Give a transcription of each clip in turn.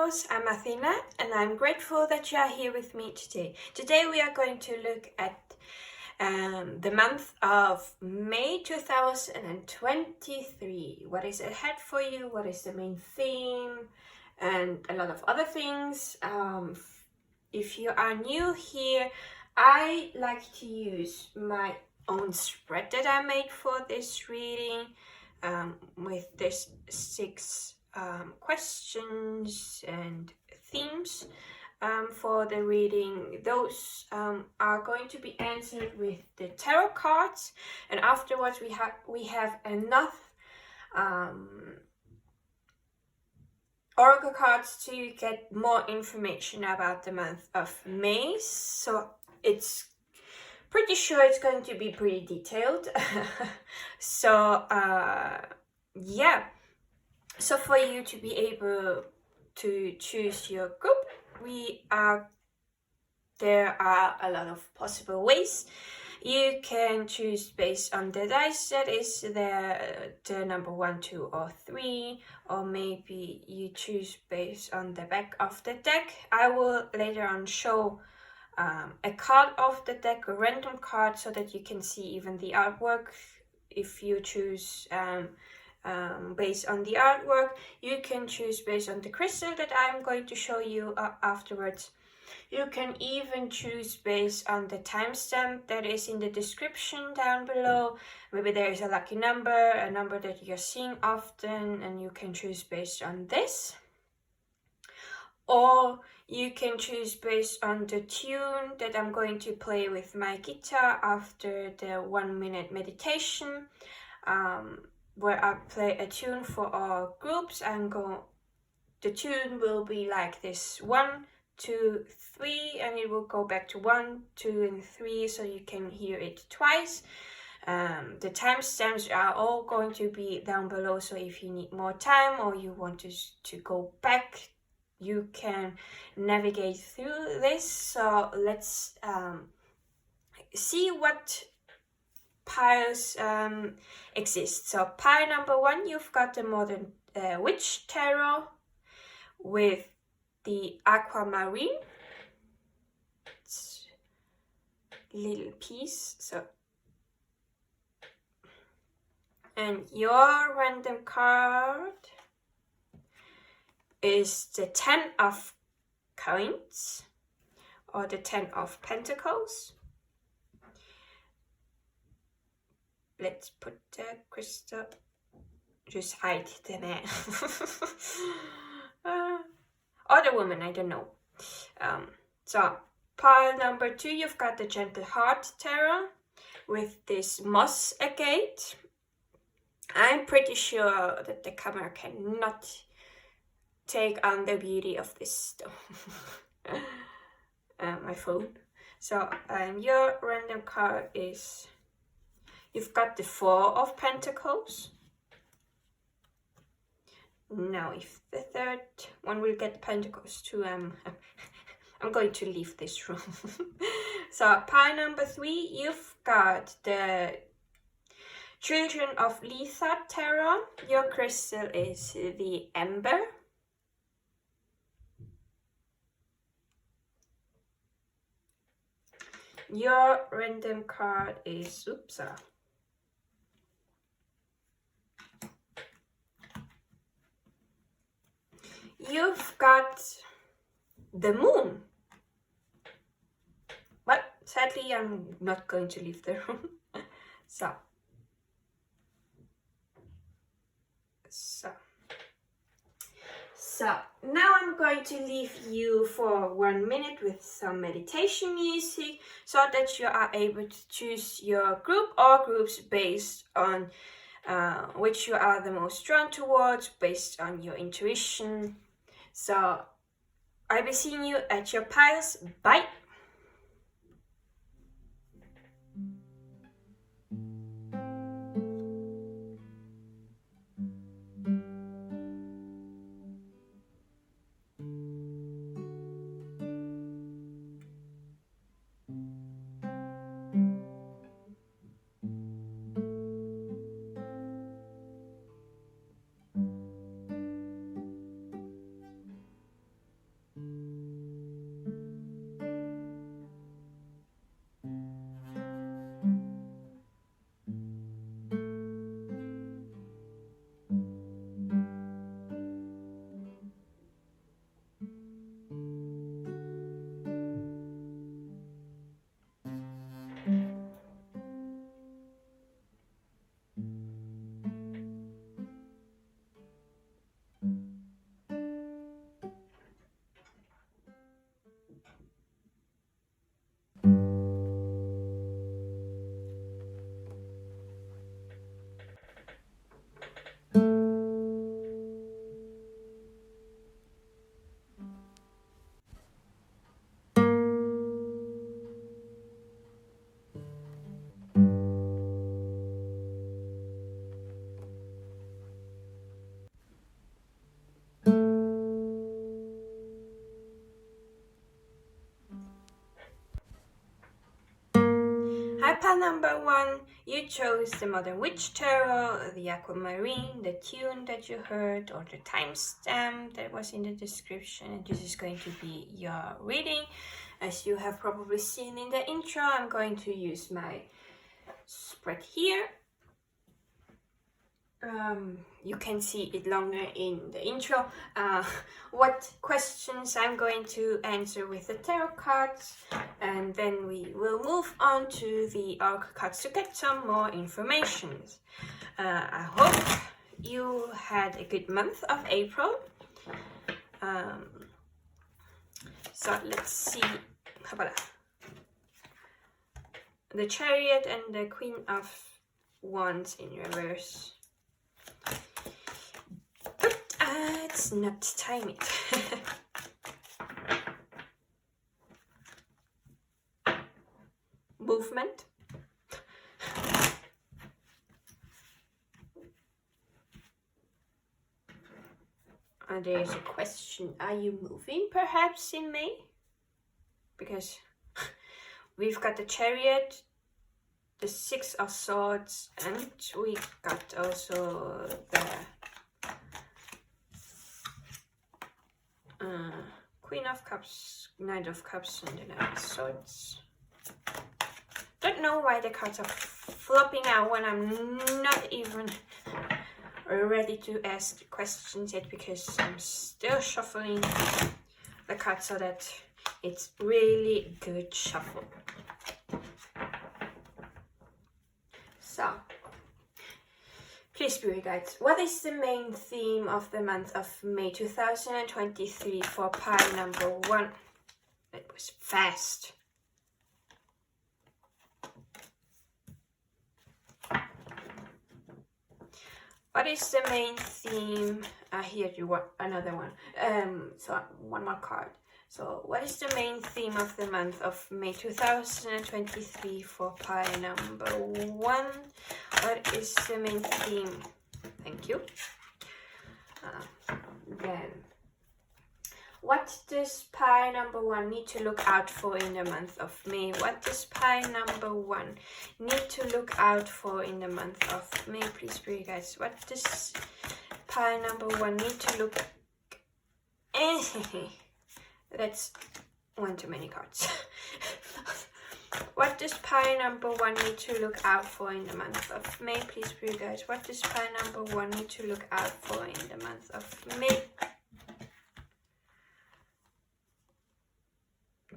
Tarots, I'm Athina and I'm grateful that you are here with me today. Today we are going to look at the month of May 2023. What is ahead for you? What is the main theme? And a lot of other things. If you are new here, I like to use my own spread that I made for this reading with this 6 questions and themes for the reading. Those are going to be answered with the tarot cards, and afterwards we have enough oracle cards to get more information about the month of May. So it's pretty sure it's going to be pretty detailed. So yeah, so for you to be able to choose your group, there are a lot of possible ways. You can choose based on the dice that is the number 1, 2, or 3, or maybe you choose based on the back of the deck. I will later on show a card of the deck, a random card, so that you can see even the artwork. If you choose based on the artwork, you can choose based on the crystal that I'm going to show you afterwards. You can even choose based on the timestamp that is in the description down below. Maybe there is a lucky number, a number that you're seeing often, and you can choose based on this. Or you can choose based on the tune that I'm going to play with my guitar after the 1-minute meditation, where I play a tune for all groups. The tune will be like this: 1, 2, 3, and it will go back to 1, 2, and 3, so you can hear it twice. The timestamps are all going to be down below, so if you need more time or you want to go back, you can navigate through this. So let's see what piles exist. So pile number 1, you've got the Modern Witch Tarot with the aquamarine. It's a little piece. And your random card is the 10 of coins, or the 10 of pentacles. Let's put the crystal, just hide the man. Or the woman, I don't know. So pile number 2, you've got the Gentle Heart Tarot with this moss agate. I'm pretty sure that the camera cannot take on the beauty of this stone. My phone. So your random card is, you've got the 4 of Pentacles. Now, if the third one will get Pentacles too, I'm going to leave this room. So pile number 3, you've got the Children of Litha Tarot. Your crystal is the Ember. Your random card is, you've got the Moon. Well, sadly, I'm not going to leave the room. So now I'm going to leave you for 1 minute with some meditation music, so that you are able to choose your group or groups based on which you are the most drawn towards, based on your intuition. So I'll be seeing you at your piles. Bye! pile number 1, you chose the Modern Witch Tarot, the Aquamarine, the tune that you heard, or the timestamp that was in the description. And this is going to be your reading. As you have probably seen in the intro, I'm going to use my spread here. You can see it longer in the intro. What questions I'm going to answer with the tarot cards, and then we will move on to the oracle cards to get some more information. I hope you had a good month of April. So let's see. The Chariot and the Queen of Wands in reverse. It's not time it. Movement. There's a question. Are you moving perhaps in May? Because we've got the Chariot, the Six of Swords, and we got also the Queen of Cups, Knight of Cups, and the Knight of Swords. Don't know why the cards are flopping out when I'm not even ready to ask questions yet, because I'm still shuffling the cards so that it's really good shuffle. So, please, Spirit Guides, what is the main theme of the month of May 2023 for pile number 1? It was fast. What is the main theme? Here you want another one. So one more card. So what is the main theme of the month of May 2023 for pile number 1? What is the main theme? Thank you. Then, what does pile number 1 need to look out for in the month of May? What does pile number 1 need to look out for in the month of May? Please, Spirit Guides. What does pile number 1 need to look? That's one too many cards. What does pile number 1 need to look out for in the month of May? Please, Spirit Guides. What does pile number 1 need to look out for in the month of May?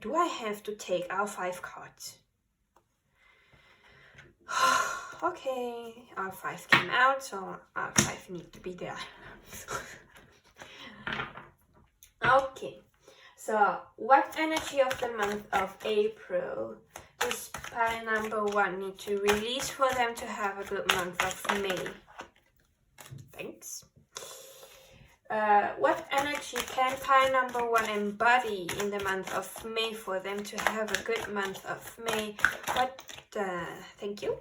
Do I have to take our 5 cards? Okay, our 5 came out, so our 5 need to be there. Okay, so what energy of the month of April does pile number 1 need to release for them to have a good month of May? Thanks. What energy can pile number 1 embody in the month of May for them to have a good month of May? Thank you.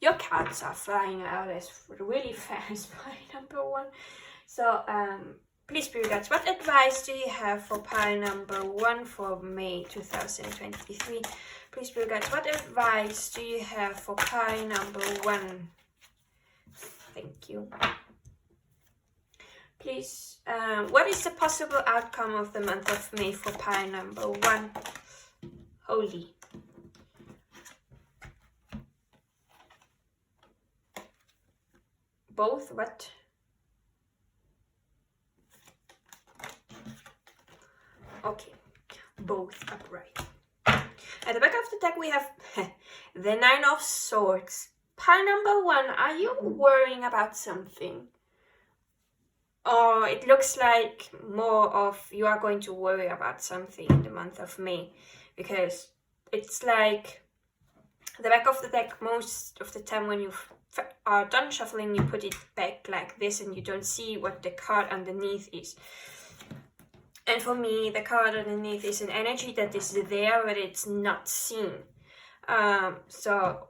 Your cards are flying out as really fast, pile number 1. So, please, Spirit Guides, what advice do you have for pile number 1 for May 2023? Please, Spirit Guides, what advice do you have for pile number 1? Thank you. Please, what is the possible outcome of the month of May for pile number 1? Holy. Both what? Okay, both upright. At the back of the deck we have the Nine of Swords. Pile number 1, are you worrying about something? Or it looks like more of you are going to worry about something in the month of May, because it's like the back of the deck most of the time when you are done shuffling, you put it back like this and you don't see what the card underneath is. And for me, the card underneath is an energy that is there but it's not seen. So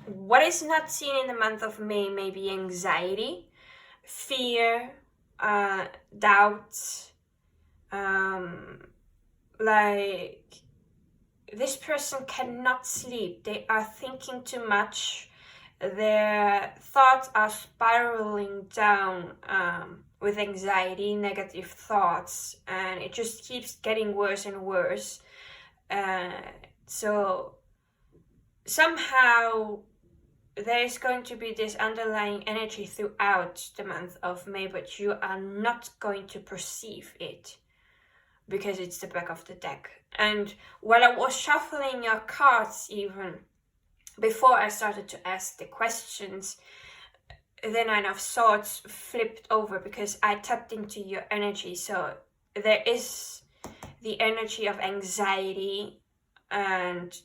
what is not seen in the month of May may be anxiety, fear, doubts, like this person cannot sleep. They are thinking too much. Their thoughts are spiraling down with anxiety, negative thoughts, and it just keeps getting worse and worse. So somehow there is going to be this underlying energy throughout the month of May, but you are not going to perceive it because it's the back of the deck. And while I was shuffling your cards, even before I started to ask the questions, the Nine of Swords flipped over because I tapped into your energy. So there is the energy of anxiety and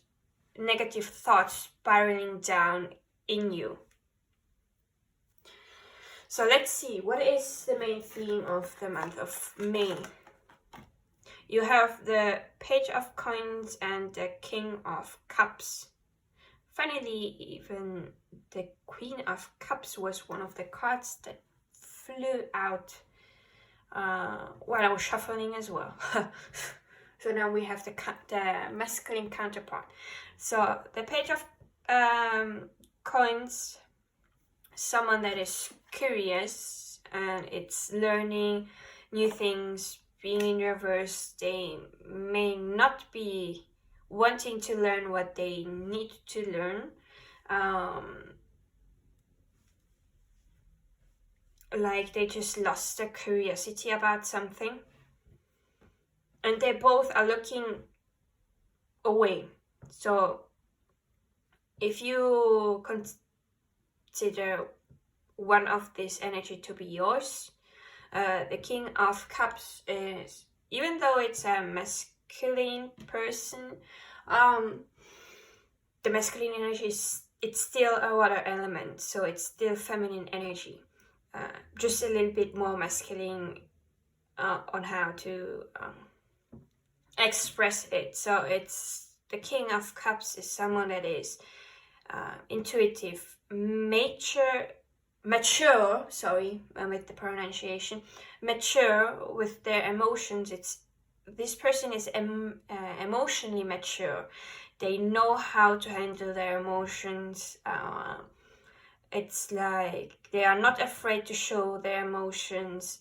negative thoughts spiraling down in you. So let's see, what is the main theme of the month of May? You have the Page of Coins and the King of Cups. Finally, even the Queen of Cups was one of the cards that flew out while I was shuffling as well. So now we have the masculine counterpart. So the Page of Coins, someone that is curious and it's learning new things, being in reverse. They may not be wanting to learn what they need to learn. Like they just lost their curiosity about something. And they both are looking away. So if you consider one of this energy to be yours, the King of Cups is, even though it's a masculine person, the masculine energy it's still a water element, so it's still feminine energy, just a little bit more masculine on how to express it. So it's the King of Cups is someone that is intuitive, mature, with the pronunciation, mature with their emotions. This person is emotionally mature. They know how to handle their emotions. It's like they are not afraid to show their emotions.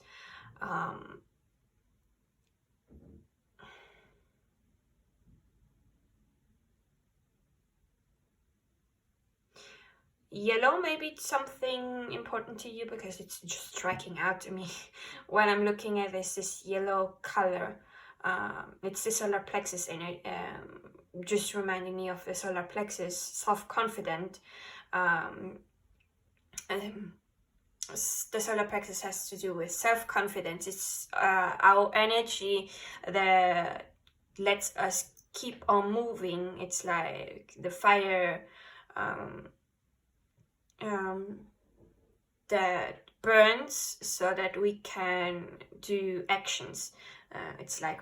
Yellow may be something important to you because it's just striking out to me when I'm looking at this yellow color. It's the solar plexus in it, just reminding me of the solar plexus, self-confident. The solar plexus has to do with self-confidence. It's our energy that lets us keep on moving. It's like the fire that burns so that we can do actions. It's like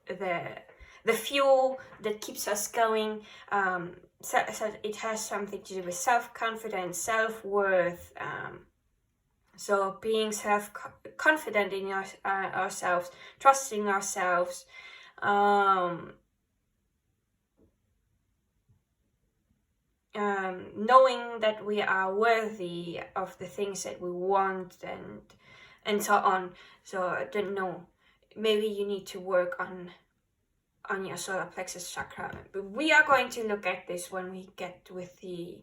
the fuel that keeps us going. So it has something to do with self-confidence, self-worth. So being self-confident in ourselves, trusting ourselves, knowing that we are worthy of the things that we want and so on. So I don't know, maybe you need to work on your solar plexus chakra. We are going to look at this when we get with the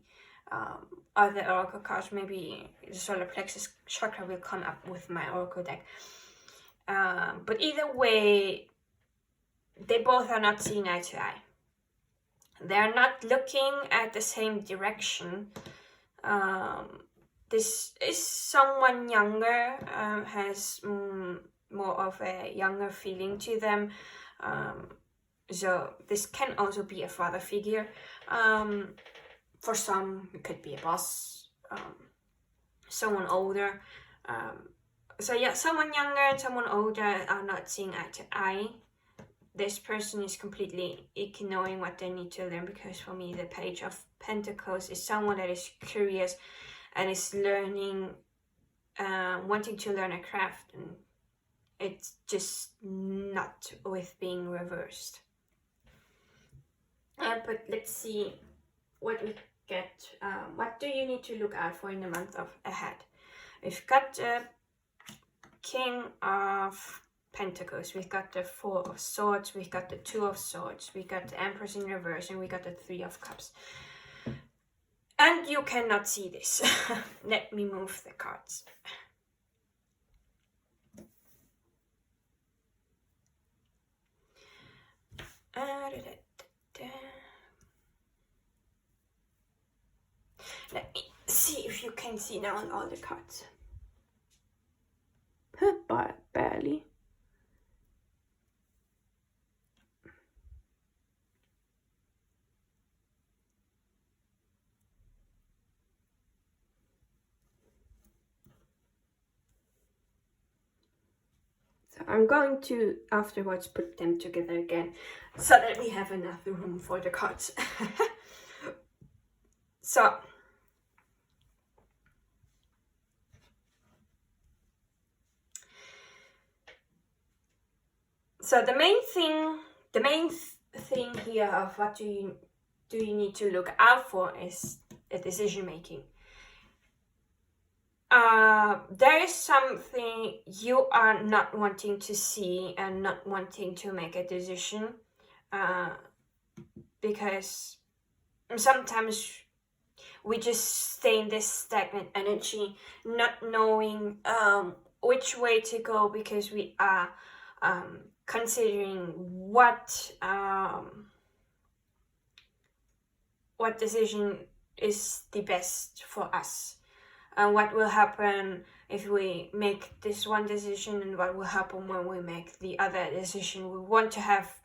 other oracle cards. Maybe the solar plexus chakra will come up with my oracle deck. But either way, they both are not seeing eye to eye. They're not looking at the same direction. This is someone younger, has more of a younger feeling to them. So this can also be a father figure. For some, it could be a boss, someone older. So yeah, someone younger and someone older are not seeing eye to eye. This person is completely ignoring what they need to learn, because for me the Page of Pentacles is someone that is curious and is learning, wanting to learn a craft, and it's just not with being reversed. But let's see what we get. What do you need to look out for in the month ahead? We've got the King of Pentacles, we've got the Four of Swords, we've got the Two of Swords, we got the Empress in reverse, and we got the Three of Cups. And you cannot see this. Let me move the cards. Let me see if you can see now on all the cards. But barely. So I'm going to afterwards put them together again so that we have enough room for the cards. So the main thing here of what do you need to look out for is a decision making. There is something you are not wanting to see and not wanting to make a decision, because sometimes we just stay in this stagnant energy, not knowing which way to go, because we are considering what decision is the best for us, and what will happen if we make this one decision, and what will happen when we make the other decision. We want to have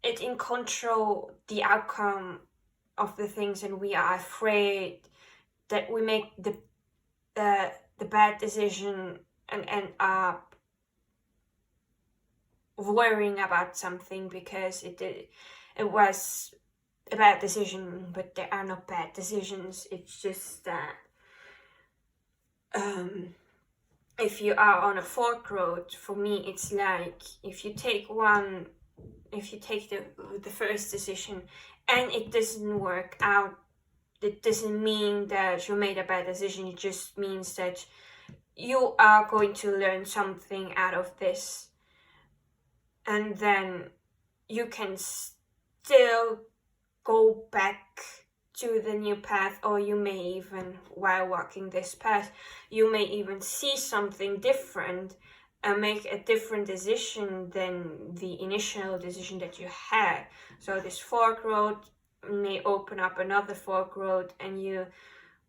it in control, the outcome of the things, and we are afraid that we make the bad decision and end up worrying about something because it was a bad decision. But there are no bad decisions. It's just that if you are on a fork road, for me it's like if you take the first decision and it doesn't work out, it doesn't mean that you made a bad decision. It just means that you are going to learn something out of this, and then you can still go back to the new path, or you may even, while walking this path, you may even see something different and make a different decision than the initial decision that you had. So this fork road may open up another fork road, and you,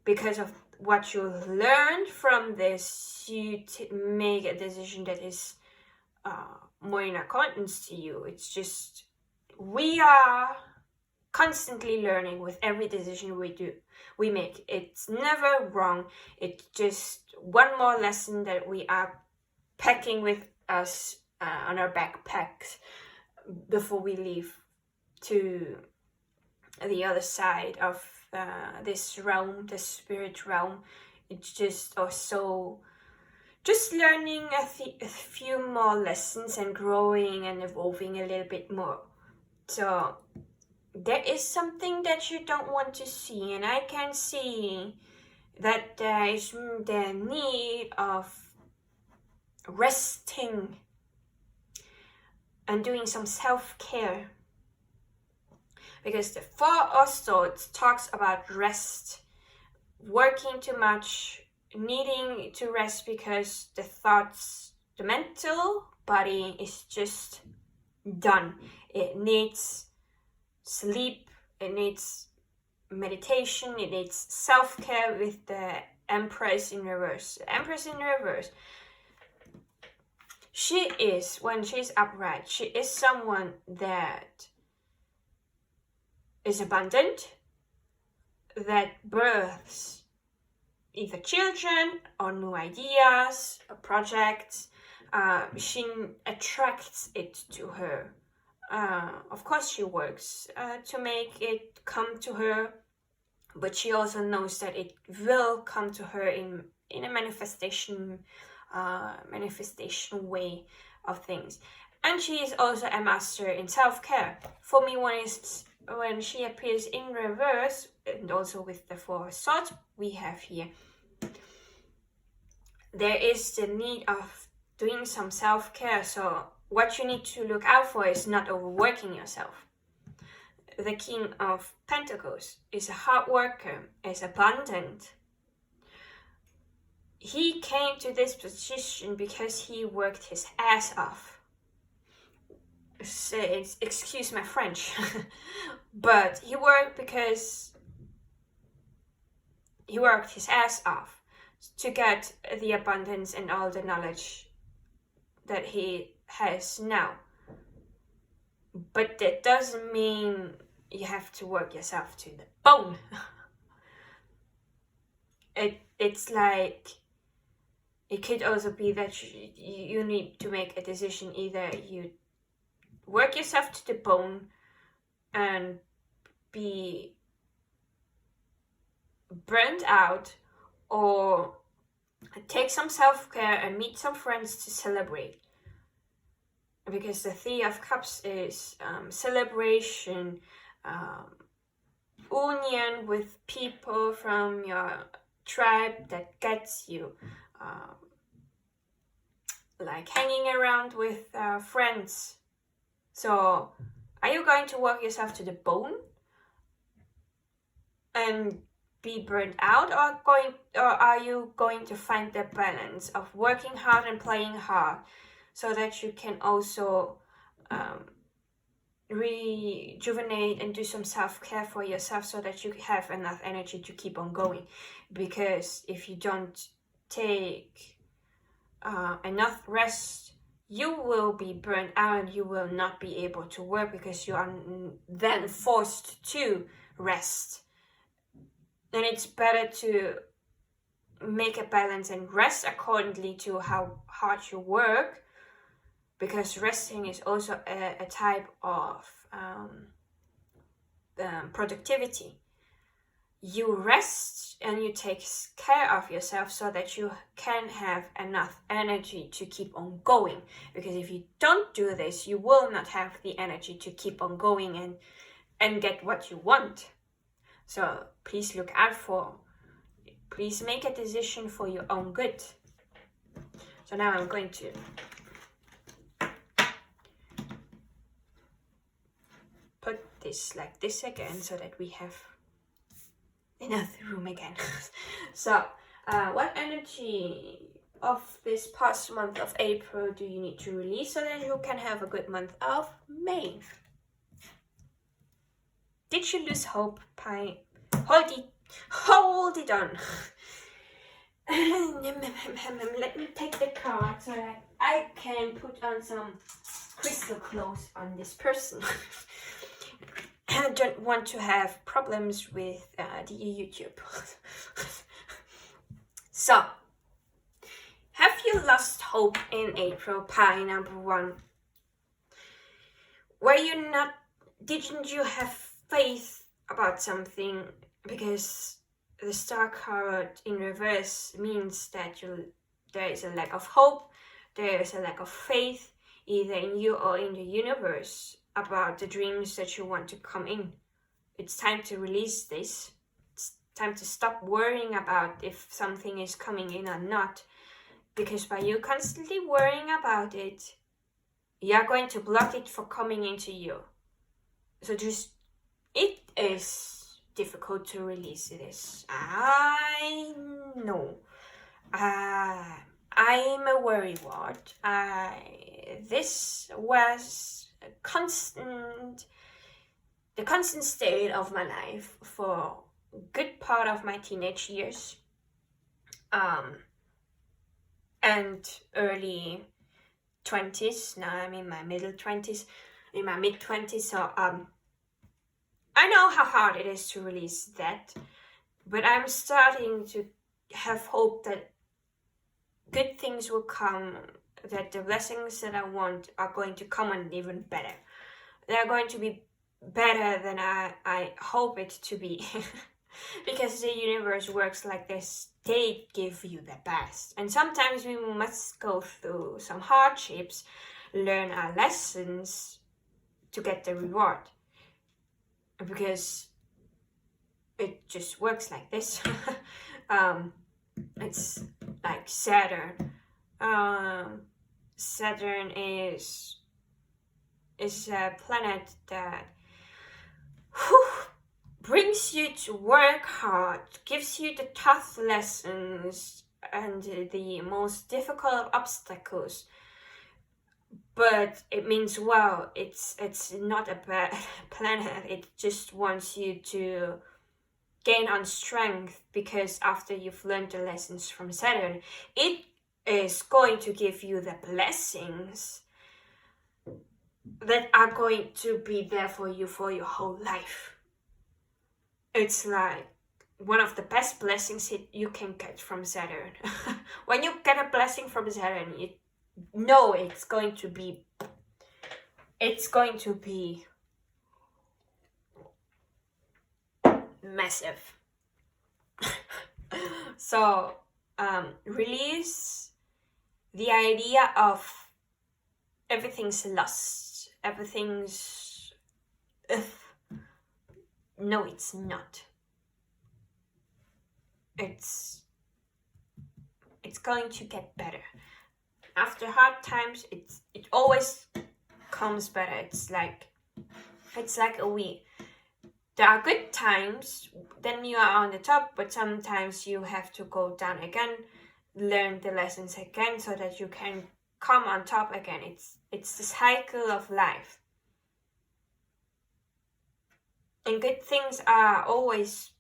because of what you learned from this, you make a decision that is more in accordance to you. It's just, we are constantly learning with every decision we make. It's never wrong. It's just one more lesson that we are packing with us on our backpacks before we leave to the other side of this realm, the spirit realm. It's just also just learning a few more lessons and growing and evolving a little bit more. So there is something that you don't want to see, and I can see that there is the need of resting and doing some self-care, because the Four of Swords talks about rest, working too much, needing to rest because the thoughts, the mental body is just done. It needs sleep, it needs meditation, it needs self-care. With the Empress in reverse. The Empress in reverse, she is, when she's upright, she is someone that is abundant, that births either children or new ideas or projects. She attracts it to her. Of course she works to make it come to her, but she also knows that it will come to her in a manifestation way of things. And she is also a master in self-care. For me, when she appears in reverse, and also with the Four of Swords we have here, there is the need of doing some self-care. So what you need to look out for is not overworking yourself. The King of Pentacles is a hard worker, is abundant. He came to this position because he worked his ass off. Excuse my French, but he worked because he worked his ass off to get the abundance and all the knowledge that he has now. But that doesn't mean you have to work yourself to the bone. It's like, it could also be that you need to make a decision. Either you work yourself to the bone and be burnt out, or take some self-care and meet some friends to celebrate. Because the Three of Cups is celebration, union with people from your tribe that gets you, like hanging around with friends. So are you going to work yourself to the bone and be burnt out, or are you going to find the balance of working hard and playing hard, so that you can also rejuvenate and do some self-care for yourself, so that you have enough energy to keep on going? Because if you don't take enough rest, you will be burnt out and you will not be able to work, because you are then forced to rest. And it's better to make a balance and rest accordingly to how hard you work, because resting is also a type of productivity. You rest and you take care of yourself so that you can have enough energy to keep on going. Because if you don't do this, you will not have the energy to keep on going and get what you want. So please look out for, please make a decision for your own good. So now I'm going to put this like this again, so that we have enough room again. So what energy of this past month of April do you need to release, so that you can have a good month of May? Did you lose hope, Pine? Hold it on. Let me take the card so that I can put on some crystal clothes on this person. I don't want to have problems with the YouTube. So, have you lost hope in April, Pie number 1? Didn't you have faith about something? Because the star card in reverse means that there is a lack of hope, there is a lack of faith, either in you or in the universe, about the dreams that you want to come in. It's time to release this. It's time to stop worrying about if something is coming in or not. Because by you constantly worrying about it, you are going to block it from coming into you. So it is difficult to release this. I know. I'm a worrywart. This was the constant state of my life for a good part of my teenage years, and early 20s. Now I'm in my middle 20s, in my mid 20s. So I know how hard it is to release that, but I'm starting to have hope that good things will come, that the blessings that I want are going to come, and even better. They're going to be better than I hope it to be. Because the universe works like this. They give you the best. And sometimes we must go through some hardships learn our lessons to get the reward, because it just works like this. It's like Saturn. Saturn is a planet that brings you to work hard, gives you the tough lessons and the most difficult obstacles. But it means, well, it's not a bad planet. It just wants you to gain on strength, because after you've learned the lessons from Saturn, it is going to give you the blessings that are going to be there for you for your whole life. It's like one of the best blessings you can get from Saturn. When you get a blessing from Saturn, you know it's going to be massive. So release the idea of everything's lost, everything's no, it's not. It's going to get better. After hard times, it always comes better. It's like a wheel. There are good times, then you are on the top, but sometimes you have to go down again, learn the lessons again, so that you can come on top again. It's the cycle of life. And good things are always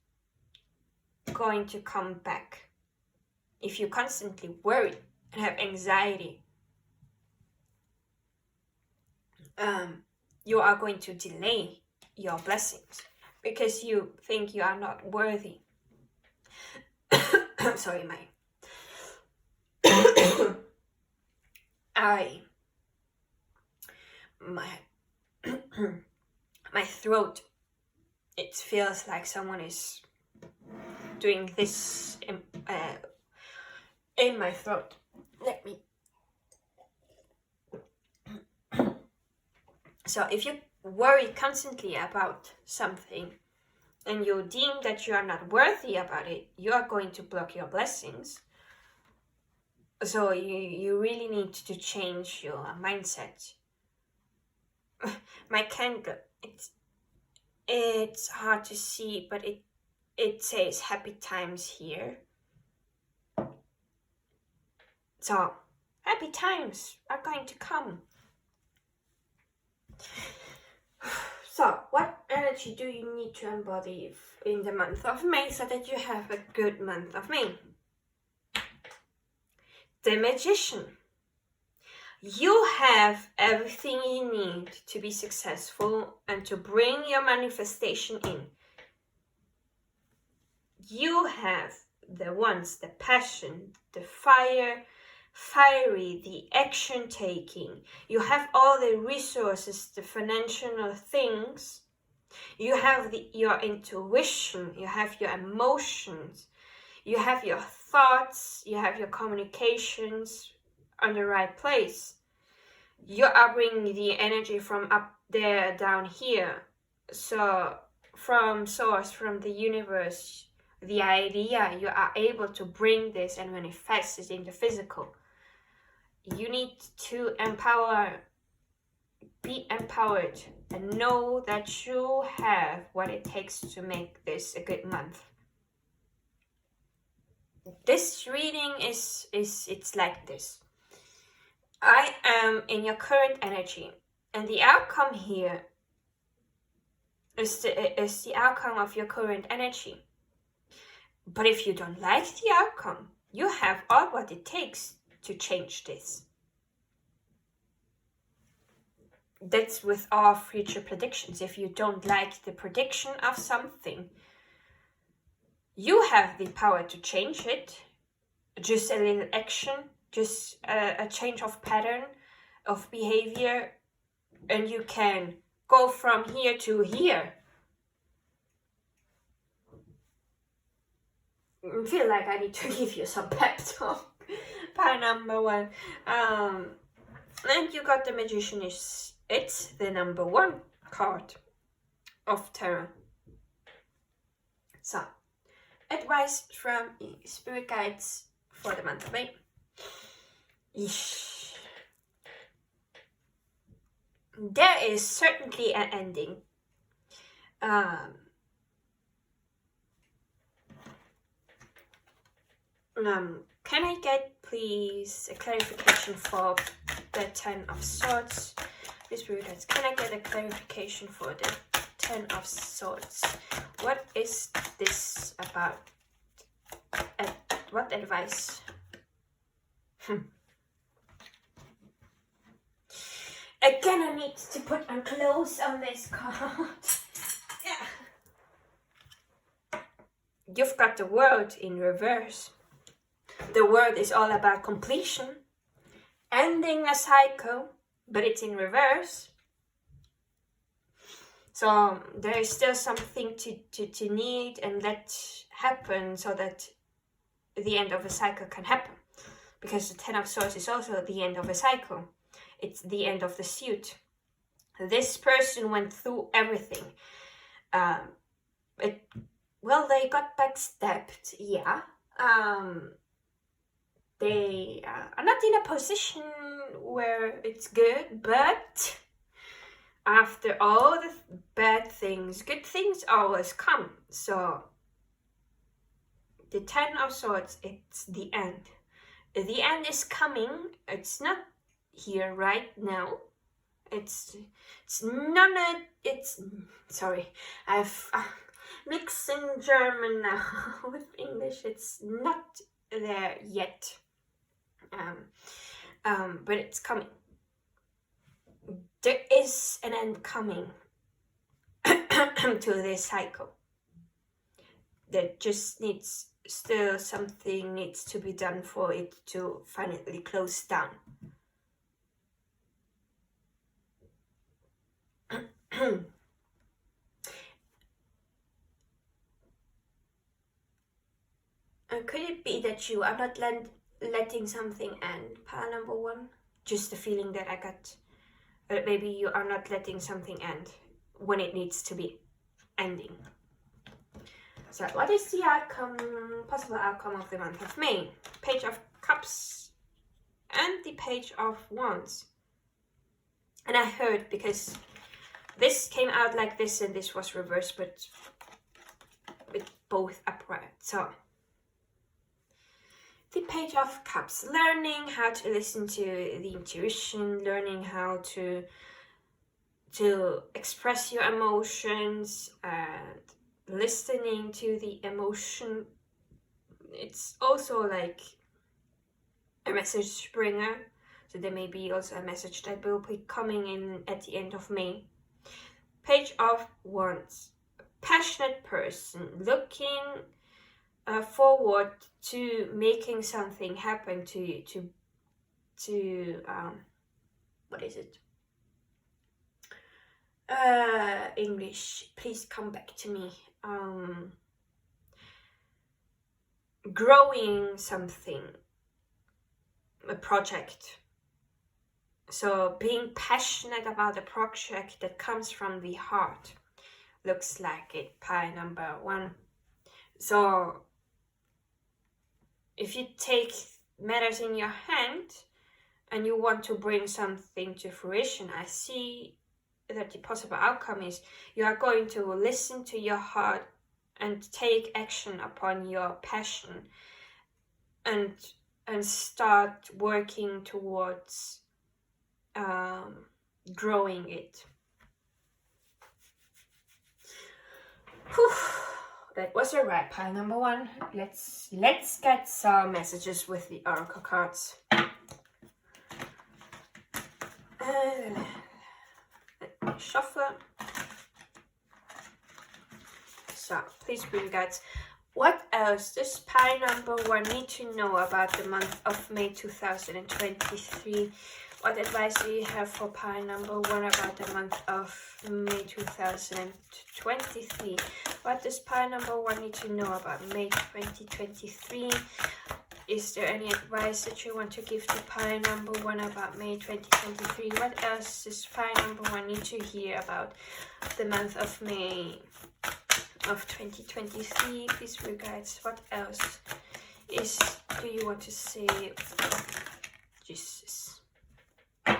going to come back. If you constantly worry and have anxiety, you are going to delay your blessings, because you think you are not worthy. Sorry, my throat, it feels like someone is doing this in my throat. Let me. So if you worry constantly about something and you deem that you are not worthy about it, you are going to block your blessings. So you really need to change your mindset. My candle, it's hard to see, but it says happy times here. So happy times are going to come. So what energy do you need to embody in the month of May so that you have a good month of May? The Magician. You have everything you need to be successful and to bring your manifestation in. You have the wants, the passion, the fiery, the action taking. You have all the resources, the financial things. You have your intuition, you have your emotions, you have your thoughts, you have your communications on the right place. You are bringing the energy from up there down here. So from source, from the universe, the idea, you are able to bring this and manifest it in the physical. You need to be empowered and know that you have what it takes to make this a good month. This reading it's like this. I am in your current energy, and the outcome here is the outcome of your current energy. But if you don't like the outcome, you have all what it takes to change this. That's with all future predictions. If you don't like the prediction of something, you have the power to change it. Just a little action, just a change of pattern, of behavior, and you can go from here to here. I feel like I need to give you some pep talk. Part number 1. And you got the Magician. It's the number 1 card of tarot. So, advice from spirit guides for the month of May. Eesh. There is certainly an ending. Can I get please a clarification for the 10 of Swords? Spirit guides, can I get a clarification for the 10 of Swords? What is this about? What advice? Again, I need to put on clothes on this card. Yeah. You've got the World in reverse. The World is all about completion, ending a cycle, but it's in reverse. So there is still something to need and let happen so that the end of a cycle can happen. Because the 10 of Swords is also the end of a cycle. It's the end of the suit. This person went through everything. They got backstabbed, yeah. They are not in a position where it's good, but after all the bad things, good things always come. So the 10 of Swords, it's the end. The end is coming. It's not here right now. Sorry, I've mixing German now with English. It's not there yet. But it's coming. There is an end coming to this cycle. There just something needs to be done for it to finally close down. Could it be that you are not letting something end? Pile number 1. Just the feeling that I got. Maybe you are not letting something end when it needs to be ending. So what is the possible outcome of the month of May? Page of Cups and the Page of Wands. And I heard, because this came out like this and this was reversed, but with both upright. So the Page of Cups, learning how to listen to the intuition, learning how to express your emotions, and listening to the emotion. It's also like a message bringer, so there may be also a message that will be coming in at the end of May. Page of Wands, passionate person looking forward to making something happen to what is it? English, please come back to me. Growing something, a project. So being passionate about a project that comes from the heart. Looks like it, pile number 1. So if you take matters in your hand and you want to bring something to fruition, I see that the possible outcome is you are going to listen to your heart and take action upon your passion and start working towards growing it. Whew. That was a wrap, pile number 1. Let's get some messages with the oracle cards. Let me shuffle. So, please bring guides. What else does pile number 1 need to know about the month of May 2023? What advice do you have for pile number 1 about the month of May 2023? What does pile number 1 need to know about May 2023? Is there any advice that you want to give to pile number 1 about May 2023? What else does pile number 1 need to hear about the month of May of 2023? Please, guides. What else do you want to say? Jesus. And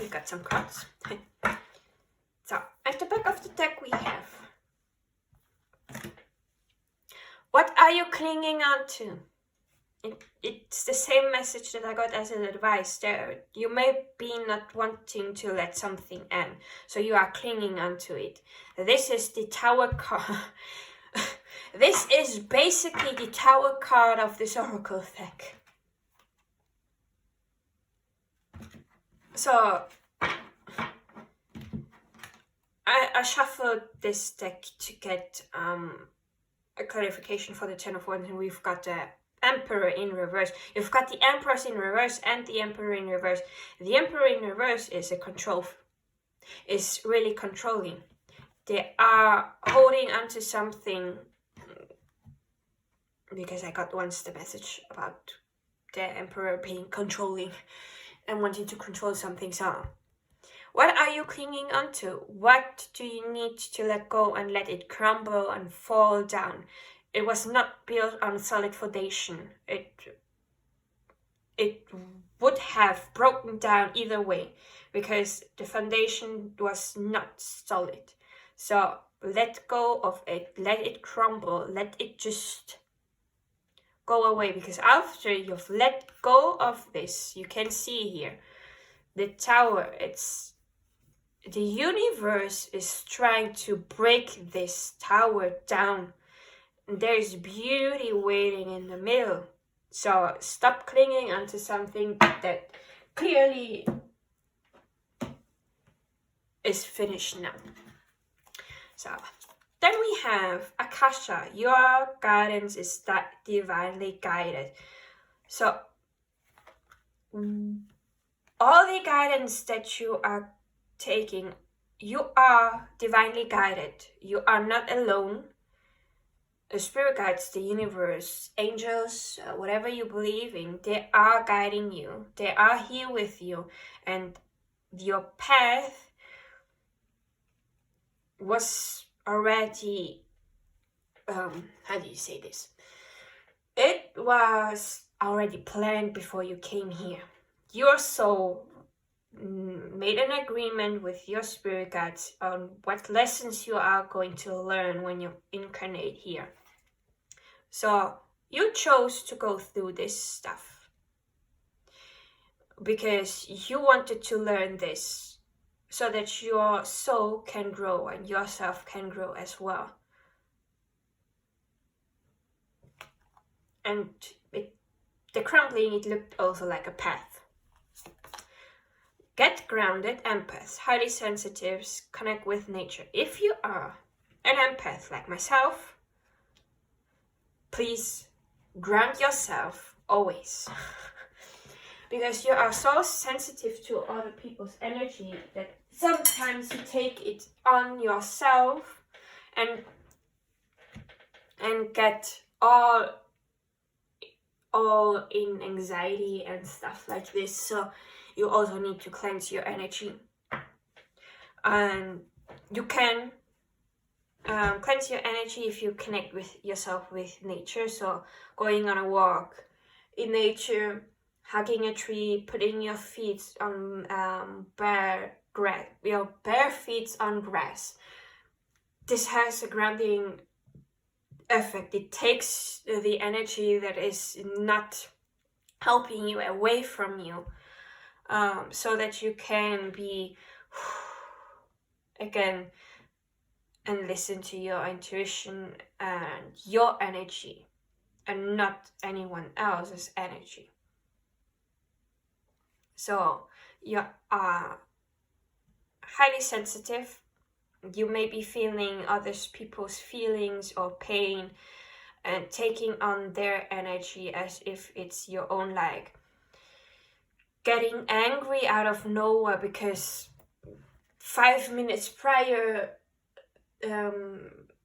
we got some cards. So, at the back of the deck we have, what are you clinging on to? It's the same message that I got as an advice. You may be not wanting to let something end, so you are clinging onto it. This is the Tower card. This is basically the Tower card of this Oracle deck. So, I shuffled this deck to get a clarification for the Ten of Wands, and we've got the Emperor in reverse. You've got the Empress in reverse and the Emperor in reverse. The Emperor in reverse is is really controlling. They are holding onto something, because I got once the message about the Emperor being controlling and wanting to control something. So, what are you clinging onto? What do you need to let go and let it crumble and fall down? It was not built on solid foundation. It would have broken down either way, because the foundation was not solid. So let go of it, let it crumble, let it just go away, because after you've let go of this, you can see here, the Tower, the universe is trying to break this Tower down. There's beauty waiting in the middle. So stop clinging onto something that clearly is finished now. So then we have Akasha. Your guidance is that divinely guided. So all the guidance that you are taking, you are divinely guided. You are not alone. The spirit guides, the universe, angels, whatever you believe in, they are guiding you. They are here with you. And your path was already, how do you say this? It was already planned before you came here. Your soul made an agreement with your spirit guides on what lessons you are going to learn when you incarnate here. So you chose to go through this stuff because you wanted to learn this so that your soul can grow and yourself can grow as well. And the crumbling, it looked also like a path. Get grounded, empaths, highly sensitives, connect with nature. If you are an empath like myself, please ground yourself always. Because you are so sensitive to other people's energy that sometimes you take it on yourself and get all in anxiety and stuff like this. So you also need to cleanse your energy. And you can cleanse your energy if you connect with yourself with nature. So going on a walk in nature, hugging a tree, putting your feet on bare grass, your bare feet on grass. This has a grounding effect. It takes the energy that is not helping you away from you, so that you can be again and listen to your intuition and your energy and not anyone else's energy. So you are highly sensitive. You may be feeling other people's feelings or pain and taking on their energy as if it's your own, like getting angry out of nowhere because 5 minutes prior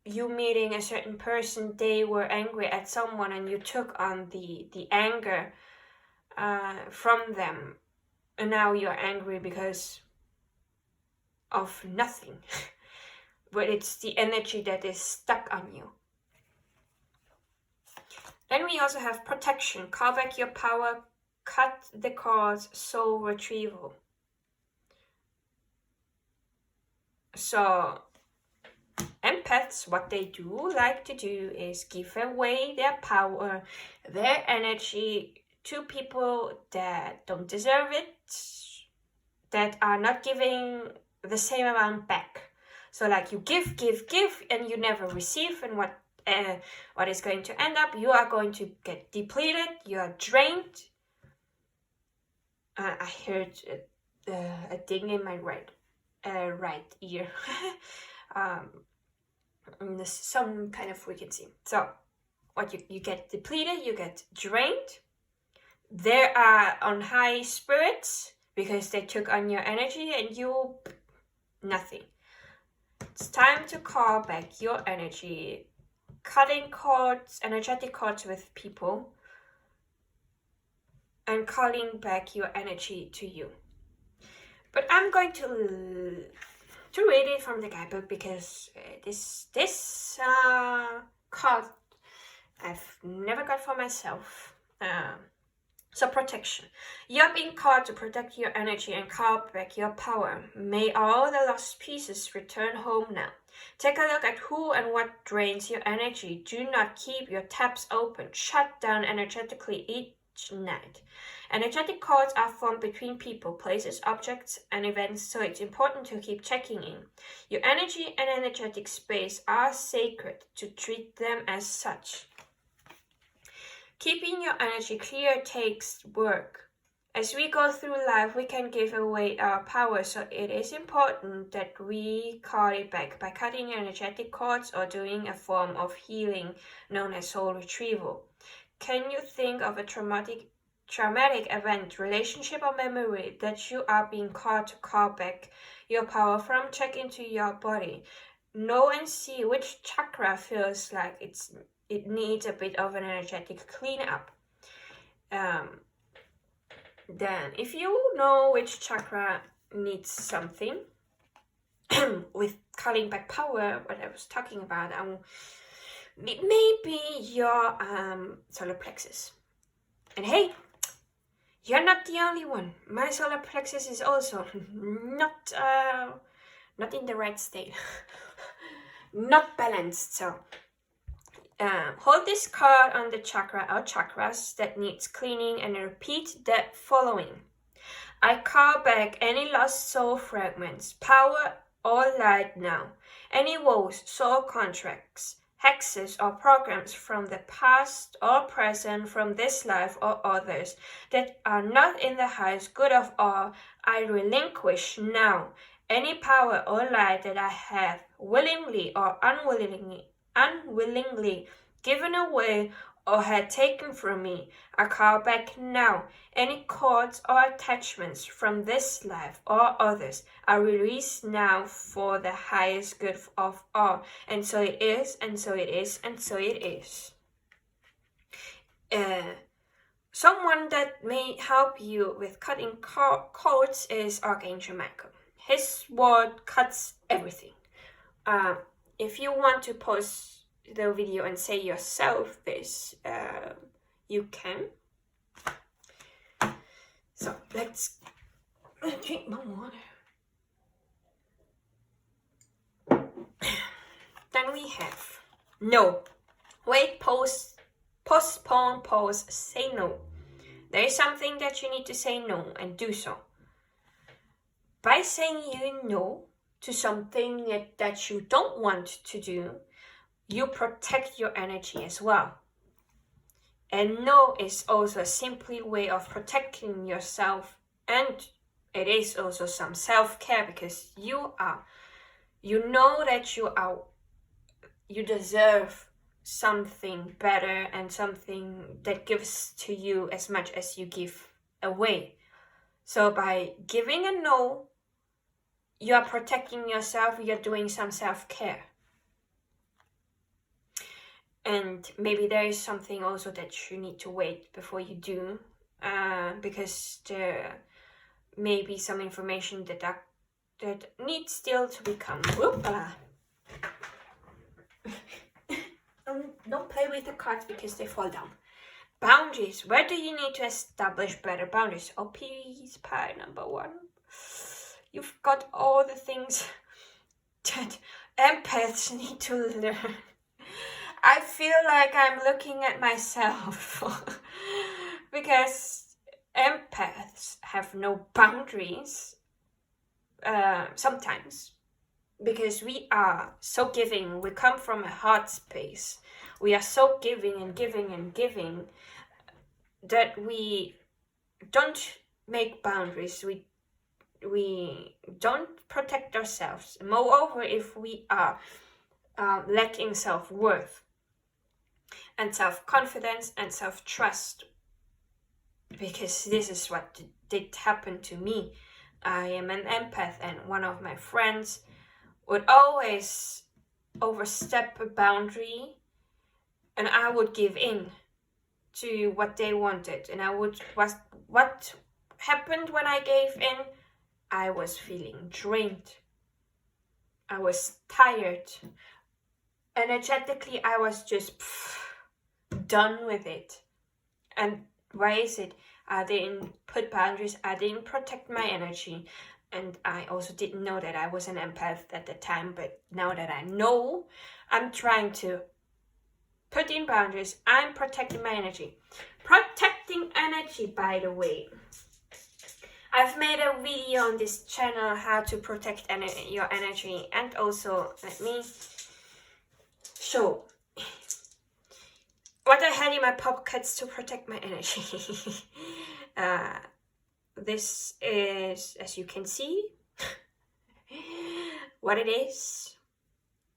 you meeting a certain person, they were angry at someone and you took on the anger from them, and now you're angry because of nothing. But it's the energy that is stuck on you. Then we also have protection. Call back your power, cut the cords, soul retrieval. So empaths, what they do like to do is give away their power, their energy to people that don't deserve it, that are not giving the same amount back. So like you give, and you never receive, and what is going to end up, you are going to get depleted, you are drained. I heard a ding in my right ear. Some kind of frequency. So what you get depleted, you get drained. They are on high spirits because they took on your energy, and you nothing. It's time to call back your energy, cutting cords, energetic cords with people, and calling back your energy to you. But I'm going to read it from the guidebook, because this card I've never got for myself. So protection. You are being called to protect your energy and call back your power. May all the lost pieces return home now. Take a look at who and what drains your energy. Do not keep your taps open. Shut down energetically each night. Energetic cords are formed between people, places, objects, and events, so it's important to keep checking in. Your energy and energetic space are sacred, to treat them as such. Keeping your energy clear takes work. As we go through life, we can give away our power, so it is important that we call it back by cutting energetic cords or doing a form of healing known as soul retrieval. Can you think of a traumatic event, relationship, or memory that you are being called to call back your power from? Check into your body. Know and see which chakra feels like it needs a bit of an energetic cleanup. Then, if you know which chakra needs something, with calling back power, what I was talking about, maybe your solar plexus. And hey, you're not the only one. My solar plexus is also not in the right state, not balanced. So hold this card on the chakra or chakras that needs cleaning and repeat the following. I call back any lost soul fragments, power or light now. Any woes, soul contracts, hexes or programs from the past or present, from this life or others, that are not in the highest good of all, I relinquish now. Any power or light that I have willingly or unwillingly given away or had taken from me, I call back now. Any cords or attachments from this life or others are released now for the highest good of all. And so it is, and so it is, and so it is. Someone that may help you with cutting cords is Archangel Michael. His word cuts everything. If you want to post the video and say yourself this, you can. So let's drink more water. Then we have no. Wait, postpone, pause, say no. There is something that you need to say no, and do so. By saying no to something that you don't want to do, you protect your energy as well. And no is also a simple way of protecting yourself, and it is also some self-care, because you know that you deserve something better and something that gives to you as much as you give away. So by giving a no, you are protecting yourself, you're doing some self-care. And maybe there is something also that you need to wait before you do, because there may be some information that needs still to become. Don't play with the cards because they fall down. Boundaries. Where do you need to establish better boundaries? Oh, peace pie number 1. You've got all the things that empaths need to learn. I feel like I'm looking at myself because empaths have no boundaries sometimes, because we are so giving. We come from a heart space. We are so giving and giving and giving that we don't make boundaries. We don't protect ourselves. Moreover, if we are lacking self-worth and self-confidence and self-trust, because this is what did happen to me. I am an empath, and one of my friends would always overstep a boundary, and I would give in to what they wanted. And what happened when I gave in? I was feeling drained. I was tired. Energetically, I was just done with it. And why is it? I didn't put boundaries. I didn't protect my energy. And I also didn't know that I was an empath at the time. But now that I know, I'm trying to put in boundaries. I'm protecting my energy. Protecting energy, by the way. I've made a video on this channel how to protect your energy. And also, let me show what I had in my pockets to protect my energy. This is, as you can see, what it is.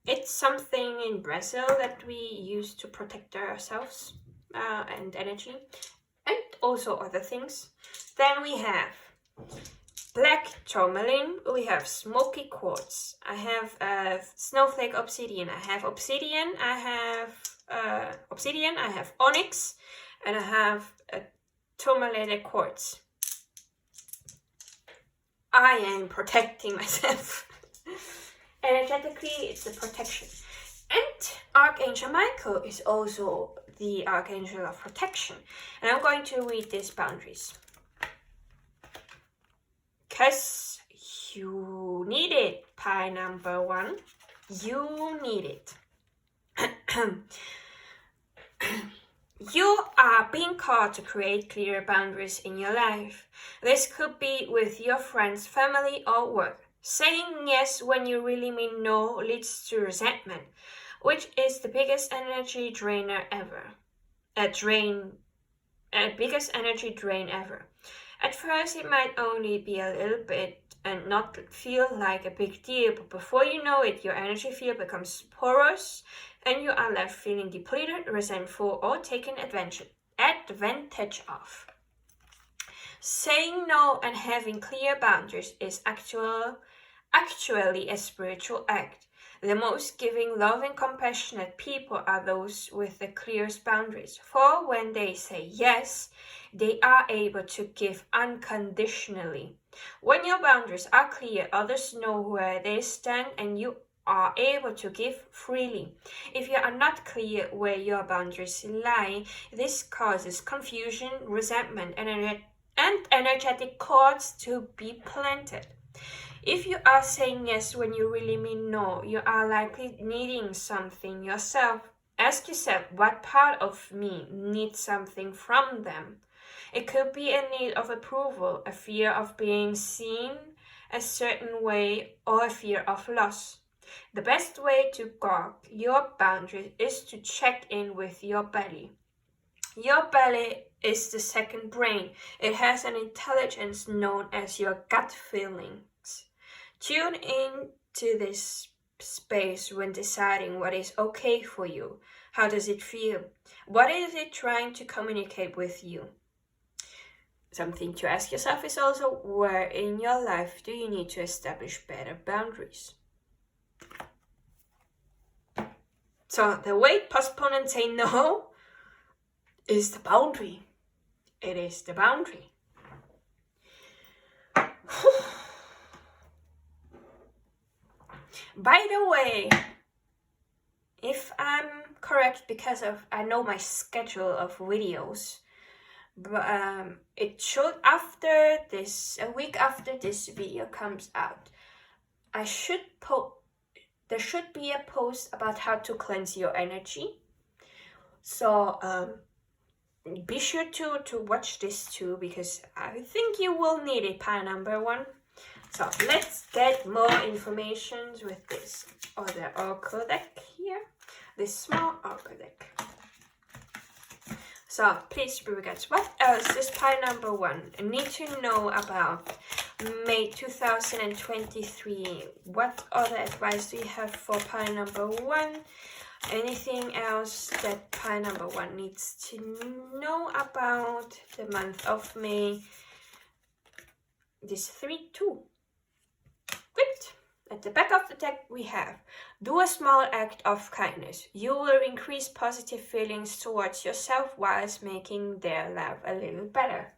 It's something in Brazil that we use to protect ourselves and energy, and also other things. Then we have black tourmaline, we have smoky quartz, I have snowflake obsidian, I have obsidian, I have onyx, and I have a tourmaline quartz. I am protecting myself. Energetically, it's a protection. And Archangel Michael is also the Archangel of protection. And I'm going to read these boundaries, because you need it, pie number 1. You need it. You are being called to create clear boundaries in your life. This could be with your friends, family, or work. Saying yes when you really mean no leads to resentment, which is the biggest energy drainer ever. Biggest energy drain ever. At first, it might only be a little bit and not feel like a big deal, but before you know it, your energy field becomes porous and you are left feeling depleted, resentful, or taken advantage of. Saying no and having clear boundaries is actually a spiritual act. The most giving, loving, compassionate people are those with the clearest boundaries. For when they say yes, they are able to give unconditionally. When your boundaries are clear, others know where they stand and you are able to give freely. If you are not clear where your boundaries lie, this causes confusion, resentment, and energetic cords to be planted. If you are saying yes when you really mean no, you are likely needing something yourself. Ask yourself, what part of me needs something from them? It could be a need of approval, a fear of being seen a certain way, or a fear of loss. The best way to guard your boundaries is to check in with your belly. Your belly is the second brain. It has an intelligence known as your gut feelings. Tune in to this space when deciding what is okay for you. How does it feel? What is it trying to communicate with you? Something to ask yourself is also, where in your life do you need to establish better boundaries? So the wait, postpone and say no is the boundary. It is the boundary. By the way, if I'm correct, because I know my schedule of videos, but it should, after this, a week after this video comes out, there should be a post about how to cleanse your energy. So be sure to watch this too, because I think you will need it, pile number 1. So let's get more information with this other oracle deck here, this small oracle deck. So please be regards. What else does pile number 1 need to know about May 2023? What other advice do you have for pile number 1? Anything else that pile number 1 needs to know about the month of May? This 3-2. Good. At the back of the deck we have, do a small act of kindness. You will increase positive feelings towards yourself whilst making their life a little better.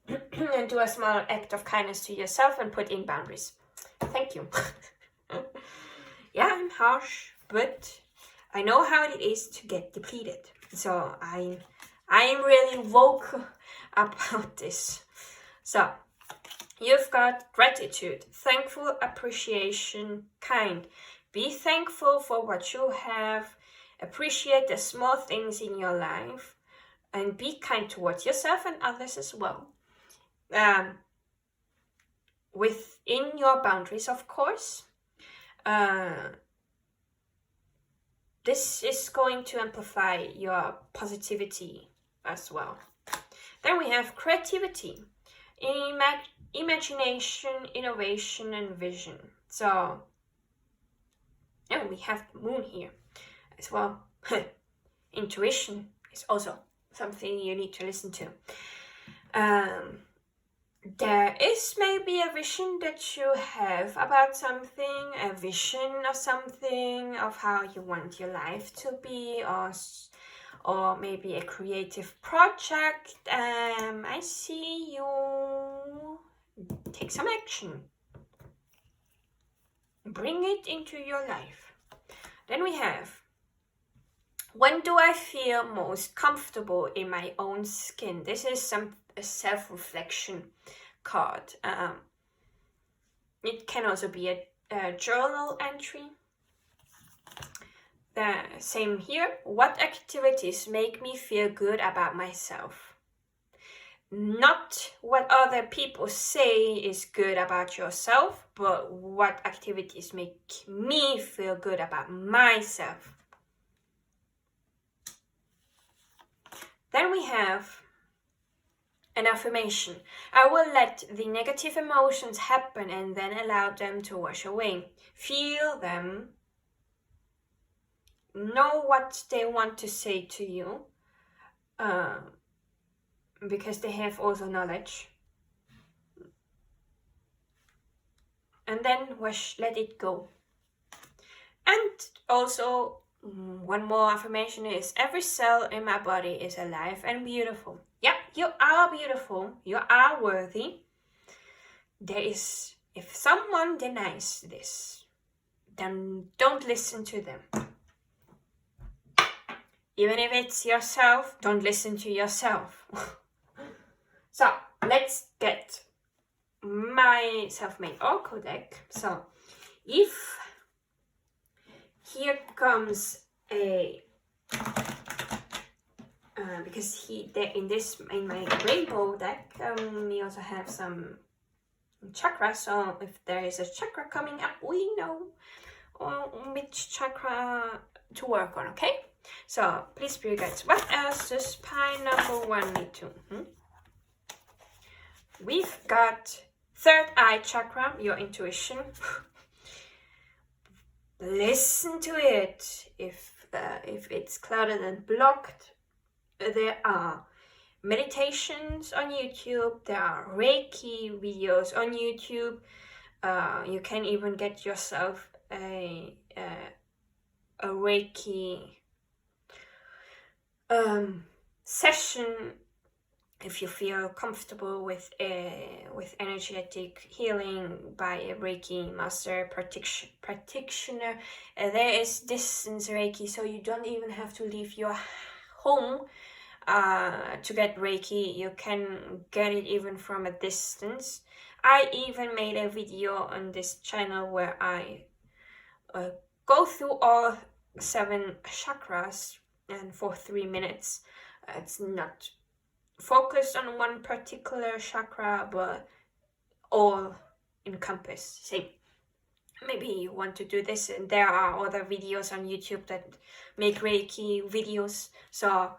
And do a small act of kindness to yourself and put in boundaries. Thank you. Yeah, I'm harsh, but I know how it is to get depleted. So I'm really vocal about this. So you've got gratitude, thankful, appreciation, kind. Be thankful for what you have. Appreciate the small things in your life. And be kind towards yourself and others as well. Within your boundaries, of course. This is going to amplify your positivity as well. Then we have creativity. Imagination, innovation, and vision. So, and we have the moon here as well. Intuition is also something you need to listen to. There is maybe a vision that you have about something, a vision of something, of how you want your life to be, or maybe a creative project. I see you take some action. Bring it into your life. Then we have, when do I feel most comfortable in my own skin? This is a self-reflection card. It can also be a journal entry. The same here. What activities make me feel good about myself? Not what other people say is good about yourself, but what activities make me feel good about myself. Then we have an affirmation. I will let the negative emotions happen and then allow them to wash away. Feel them. Know what they want to say to you. Because they have also knowledge. And then let it go. And also, one more affirmation is, every cell in my body is alive and beautiful. Yeah, you are beautiful. You are worthy. If someone denies this, then don't listen to them. Even if it's yourself, don't listen to yourself. So, let's get my self-made oracle deck. So, if here comes a because in my rainbow deck, we also have some chakras. So if there is a chakra coming up, we know which chakra to work on. Okay. So please be guys. What else does pile number 1 need to? We've got third eye chakra, your intuition. Listen to it. If it's clouded and blocked, there are meditations on YouTube. There are Reiki videos on YouTube. You can even get yourself a a Reiki session, if you feel comfortable with energetic healing by a Reiki master practitioner. There is distance Reiki, so you don't even have to leave your home to get Reiki. You can get it even from a distance. I even made a video on this channel where I go through all 7 chakras, and for 3 minutes. It's not focused on one particular chakra, but all encompassed. Say, maybe you want to do this, and there are other videos on YouTube that make Reiki videos. So,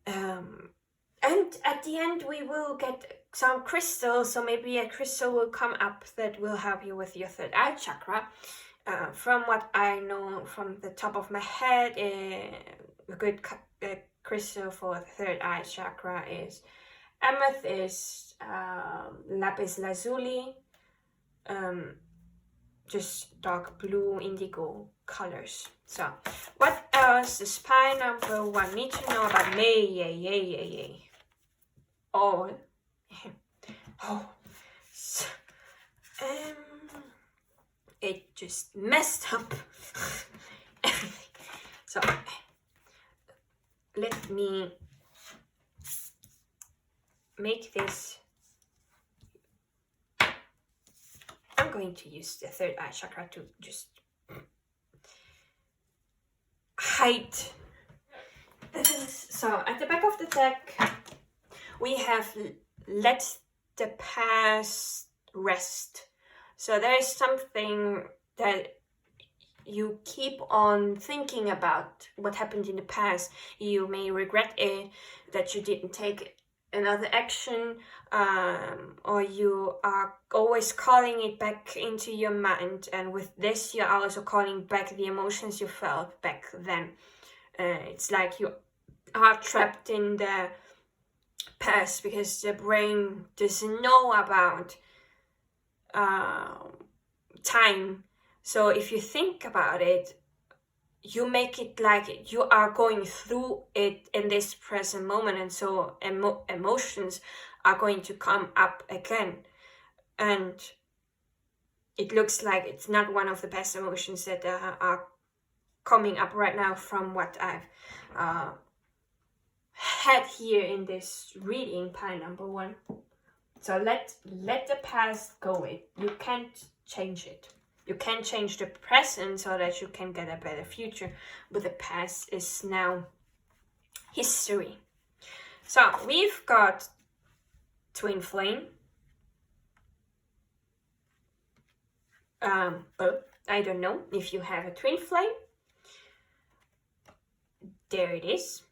and at the end we will get some crystals, so maybe a crystal will come up that will help you with your third eye chakra. From what I know from the top of my head, a good crystal for the third eye chakra is amethyst, lapis lazuli, just dark blue, indigo colors. So, what else does pie number 1 need to know about me? Oh, so, it just messed up everything. So, let me make this. I'm going to use the third eye chakra to just hide this. So at the back of the deck, we have let the past rest. So there is something that you keep on thinking about, what happened in the past. You may regret it, that you didn't take another action, or you are always calling it back into your mind, and with this you're also calling back the emotions you felt back then. It's like you are trapped in the past because the brain doesn't know about time. So if you think about it, you make it like you are going through it in this present moment, and so emotions are going to come up again, and it looks like it's not one of the best emotions that are coming up right now from what I've had here in this reading, pile number 1. So let the past go. You can't change it. You can change the present so that you can get a better future, but the past is now history. So we've got twin flame. But I don't know if you have a twin flame. There it is.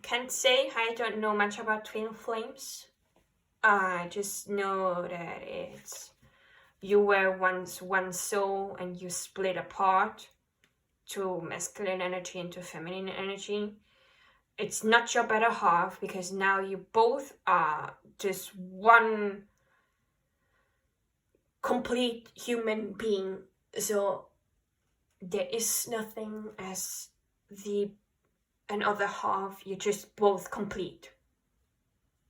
Can't say, I don't know much about twin flames. I just know that it's you were once one soul and you split apart to masculine energy into feminine energy. It's not your better half, because now you both are just one complete human being. So there is nothing as another half. You're just both complete,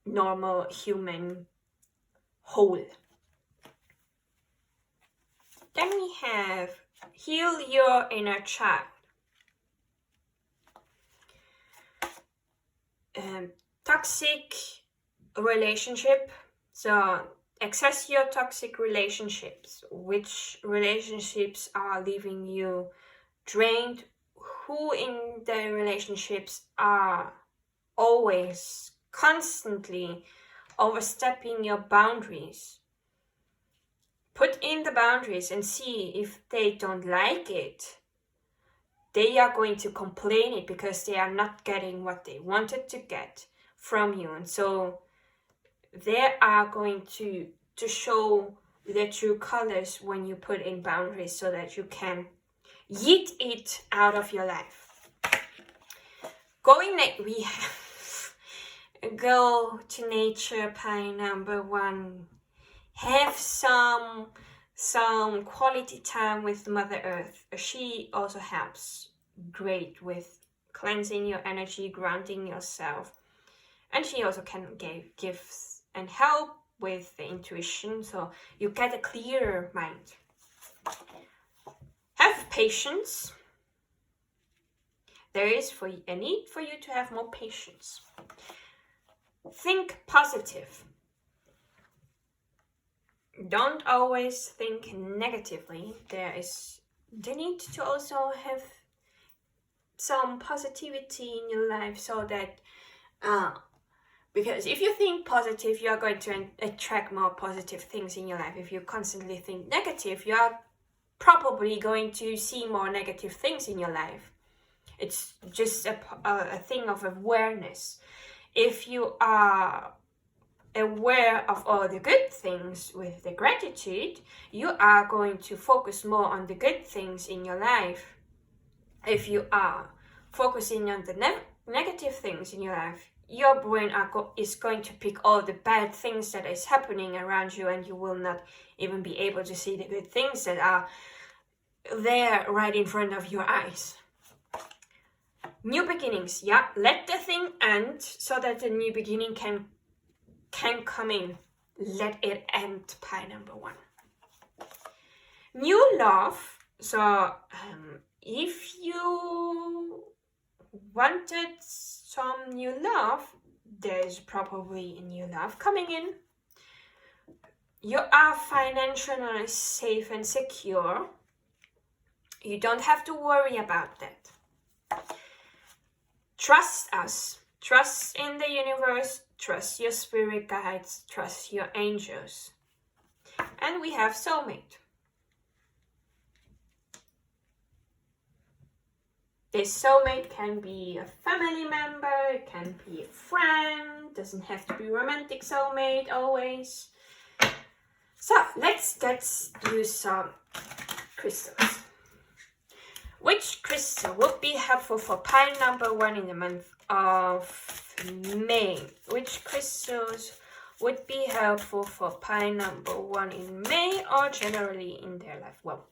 normal human whole. Then we have heal your inner child. Toxic relationship. So access your toxic relationships. Which relationships are leaving you drained? Who in the relationships are always, constantly overstepping your boundaries? Put in the boundaries and see if they don't like it. They are going to complain it because they are not getting what they wanted to get from you. And so they are going to show their true colors when you put in boundaries, so that you can yeet it out of your life. Going next, we have go to nature, pile number 1. Have some some quality time with Mother Earth. She also helps great with cleansing your energy, grounding yourself, and she also can give and help with the intuition, so you get a clearer mind. Have patience. There is a need for you to have more patience. Think positive. Don't always think negatively. There is the need to also have some positivity in your life, so that because if you think positive, you are going to attract more positive things in your life. If you constantly think negative, you are probably going to see more negative things in your life. It's just a thing of awareness. If you are aware of all the good things with the gratitude, you are going to focus more on the good things in your life. If you are focusing on the negative things in your life, your brain is going to pick all the bad things that is happening around you, and you will not even be able to see the good things that are there right in front of your eyes. New beginnings, yeah, let the thing end so that the new beginning can come in. Let it end, pile number 1. New love. So if you wanted some new love, there's probably a new love coming in. You are financially safe and secure. You don't have to worry about that. Trust us. Trust in the universe. Trust your spirit guides. Trust your angels. And we have soulmate. This soulmate can be a family member, it can be a friend, doesn't have to be romantic soulmate always. So let's use some crystals. Which crystal would be helpful for pile number 1 in the month of May? Which crystals would be helpful for pile number 1 in May, or generally in their life? Well,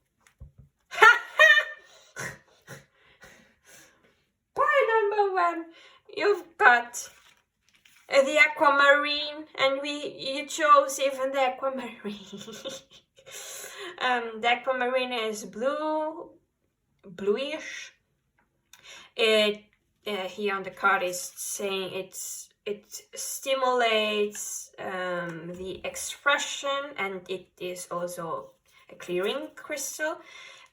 pile number 1, you've got the aquamarine, and you chose even the aquamarine. The aquamarine is bluish. It here on the card is saying it stimulates the expression, and it is also a clearing crystal.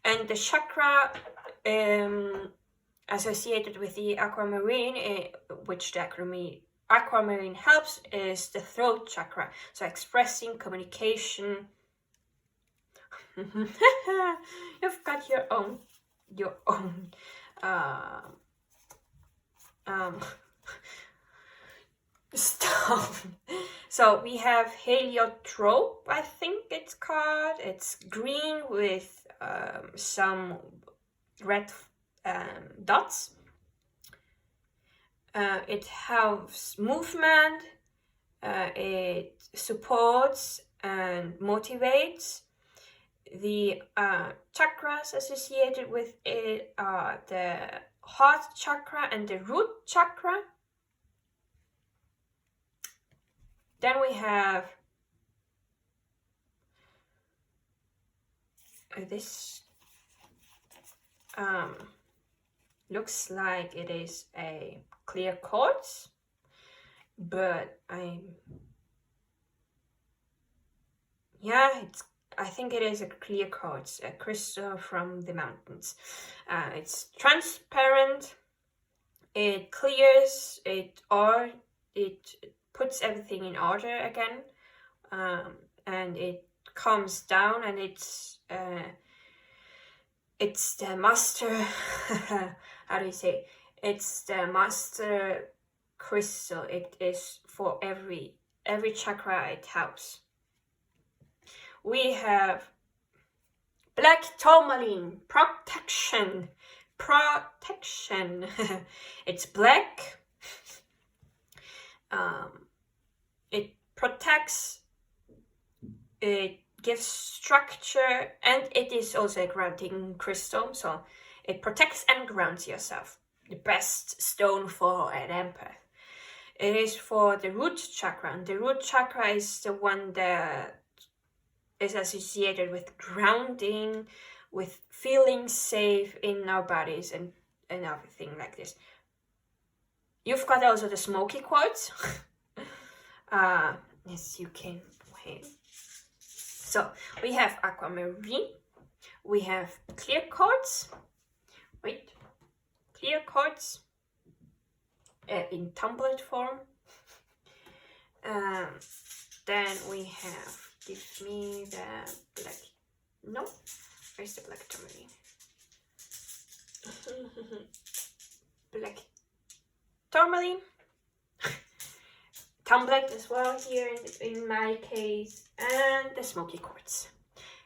And the chakra associated with the aquamarine, which the aquamarine helps, is the throat chakra. So expressing, communication. You've got your own stuff. So we have heliotrope, I think it's called. It's green with some red dots. It has movement. It supports and motivates. The chakras associated with it are the heart chakra and the root chakra. Then we have this looks like it is a clear quartz, but I think it is a clear quartz, a crystal from the mountains. It's transparent, it clears, it puts everything in order again, and it calms down, and it's the master, how do you say? It's the master crystal. It is for every chakra it helps. We have black tourmaline, protection. It's black. It protects. It gives structure, and it is also a grounding crystal, so it protects and grounds yourself. The best stone for an empath. It is for the root chakra, and the root chakra is the one that is associated with grounding, with feeling safe in our bodies and everything like this. You've got also the smoky quartz. Yes, you can. Wait. So we have aquamarine, we have clear quartz. Wait, clear quartz in tumbler form. Then we have, give me the black. No, where's the black tourmaline? Black tourmaline. Tumblet as well here in my case, and the smoky quartz.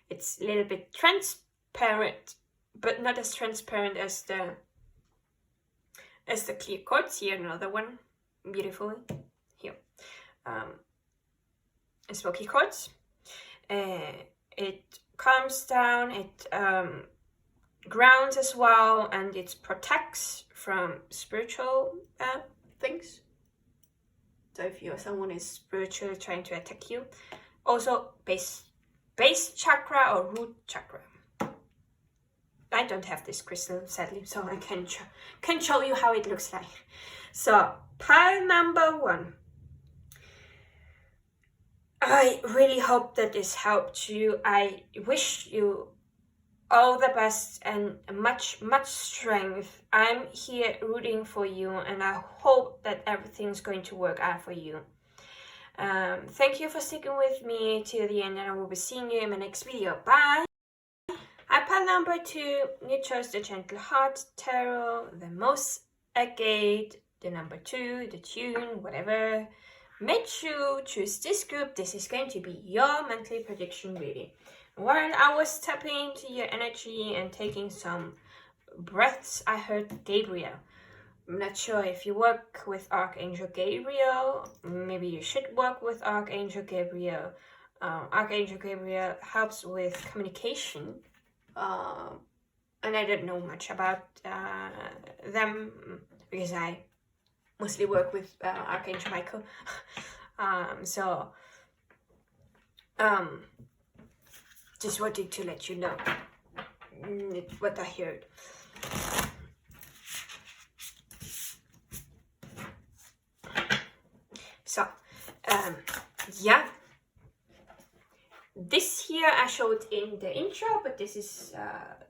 It's a little bit transparent, but not as transparent as the clear quartz. Here another one, beautifully here. A smoky quartz. It calms down, it grounds as well, and it protects from spiritual things. So if someone is spiritually trying to attack you. Also base chakra or root chakra. I don't have this crystal sadly, so I can show you how it looks like. So pile number 1. I really hope that this helped you. I wish you all the best and much strength. I'm here rooting for you, and I hope that everything's going to work out for you. Thank you for sticking with me till the end, and I will be seeing you in my next video. Bye! Pile number 2, you chose the Gentle Heart Tarot, the Moss Agate, the number 2, the tune, whatever made you choose this group. This is going to be your monthly prediction reading. While I was tapping into your energy and taking some breaths, I heard Gabriel. I'm not sure if you work with Archangel Gabriel. Maybe you should work with Archangel Gabriel. Archangel Gabriel helps with communication. And I don't know much about them because I mostly work with Archangel Michael. Just wanted to let you know what I heard. So, yeah. This here I showed in the intro, but this is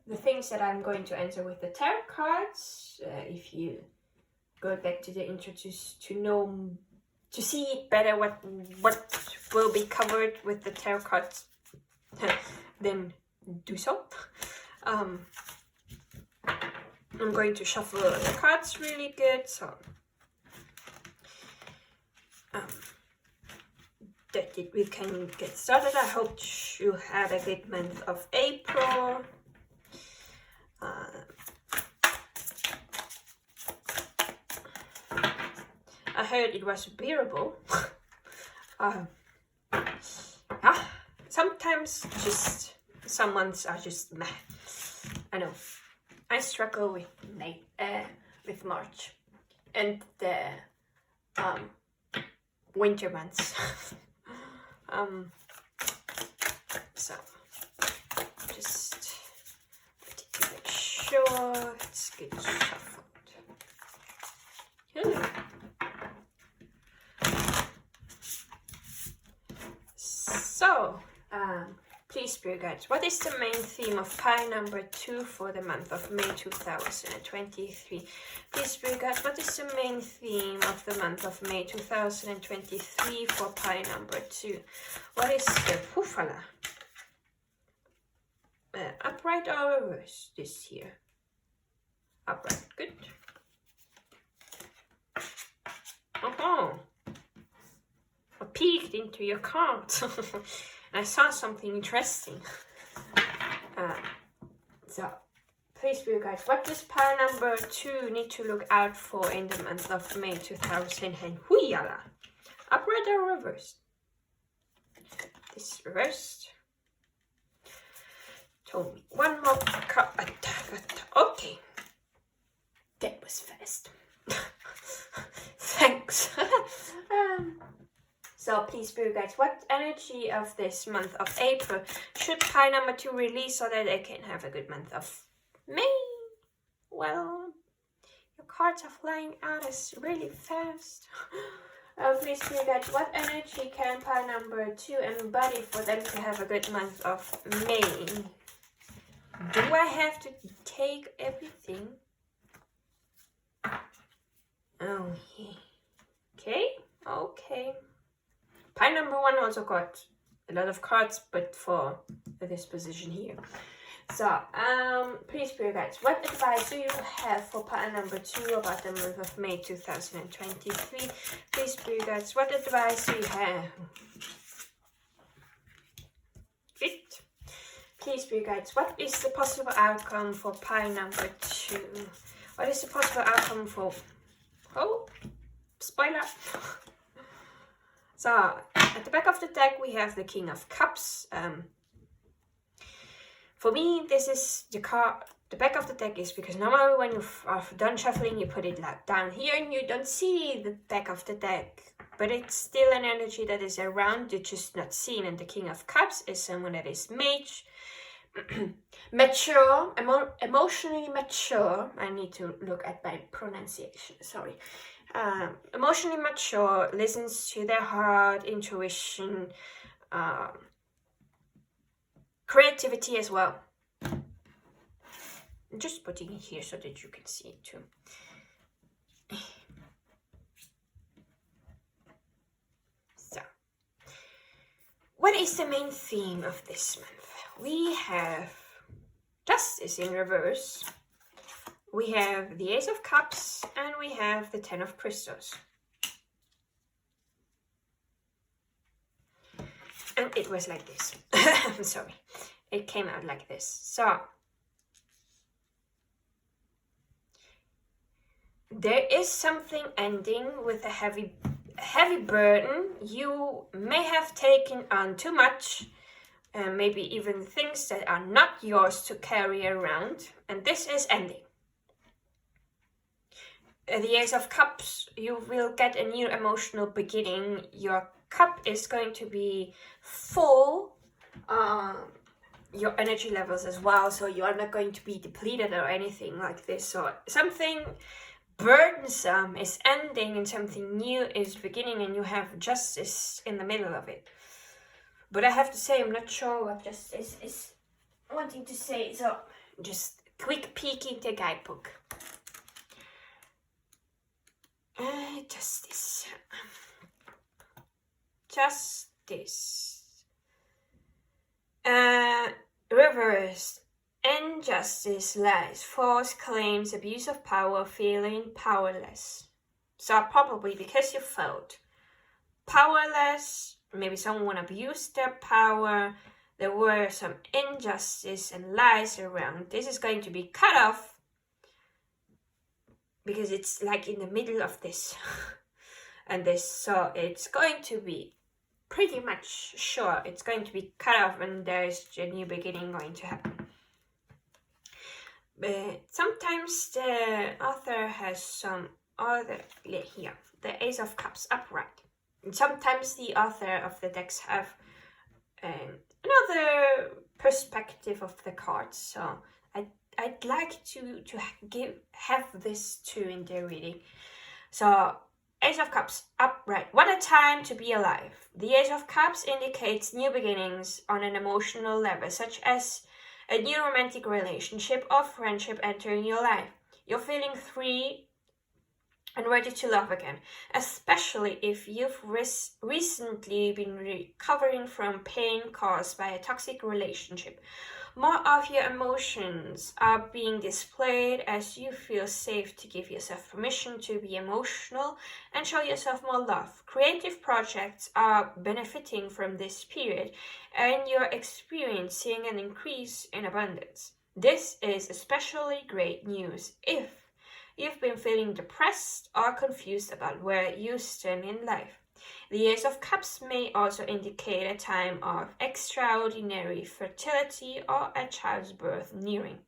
the things that I'm going to answer with the tarot cards. If you go back to the intro to know, to see it better what will be covered with the tarot cards, then do so. I'm going to shuffle the cards really good, so that we can get started. I hope you had a good month of April. I heard it was bearable. Yeah, sometimes just some months are just meh. I know. I struggle with March and the winter months. So just to make sure it's good shuffled. So, please, Spirit Guides, what is the main theme of pile number 2 for the month of May 2023? Please, Spirit Guides, what is the main theme of the month of May 2023 for pile number 2? What is the Pufala? Upright or reverse this year? Upright, good. I peeked into your card. I saw something interesting. So, please, Spirit Guides, what does pile number 2 need to look out for in the month of May 2023? Upright or reversed? This reversed. Show me one more card. Okay. That was fast. Thanks. So please, Spirit guides, what energy of this month of April should pile number 2 release so that they can have a good month of May? Well, your cards are flying out as really fast. Please, Spirit guides, what energy can pile number 2 embody for them to have a good month of May? Do I have to take everything? Oh, yeah. Okay. Pile number 1 also got a lot of cards, but for this position here. So, please, Spirit guides, what advice do you have for pile number 2 about the month of May 2023? Please, Spirit guides, what advice do you have? Fit. Please, Spirit guides, what is the possible outcome for pile number 2? What is the possible outcome for... Oh, spoiler! So, at the back of the deck we have the King of Cups. For me, this is the card. The back of the deck is because normally when you've done shuffling, you put it like down here and you don't see the back of the deck. But it's still an energy that is around, you're just not seen. And the King of Cups is someone that is mage, mature, emotionally mature. I need to look at my pronunciation, sorry. Emotionally mature, listens to their heart, intuition, creativity as well. I'm just putting it here so that you can see it too. So, what is the main theme of this month? We have Justice in reverse. We have the Ace of Cups and we have the 10 of Crystals. And it was like this. I'm sorry. It came out like this. So, there is something ending with a heavy burden. You may have taken on too much. Maybe even things that are not yours to carry around. And this is ending. The Ace of Cups, you will get a new emotional beginning. Your cup is going to be full, your energy levels as well, so you are not going to be depleted or anything like this. So something burdensome is ending and something new is beginning, and you have justice in the middle of it. But I have to say, I'm not sure what justice is wanting to say, so just quick peek in the guidebook. Justice. Reversed. Injustice, lies, false claims, abuse of power, feeling powerless. So probably because you felt powerless, maybe someone abused their power, there were some injustice and lies around. This is going to be cut off. Because it's like in the middle of this and this, so it's going to be pretty much sure it's going to be cut off and there's a new beginning going to happen. But sometimes the author has some other, here, the Ace of Cups upright. And sometimes the author of the decks have another perspective of the cards, so I'd like to have this too in their reading. So, Ace of Cups, upright. What a time to be alive. The Ace of Cups indicates new beginnings on an emotional level, such as a new romantic relationship or friendship entering your life. You're feeling free and ready to love again, especially if you've recently been recovering from pain caused by a toxic relationship. More of your emotions are being displayed as you feel safe to give yourself permission to be emotional and show yourself more love. Creative projects are benefiting from this period and you're experiencing an increase in abundance. This is especially great news if you've been feeling depressed or confused about where you stand in life. The Ace of Cups may also indicate a time of extraordinary fertility or a child's birth nearing.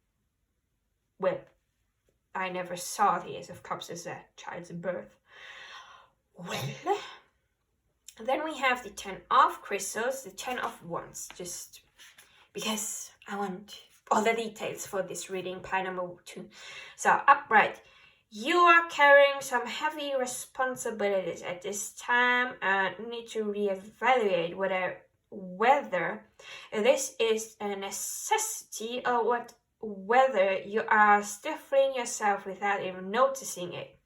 Well, I never saw the Ace of Cups as a child's birth. Well, then we have the 10 of Crystals, the 10 of Wands, just because I want all the details for this reading, pile number 2. So, upright. You are carrying some heavy responsibilities at this time and need to reevaluate whether this is a necessity or whether you are stifling yourself without even noticing it.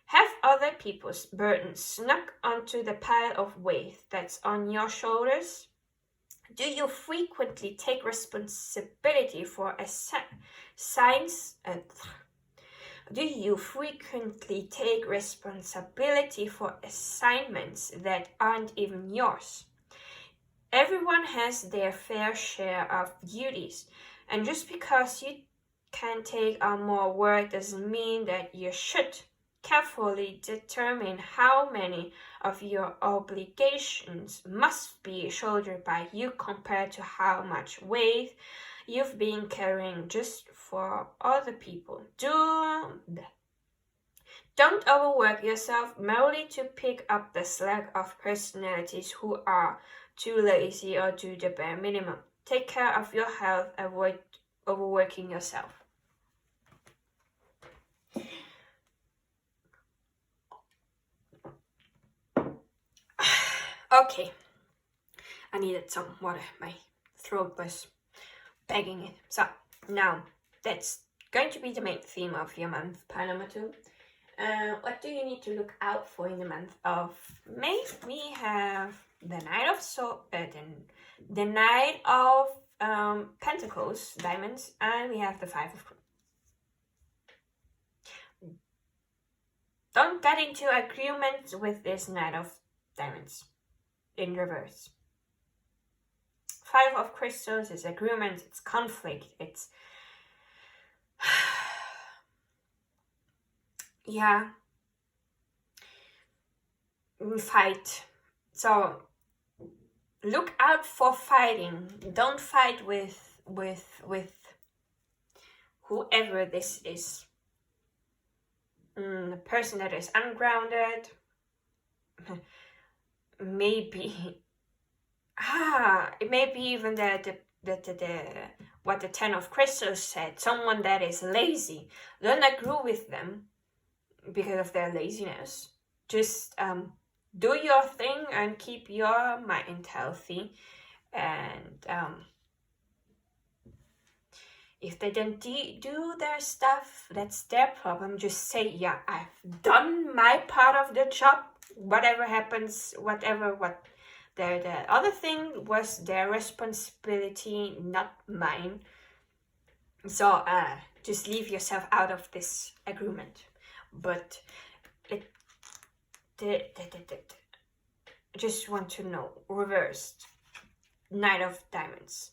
Have other people's burdens snuck onto the pile of weight that's on your shoulders? Do you frequently take responsibility for assignments that aren't even yours? Everyone has their fair share of duties, and just because you can take on more work doesn't mean that you should. Carefully determine how many of your obligations must be shouldered by you compared to how much weight you've been carrying just for other people. Don't overwork yourself merely to pick up the slack of personalities who are too lazy or do the bare minimum. Take care of your health, avoid overworking yourself. Okay, I needed some water. My throat was begging it. So now that's going to be the main theme of your month, pile number 2. What do you need to look out for in the month of May? We have the Knight of Pentacles, diamonds, and we have the 5 of. Don't get into agreement with this Knight of Diamonds in reverse. 5 of Crystals is agreement, it's conflict, it's yeah, fight. So look out for fighting. Don't fight with whoever this is. The person that is ungrounded. Maybe it may be even what the 10 of Crystals said, someone that is lazy. Don't agree with them because of their laziness. Just do your thing and keep your mind healthy, and if they don't do their stuff, that's their problem. Just say, yeah, I've done my part of the job. Whatever happens, what the other thing was their responsibility, not mine. So just leave yourself out of this agreement. But just want to know, reversed, Knight of Diamonds.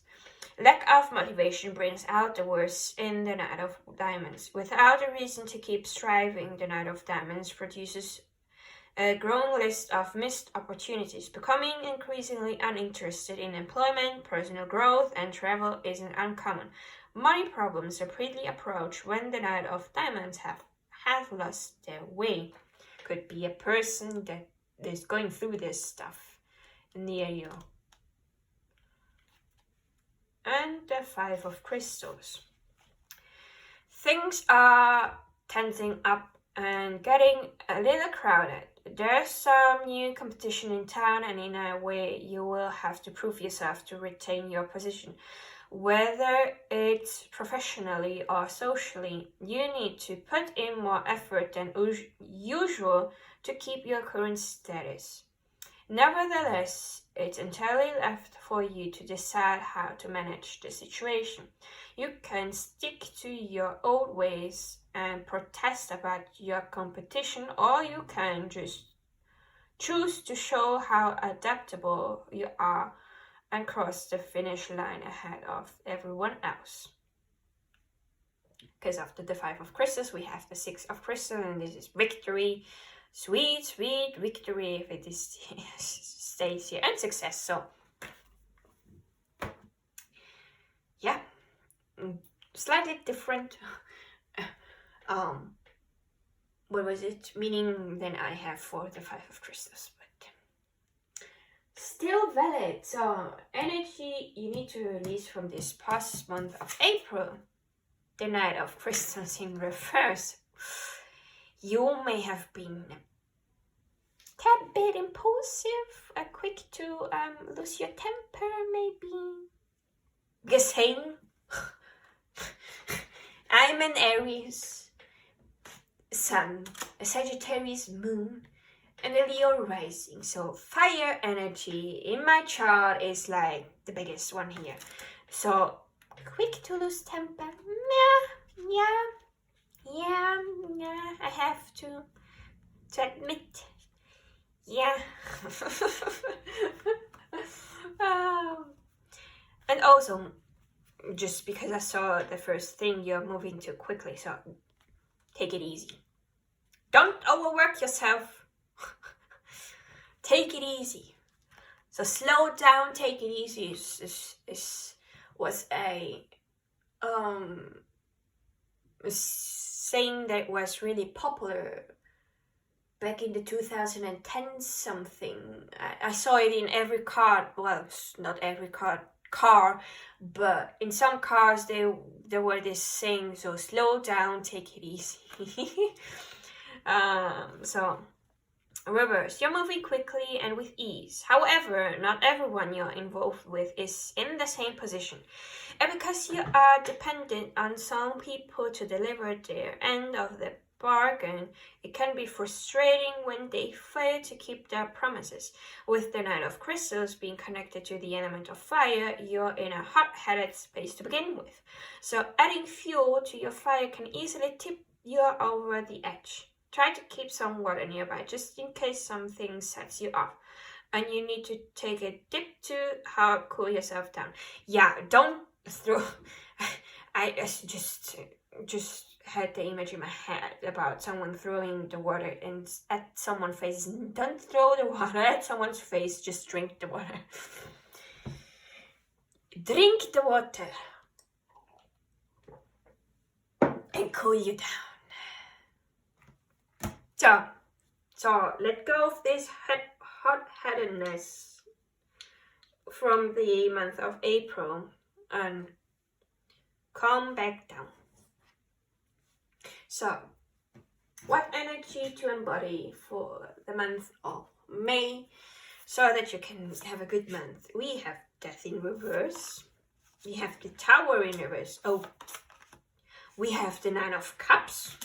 Lack of motivation brings out the worst in the Knight of Diamonds. Without a reason to keep striving, the Knight of Diamonds produces a growing list of missed opportunities. Becoming increasingly uninterested in employment, personal growth, and travel isn't uncommon. Money problems rapidly approach when the Knight of Diamonds have lost their way. Could be a person that is going through this stuff near you. And the 5 of Crystals. Things are tensing up and getting a little crowded. There's some new competition in town, and in a way you will have to prove yourself to retain your position. Whether it's professionally or socially, you need to put in more effort than usual to keep your current status. Nevertheless, it's entirely left for you to decide how to manage the situation. You can stick to your old ways and protest about your competition, or you can just choose to show how adaptable you are and cross the finish line ahead of everyone else. Because after the 5 of Crystals, we have the 6 of Crystals, and this is victory. sweet, sweet victory if it is stays here, and success. So yeah, slightly different what was it, meaning than I have for the Five of Crystals, but still valid. So energy you need to release from this past month of April. The Knight of Crystals in reverse. You may have been a tad bit impulsive, quick to lose your temper, maybe. Guessing. I'm an Aries Sun, a Sagittarius Moon, and a Leo rising. So fire energy in my chart is like the biggest one here. So quick to lose temper. Yeah, I have to admit. Yeah. And also, just because I saw the first thing, you're moving too quickly, so take it easy. Don't overwork yourself. Take it easy. So slow down, take it easy was a saying that was really popular back in the 2010 something. I saw it in every car. Well, not every car, but in some cars there were this saying, so slow down, take it easy. So reverse, you're moving quickly and with ease. However, not everyone you're involved with is in the same position, and because you are dependent on some people to deliver their end of the bargain, it can be frustrating when they fail to keep their promises. With the Knight of Crystals being connected to the element of fire, you're in a hot-headed space to begin with. So adding fuel to your fire can easily tip you over the edge. Try to keep some water nearby just in case something sets you off and you need to take a dip to help cool yourself down. Yeah, don't throw... I just had the image in my head about someone throwing the water at someone's face. Don't throw the water at someone's face, just drink the water. Drink the water and cool you down. So let go of this hot-headedness from the month of April and calm back down. So, what energy to embody for the month of May so that you can have a good month? We have Death in reverse. We have the Tower in reverse. Oh, we have the Nine of Cups.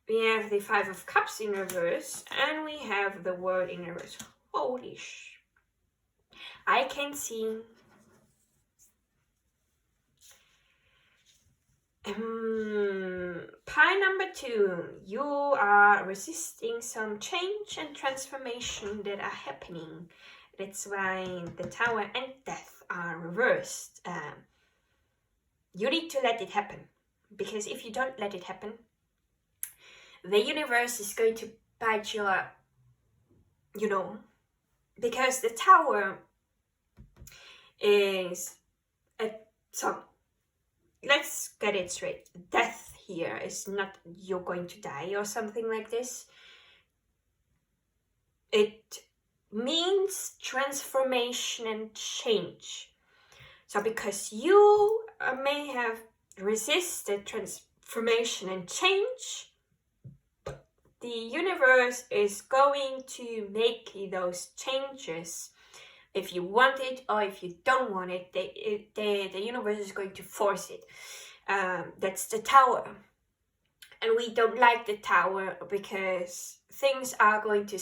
We have the Five of Cups in reverse. And we have the World in reverse. Holy sh! I can see... Pile number 2, you are resisting some change and transformation that are happening. That's why the Tower and Death are reversed. You need to let it happen, because if you don't let it happen, the universe is going to bite you up, because the Tower is let's get it straight. Death here is not you're going to die or something like this. It means transformation and change. So because you may have resisted transformation and change, the universe is going to make those changes. If you want it or if you don't want it, the universe is going to force it. That's the Tower. And we don't like the Tower because things are going to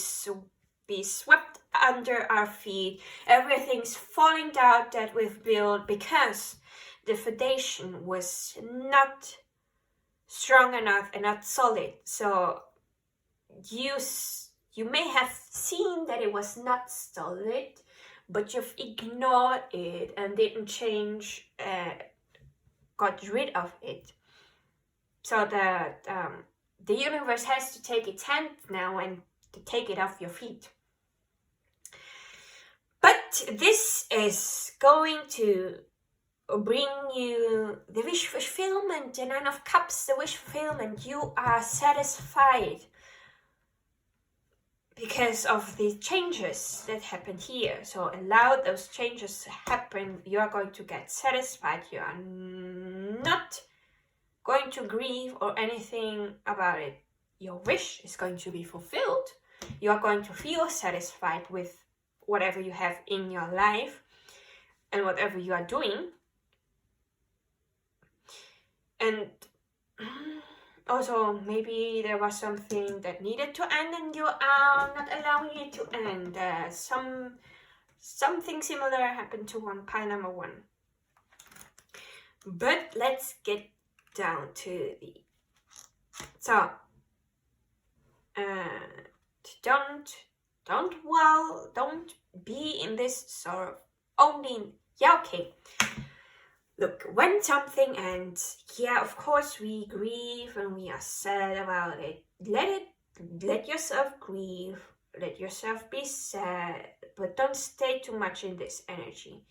be swept under our feet. Everything's falling down that we've built because the foundation was not strong enough and not solid. So you may have seen that it was not solid, but you've ignored it and didn't change, got rid of it. So that the universe has to take its hand now and to take it off your feet. But this is going to bring you the wish fulfillment, the Nine of Cups, the wish fulfillment. You are satisfied because of the changes that happened here. So allow those changes to happen. You are going to get satisfied. You are not going to grieve or anything about it. Your wish is going to be fulfilled. You are going to feel satisfied with whatever you have in your life and whatever you are doing. And also, maybe there was something that needed to end and you are not allowing it to end. Something similar happened to pile number 1. But let's get down to the... So, don't be in this sort of only... Yeah, okay. Look, when something ends, yeah, of course we grieve and we are sad about it. Let yourself grieve, let yourself be sad, but don't stay too much in this energy.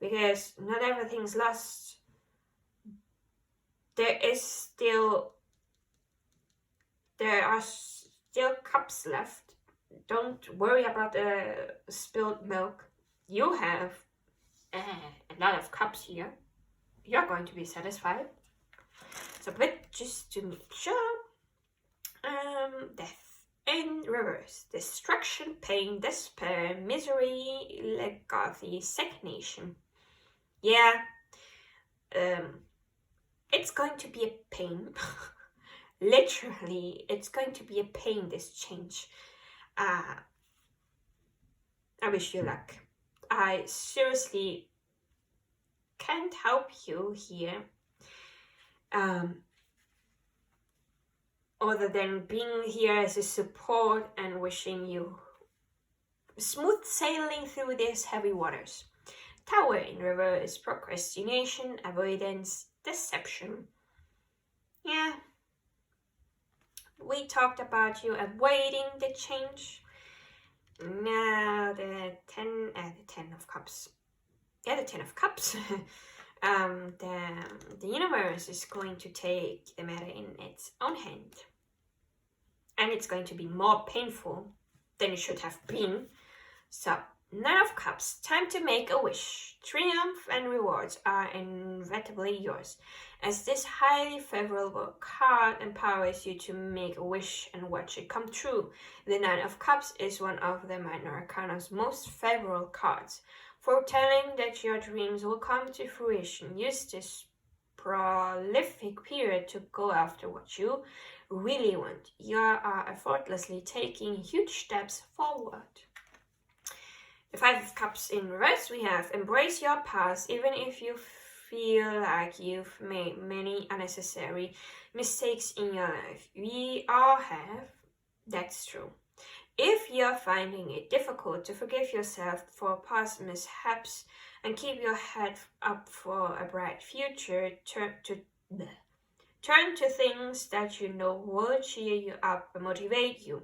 Because not everything's lost. There are still cups left. Don't worry about the spilled milk. You have a lot of cups here. You're going to be satisfied. So, but just to make sure, death in reverse, destruction, pain, despair, misery, lethargy, stagnation. Yeah, it's going to be a pain. Literally, it's going to be a pain, this change. I wish you luck. I seriously can't help you here. Other than being here as a support and wishing you smooth sailing through these heavy waters. Tower in reverse, procrastination, avoidance, deception. Yeah. We talked about you avoiding the change. Now the 10 of Cups. Yeah, the 10 of Cups. The universe is going to take the matter in its own hand. And it's going to be more painful than it should have been. So, 9 of Cups, time to make a wish. Triumph and rewards are inevitably yours, as this highly favorable card empowers you to make a wish and watch it come true. The 9 of Cups is one of the Minor Arcana's most favorable cards, foretelling that your dreams will come to fruition. Use this prolific period to go after what you really want. You are effortlessly taking huge steps forward. The 5 of Cups in reverse, we have embrace your past, even if you feel like you've made many unnecessary mistakes in your life. We all have, that's true. If you're finding it difficult to forgive yourself for past mishaps and keep your head up for a bright future, turn to things that you know will cheer you up and motivate you.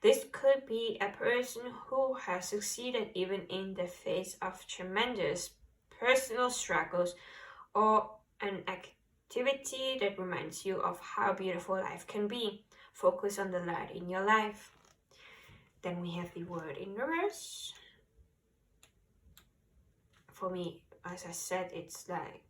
This could be a person who has succeeded even in the face of tremendous personal struggles, or an activity that reminds you of how beautiful life can be. Focus on the light in your life. Then we have the Word in reverse. For me, as I said, it's like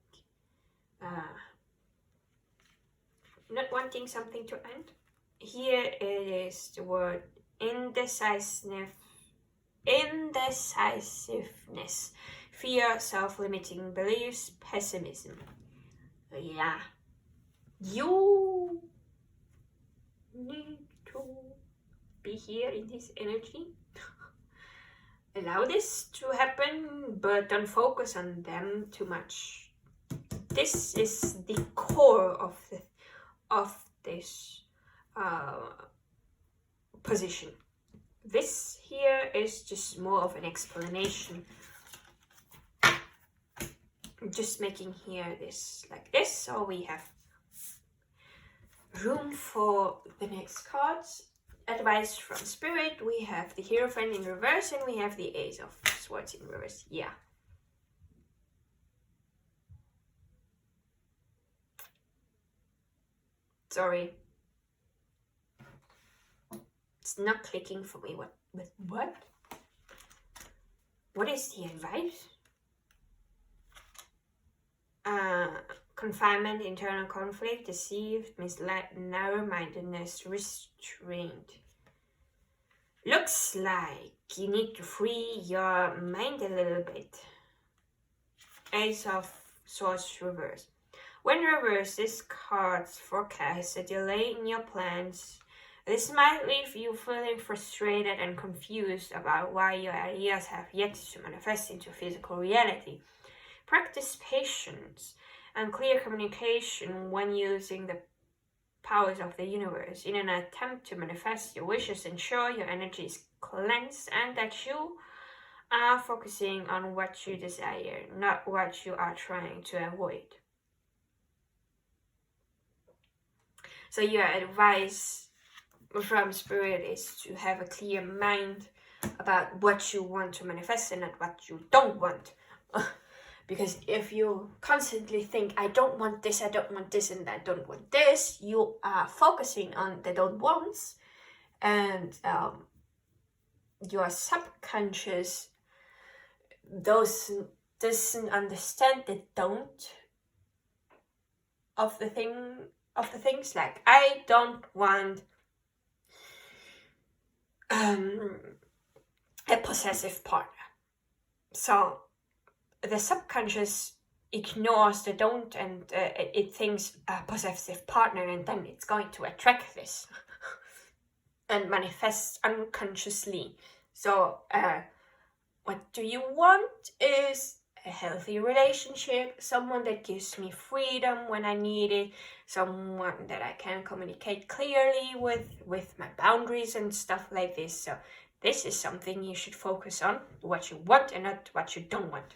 not wanting something to end. Here it is the word indecisiveness, fear, self-limiting beliefs, pessimism. Yeah, you need to be here in this energy. Allow this to happen, but don't focus on them too much. This is the core of this position. This here is just more of an explanation. Just making here this like this, so we have room for the next cards. Advice from Spirit. We have the Hierophant in reverse and we have the Ace of Swords in reverse. Yeah. Sorry. It's not clicking for me. What? What is the advice? Confinement, internal conflict, deceived, misled, narrow-mindedness, restraint. Looks like you need to free your mind a little bit. Ace of Swords reverse. When reversed, this card forecasts a delay in your plans. This might leave you feeling frustrated and confused about why your ideas have yet to manifest into physical reality. Practice patience and clear communication when using the powers of the universe. In an attempt to manifest your wishes, ensure your energy is cleansed and that you are focusing on what you desire, not what you are trying to avoid. So your advice from Spirit is to have a clear mind about what you want to manifest and not what you don't want. Because if you constantly think, I don't want this, and I don't want this, you are focusing on the don't wants, and your subconscious doesn't understand the don't of the things. Like, I don't want a possessive partner. So the subconscious ignores the don't and it thinks a possessive partner, and then it's going to attract this and manifest unconsciously. So what do you want is a healthy relationship, someone that gives me freedom when I need it, someone that I can communicate clearly with my boundaries and stuff like this. So this is something you should focus on, what you want and not what you don't want.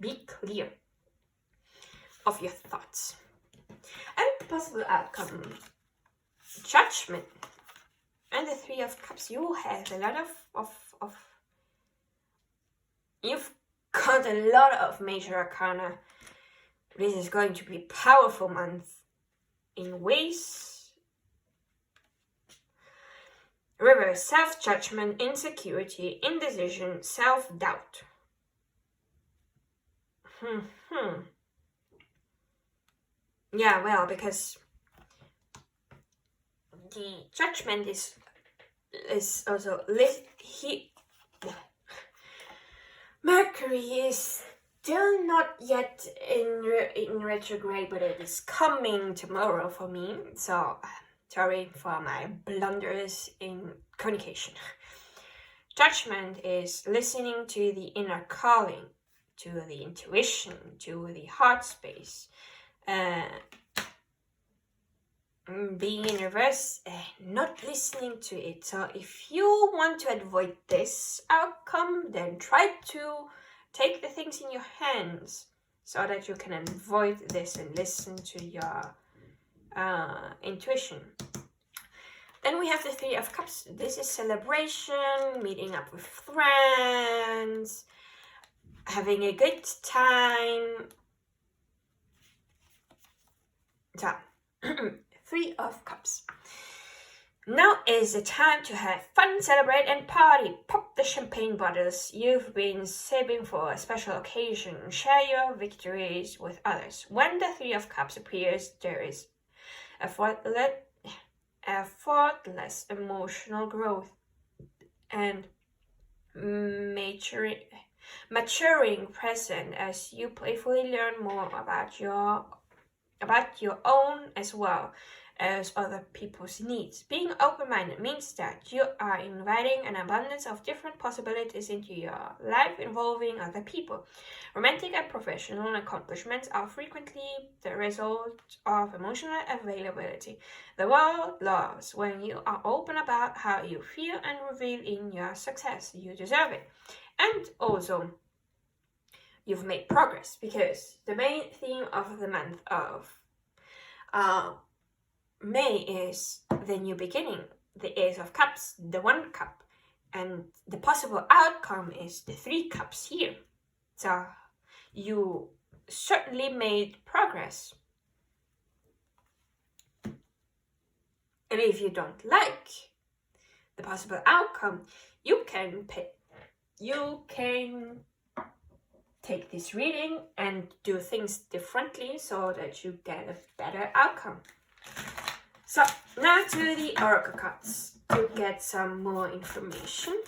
Be clear of your thoughts. And possible outcome. Judgment. And the Three of Cups. You have a lot of you've got a lot of major arcana. This is going to be a powerful month in ways. Reverse, self-judgment, insecurity, indecision, self-doubt. Yeah, well, because the Judgment is also Mercury is still not yet in retrograde, but it is coming tomorrow for me. So sorry for my blunders in communication. Judgment is listening to the inner calling, to the intuition, to the heart space. Being in reverse, not listening to it. So if you want to avoid this outcome, then try to take the things in your hands so that you can avoid this and listen to your intuition. Then we have the Three of Cups. This is celebration, meeting up with friends, having a good time. So, Three of Cups. Now is the time to have fun, celebrate and party. Pop the champagne bottles you've been saving for a special occasion. Share your victories with others. When the Three of Cups appears, there is effortless emotional growth and maturing present as you playfully learn more about your own as well as other people's needs. Being open-minded means that you are inviting an abundance of different possibilities into your life involving other people. Romantic and professional accomplishments are frequently the result of emotional availability. The world loves when you are open about how you feel and reveal in your success. You deserve it. And also, you've made progress, because the main theme of the month of May is the new beginning, the Ace of Cups, the 1 cup, and the possible outcome is the 3 cups here. So you certainly made progress. And if you don't like the possible outcome, you can take this reading and do things differently so that you get a better outcome. So now to the oracle cards to get some more information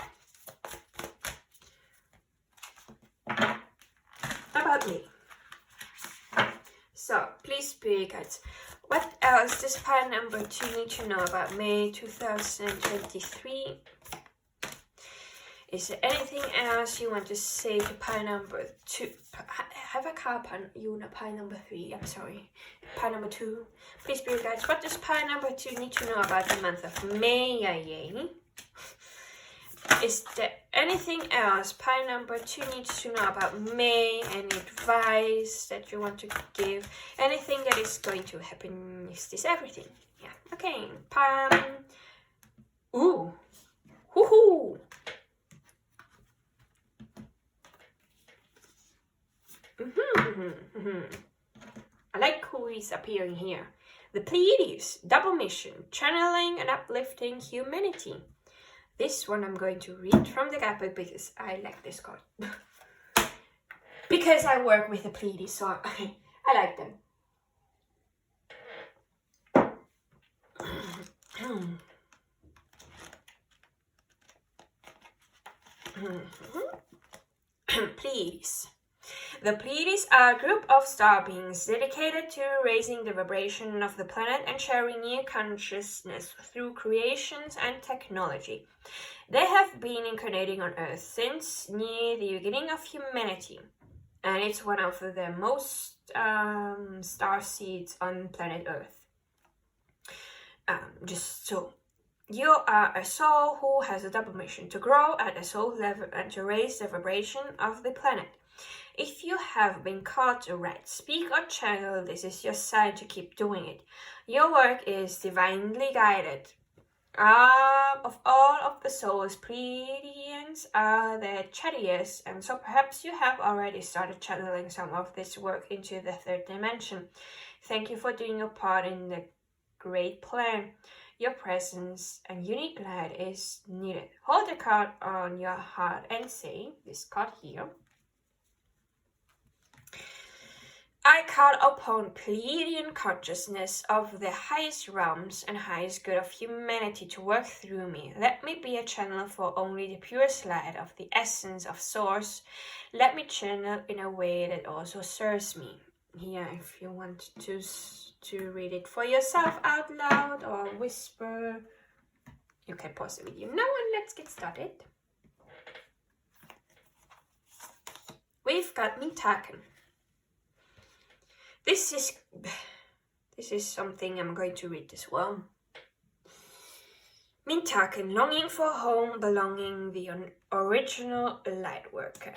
about me. So please, spirit guides, what else does pile number 2 need to know about May 2023? Is there anything else you want to say to pile number 2? Have a card pile number 3, I'm sorry. Pile number 2. Please, spirit guides, what does pile number 2 need to know about the month of May? Is there anything else pile number 2 needs to know about May? Any advice that you want to give? Anything that is going to happen? Is this everything? Yeah. Okay. Ooh. Woohoo. I like who is appearing here. The Pleiades, double mission, channeling and uplifting humanity. This one I'm going to read from the guidebook because I like this card. Because I work with the Pleiades, so I like them. Pleiades. The Pleiades are a group of star beings dedicated to raising the vibration of the planet and sharing new consciousness through creations and technology. They have been incarnating on Earth since near the beginning of humanity, and it's one of the most starseeds on planet Earth. Just so. You are a soul who has a double mission to grow at a soul level and to raise the vibration of the planet. If you have been called to write, speak, or channel, this is your sign to keep doing it. Your work is divinely guided. Of all of the souls, Pleiadians are the chattiest, and so perhaps you have already started channeling some of this work into the 3rd dimension. Thank you for doing your part in the great plan. Your presence and unique light is needed. Hold the card on your heart and say, this card here, I call upon Pleiadian consciousness of the highest realms and highest good of humanity to work through me. Let me be a channel for only the purest light of the essence of Source. Let me channel in a way that also serves me. Here, if you want to read it for yourself out loud or whisper, you can pause the video now and let's get started. We've got Mintaken. This is something I'm going to read as well. Mintaken, longing for home, belonging, the original light worker.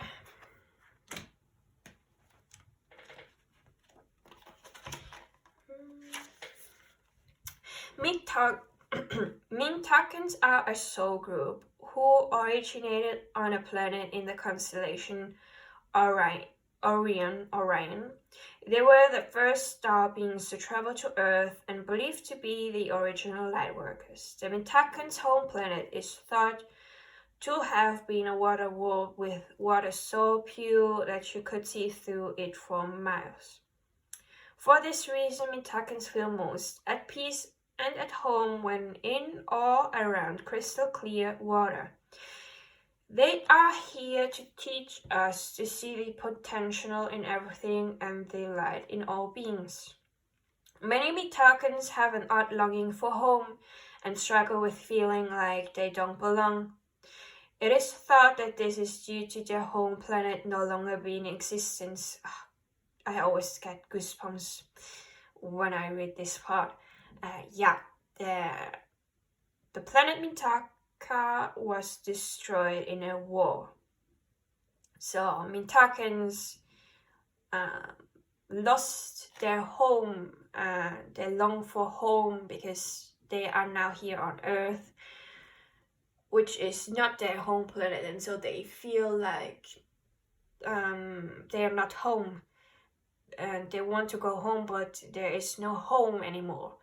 Mintakens are a soul group who originated on a planet in the constellation Orion. They were the first star beings to travel to Earth and believed to be the original lightworkers. The Mintakens' home planet is thought to have been a water world with water so pure that you could see through it for miles. For this reason, Mintakens feel most at peace and at home when in or around crystal clear water. They are here to teach us to see the potential in everything and the light in all beings. Many Mintakens have an odd longing for home and struggle with feeling like they don't belong. It is thought that this is due to their home planet no longer being in existence. I always get goosebumps when I read this part. The planet Mintaka was destroyed in a war. So Mintakens lost their home They long for home because they are now here on Earth, which is not their home planet, and so they feel like they are not home, and they want to go home, but there is no home anymore.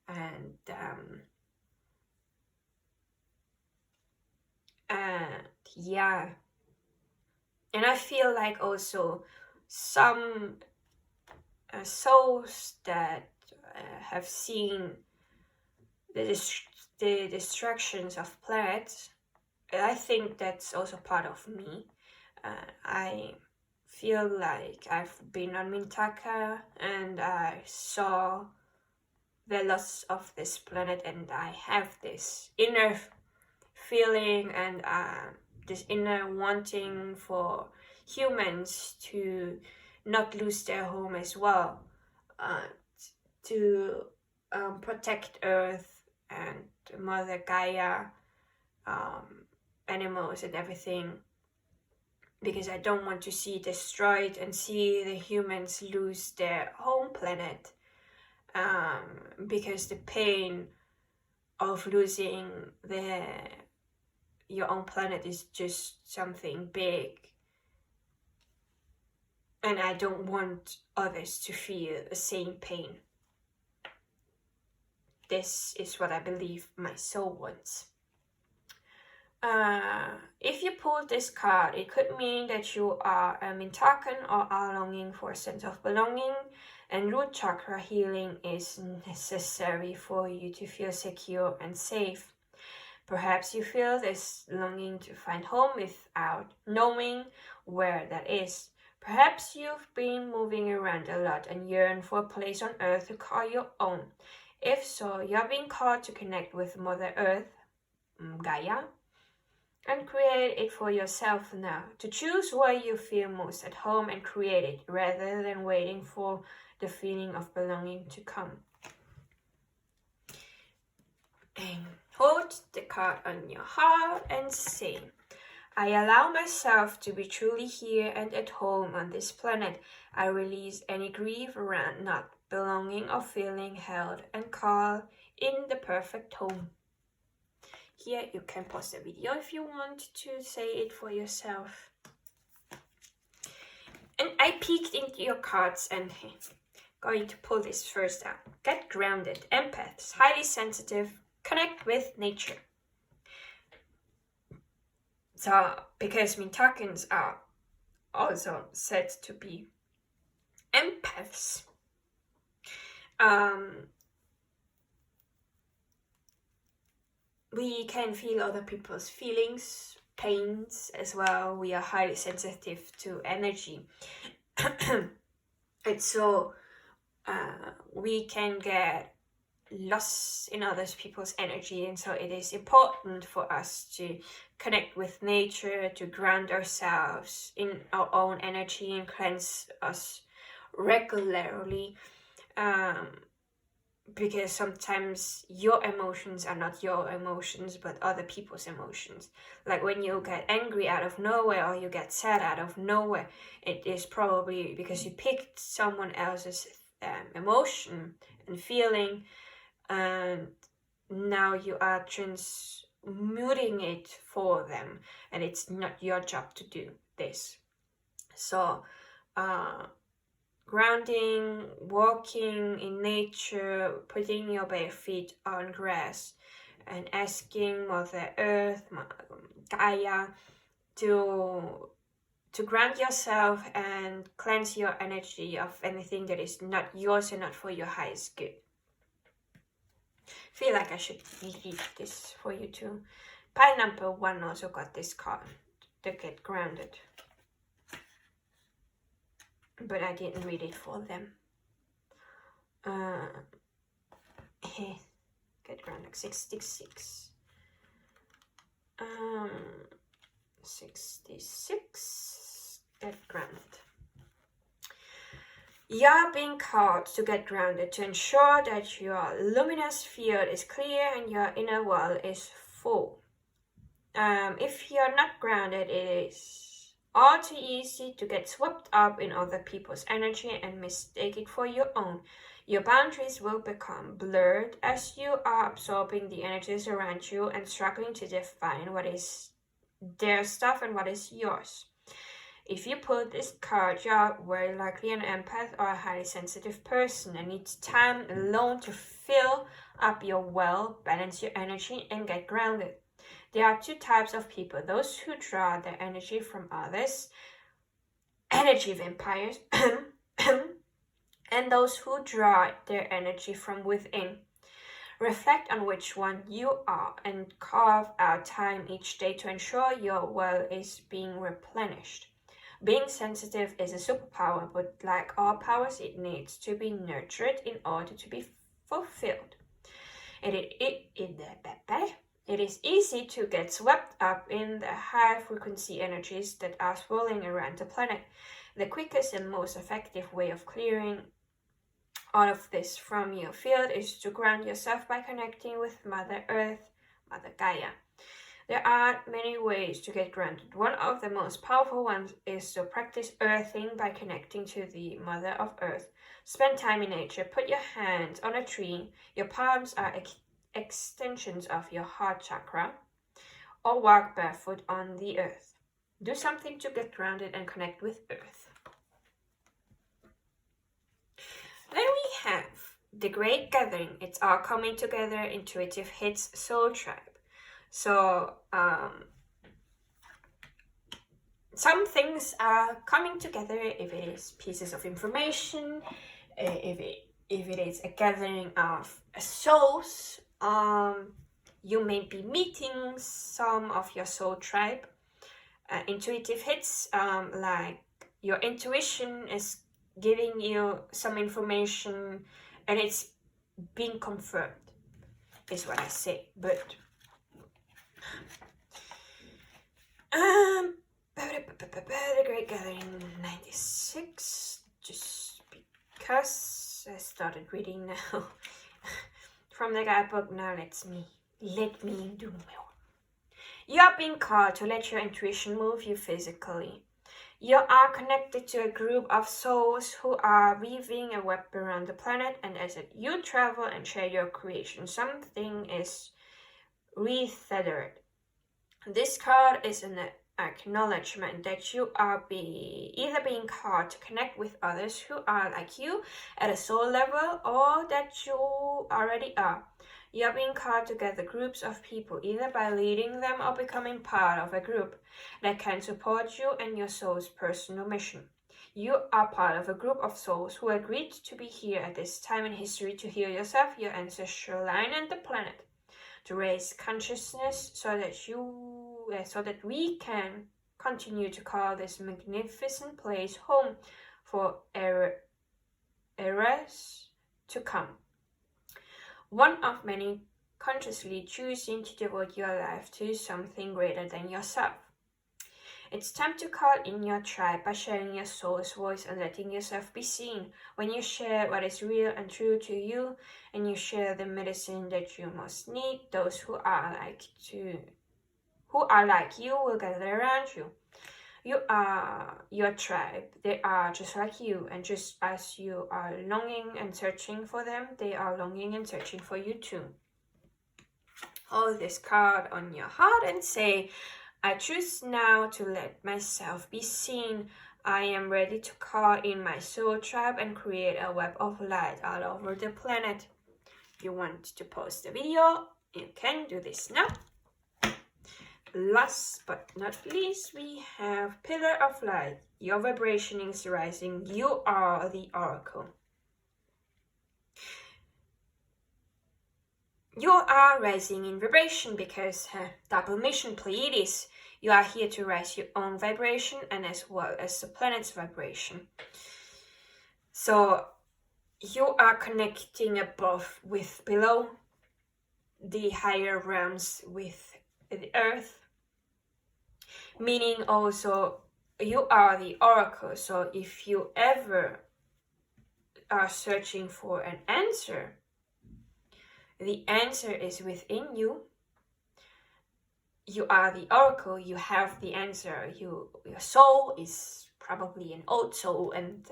And yeah, and I feel like also some souls that have seen the destructions of planets, I think that's also part of me. I feel like I've been on Mintaka and I saw the loss of this planet, and I have this inner feeling and this inner wanting for humans to not lose their home as well, to protect Earth and Mother Gaia, animals and everything, because I don't want to see it destroyed and see the humans lose their home planet, because the pain of losing your own planet is just something big, and I don't want others to feel the same pain. This is what I believe my soul wants. If you pull this card, it could mean that you are a Mintakan or are longing for a sense of belonging, and root chakra healing is necessary for you to feel secure and safe. Perhaps you feel this longing to find home without knowing where that is. Perhaps you've been moving around a lot and yearn for a place on Earth to call your own. If so, you're being called to connect with Mother Earth, Gaia, and create it for yourself now. To choose where you feel most at home and create it, rather than waiting for the feeling of belonging to come. And hold the card on your heart and say, I allow myself to be truly here and at home on this planet. I release any grief around not belonging or feeling held and call in the perfect home. Here you can pause the video if you want to say it for yourself. And I peeked into your cards and going to pull this first out. Get grounded, empaths, highly sensitive, connect with nature. So, because Mintakans are also said to be empaths, we can feel other people's feelings, pains as well. We are highly sensitive to energy. And so we can get lost in other people's energy, and so it is important for us to connect with nature, to ground ourselves in our own energy and cleanse us regularly, because sometimes your emotions are not your emotions but other people's emotions. Like when you get angry out of nowhere or you get sad out of nowhere, it is probably because you picked someone else's emotion and feeling, and now you are transmuting it for them, and it's not your job to do this. So grounding, walking in nature, putting your bare feet on grass and asking Mother Earth, Gaia, to ground yourself and cleanse your energy of anything that is not yours and not for your highest good. Feel like I should read this for you too. Pile number 1 also got this card to get grounded, but I didn't read it for them. Get grounded. 66. 66. Get grounded. You are being called to get grounded to ensure that your luminous field is clear and your inner world is full. If you're not grounded, it is all too easy to get swept up in other people's energy and mistake it for your own. Your boundaries will become blurred as you are absorbing the energies around you and struggling to define what is their stuff and what is yours. If you pull this card, you are very likely an empath or a highly sensitive person and needs time alone to fill up your well, balance your energy, and get grounded. There are two types of people: those who draw their energy from others, energy vampires, and those who draw their energy from within. Reflect on which one you are and carve out time each day to ensure your well is being replenished. Being sensitive is a superpower, but like all powers, it needs to be nurtured in order to be fulfilled. It is easy to get swept up in the high-frequency energies that are swirling around the planet. The quickest and most effective way of clearing all of this from your field is to ground yourself by connecting with Mother Earth, Mother Gaia. There are many ways to get grounded. One of the most powerful ones is to practice earthing by connecting to the Mother of Earth. Spend time in nature. Put your hands on a tree. Your palms are extensions of your heart chakra. Or walk barefoot on the earth. Do something to get grounded and connect with Earth. Then we have the Great Gathering. It's all coming together. Intuitive hits Soul Tribe. So some things are coming together. If it is pieces of information, if it is a gathering of souls, you may be meeting some of your soul tribe. Intuitive hits, like your intuition is giving you some information and it's being confirmed, is what I say. But the Great Gathering 96, just because I started reading now from the guidebook. Now let me do more. You are being called to let your intuition move you physically. You are connected to a group of souls who are weaving a web around the planet, and as you travel and share your creation, something is retethered. This card is an acknowledgement that you are either being called to connect with others who are like you at a soul level, or that you already are. You are being called to gather groups of people, either by leading them or becoming part of a group that can support you and your soul's personal mission. You are part of a group of souls who agreed to be here at this time in history to heal yourself, your ancestral line, and the planet, to raise consciousness so that we can continue to call this magnificent place home for eras to come. One of many consciously choosing to devote your life to something greater than yourself. It's time to call in your tribe by sharing your soul's voice and letting yourself be seen. When you share what is real and true to you, and you share the medicine that you most need, those who are like you will gather around you. You are your tribe. They are just like you, and just as you are longing and searching for them, they are longing and searching for you too. Hold this card on your heart and say, I choose now to let myself be seen. I am ready to call in my soul tribe and create a web of light all over the planet. If you want to post a video, you can do this now. Last but not least, we have Pillar of Light. Your vibration is rising. You are the Oracle. You are rising in vibration because double mission, Pleiades. You are here to rise your own vibration and as well as the planet's vibration. So you are connecting above with below, the higher realms with the earth. Meaning also you are the Oracle. So if you ever are searching for an answer, the answer is within you. you are the oracle, you have the answer. Your soul is probably an old soul, and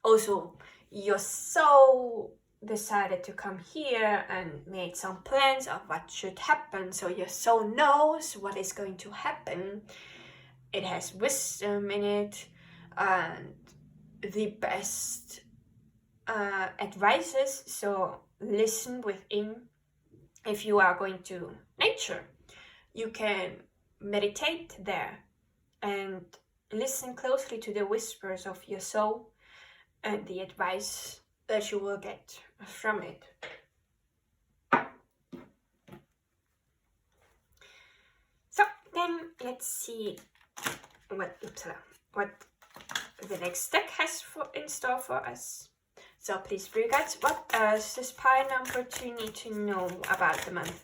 also your soul decided to come here and made some plans of what should happen. So your soul knows what is going to happen. It has wisdom in it, and the best advices. So listen within. If you are going to nature, you can meditate there and listen closely to the whispers of your soul and the advice that you will get from it. So then let's see what the next deck has in store for us. So please, dear guides, what does this pile number 2 need to know about the month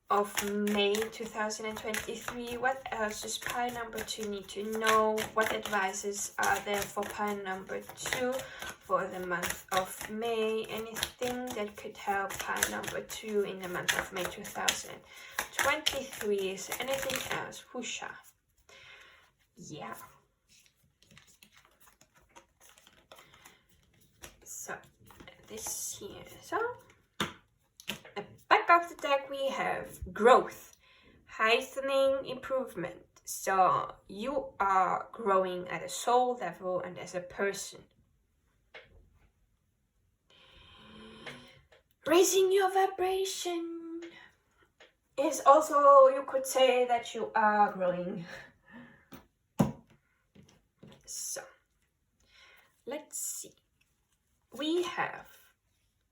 of May 2023? What else does pile number 2 need to know? What advices are there for pile number 2 for the month of May? Anything that could help pile number 2 in the month of May 2023? Is there anything else? Husha. Yeah. So this here. So at the back of the deck we have growth, heightening, improvement. So you are growing at a soul level and as a person. Raising your vibration is also, you could say that you are growing. So let's see. We have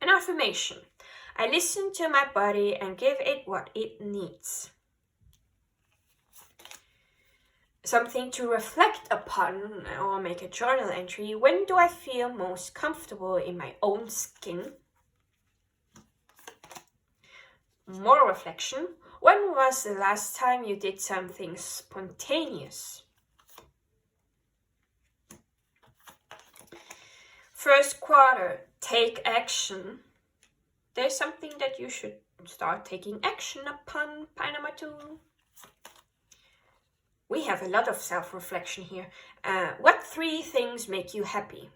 an affirmation. I listen to my body and give it what it needs. Something to reflect upon or make a journal entry. When do I feel most comfortable in my own skin? More reflection. When was the last time you did something spontaneous? First quarter, take action. There's something that you should start taking action upon. Pile number 2. We have a lot of self-reflection here. What 3 things make you happy?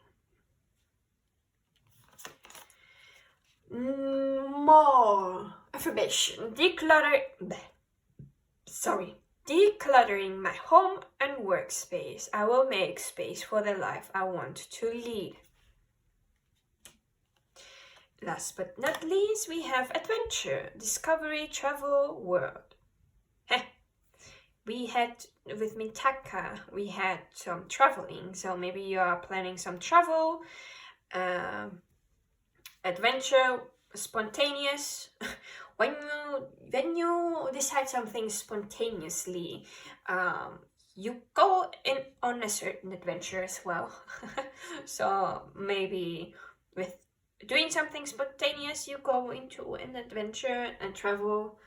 More affirmation. Decluttering my home and workspace. I will make space for the life I want to lead. Last but not least, we have adventure, discovery, travel, world. We had, with Mintaka, we had some traveling. So maybe you are planning some travel, adventure, spontaneous. When you decide something spontaneously, you go on a certain adventure as well. So maybe with doing something spontaneous, you go into an adventure and travel,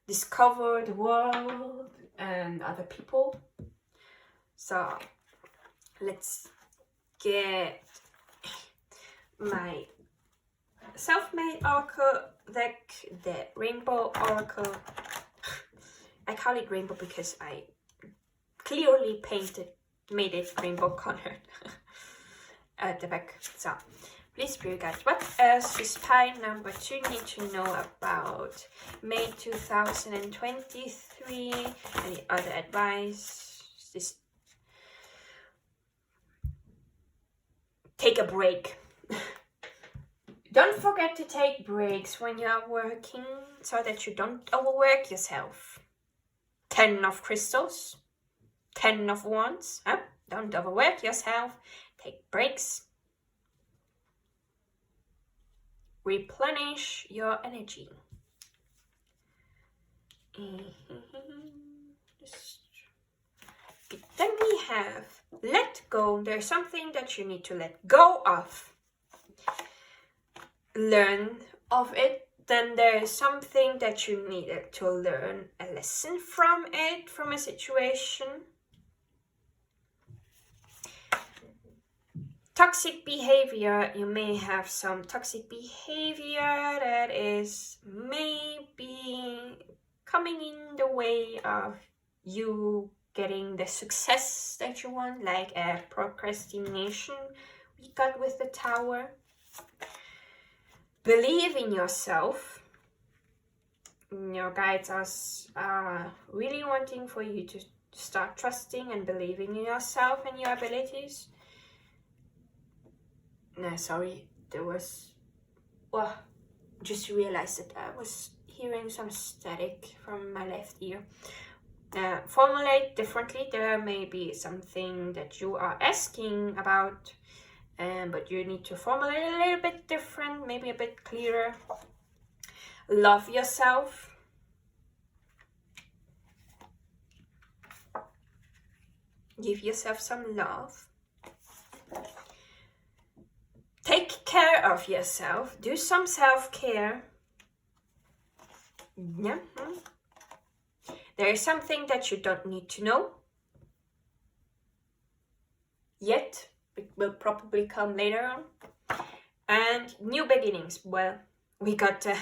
discover the world and other people. So let's get my self-made oracle deck, the rainbow oracle. I call it rainbow because I clearly made it rainbow colored at the back. So please, spirit guides, what else does pile number 2 need to know about May 2023? Any other advice? Just take a break. Don't forget to take breaks when you are working so that you don't overwork yourself. 10 of crystals, 10 of wands. Don't overwork yourself. Take breaks. Replenish your energy. Then we have let go. There's something that you need to let go of. Learn of it. Then there is something that you needed to learn a lesson from it, from a situation. Toxic behavior. You may have some toxic behavior that is maybe coming in the way of you getting the success that you want, like a procrastination we got with the Tower. Believe in yourself. Your guides are really wanting for you to start trusting and believing in yourself and your abilities. No, sorry, there was... Well, just realized that I was hearing some static from my left ear. Formulate differently. There may be something that you are asking about, but you need to formulate a little bit different, maybe a bit clearer. Love yourself. Give yourself some love. Take care of yourself. Do some self-care. Yeah. There is something that you don't need to know yet. It will probably come later on. And new beginnings. Well, we got the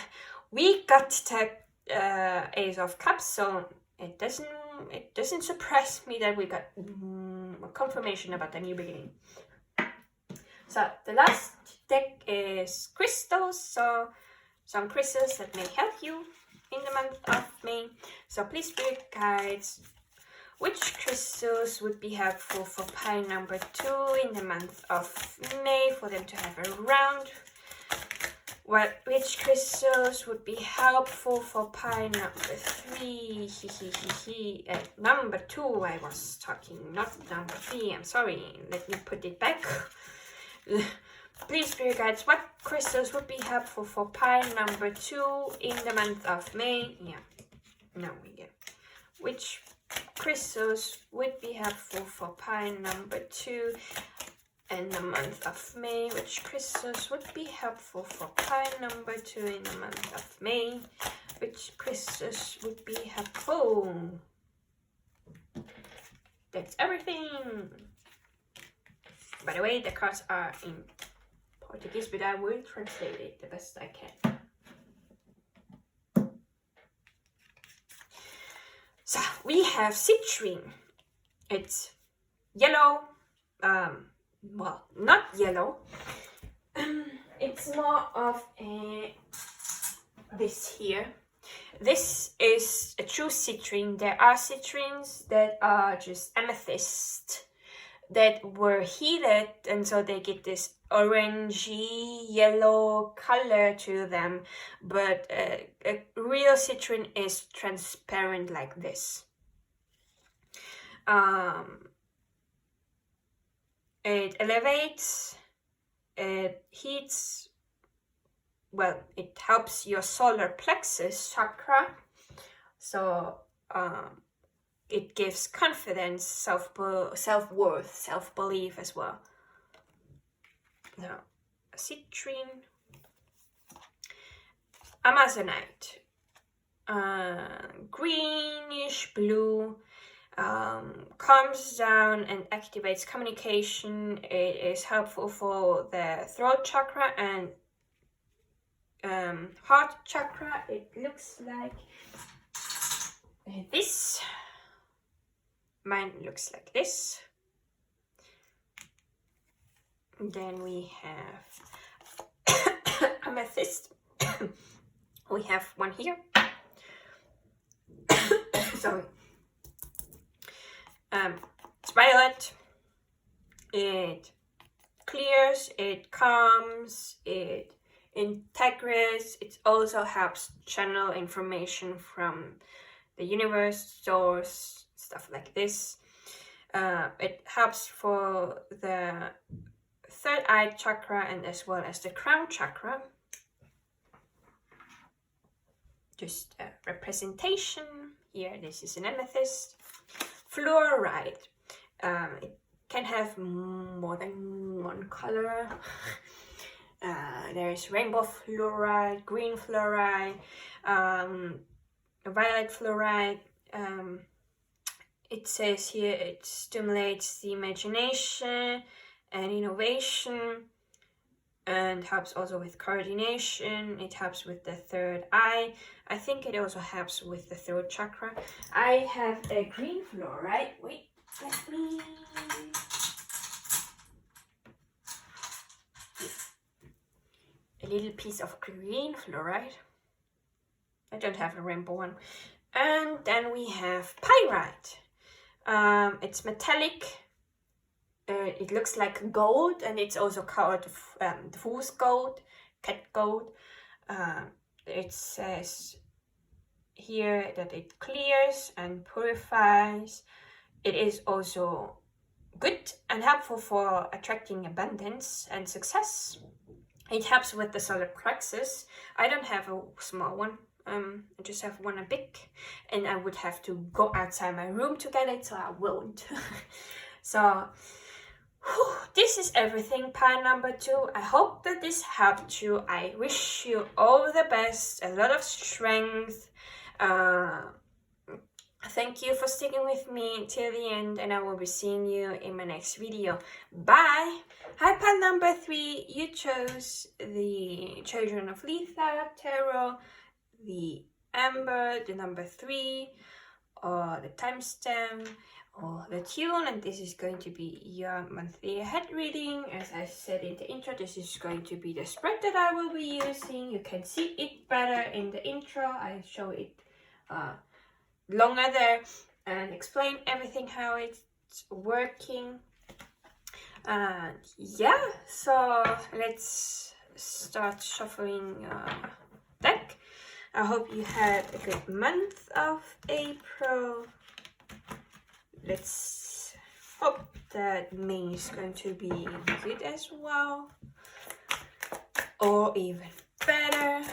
Ace of Cups, so it doesn't surprise me that we got a confirmation about the new beginning. So the last deck is crystals, so some crystals that may help you in the month of May. So please, spirit guides, which crystals would be helpful for pile number 2 in the month of May for them to have around? Which crystals would be helpful for pile number 3? Number 2 I was talking, not number 3. I'm sorry. Let me put it back. Please, spirit guides, what crystals would be helpful for pile number 2 in the month of May? Yeah. Now we get. Which crystals would be helpful for pile number 2 in the month of May? Which crystals would be helpful for pile number 2 in the month of May? Which crystals would be helpful? That's everything. By the way, the cards are in Portuguese, but I will translate it the best I can. So we have citrine. It's yellow. Well, not yellow. It's more of this here. This is a true citrine. There are citrines that are just amethyst that were heated, and so they get this orangey yellow color to them, but a real citrine is transparent like this. It elevates, it heats, well, it helps your solar plexus chakra, so it gives confidence, self-worth, self-belief as well. Now, citrine, amazonite, greenish blue, calms down and activates communication. It is helpful for the throat chakra and heart chakra. It looks like this. Mine looks like this. Then we have amethyst. We have one here. Sorry. It's violet. It clears, it calms, it integrates. It also helps channel information from the universe, source, stuff like this. It helps for the third eye chakra and as well as the crown chakra. Just a representation here. This is an amethyst. Fluorite. It can have more than one color. There is rainbow fluorite, green fluorite, violet fluorite. It says here it stimulates the imagination and innovation, and helps also with coordination. It helps with the third eye. I think it also helps with the throat chakra. I have a green fluorite. Wait, let me... a little piece of green fluorite. I don't have a rainbow one. And then we have pyrite. It's metallic. It looks like gold, and it's also called fool's gold, cat gold. It says here that it clears and purifies. It is also good and helpful for attracting abundance and success. It helps with the solar plexus. I don't have a small one. I just have one a big, and I would have to go outside my room to get it, so I won't. So this is everything, pile number 2. I hope that this helped you. I wish you all the best, a lot of strength. Thank you for sticking with me till the end, and I will be seeing you in my next video. Bye! Hi, pile number 3. You chose the Children of Litha Tarot, the Amber, the number 3, or the timestamp, or the tune, and this is going to be your monthly ahead reading. As I said in the intro, this is going to be the spread that I will be using. You can see it better in the intro. I show it longer there and explain everything how it's working. Yeah, so let's start shuffling deck. I hope you had a good month of April. Let's hope that May is going to be good as well, or even better.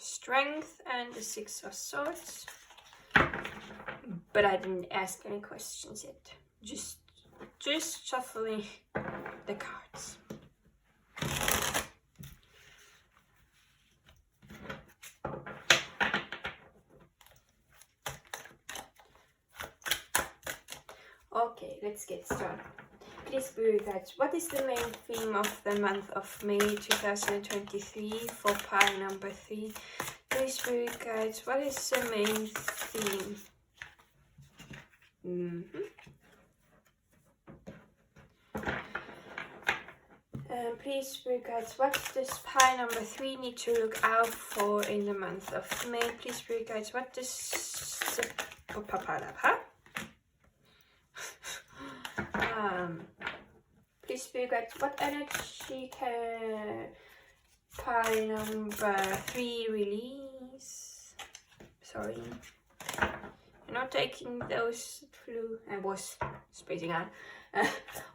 Strength and the 6 of Swords, but I didn't ask any questions yet. Just shuffling the cards. Okay, let's get started. Please, Spirit Guides, what is the main theme of the month of May 2023 for pile number 3? Please, Spirit Guides, what is the main theme? Please, Spirit Guides, what does pile number 3 need to look out for in the month of May? Please, Spirit Guides, what does... Please, Spirit Guides, what energy can pile number 3 release? Sorry, I'm not taking those flu. I was spacing out.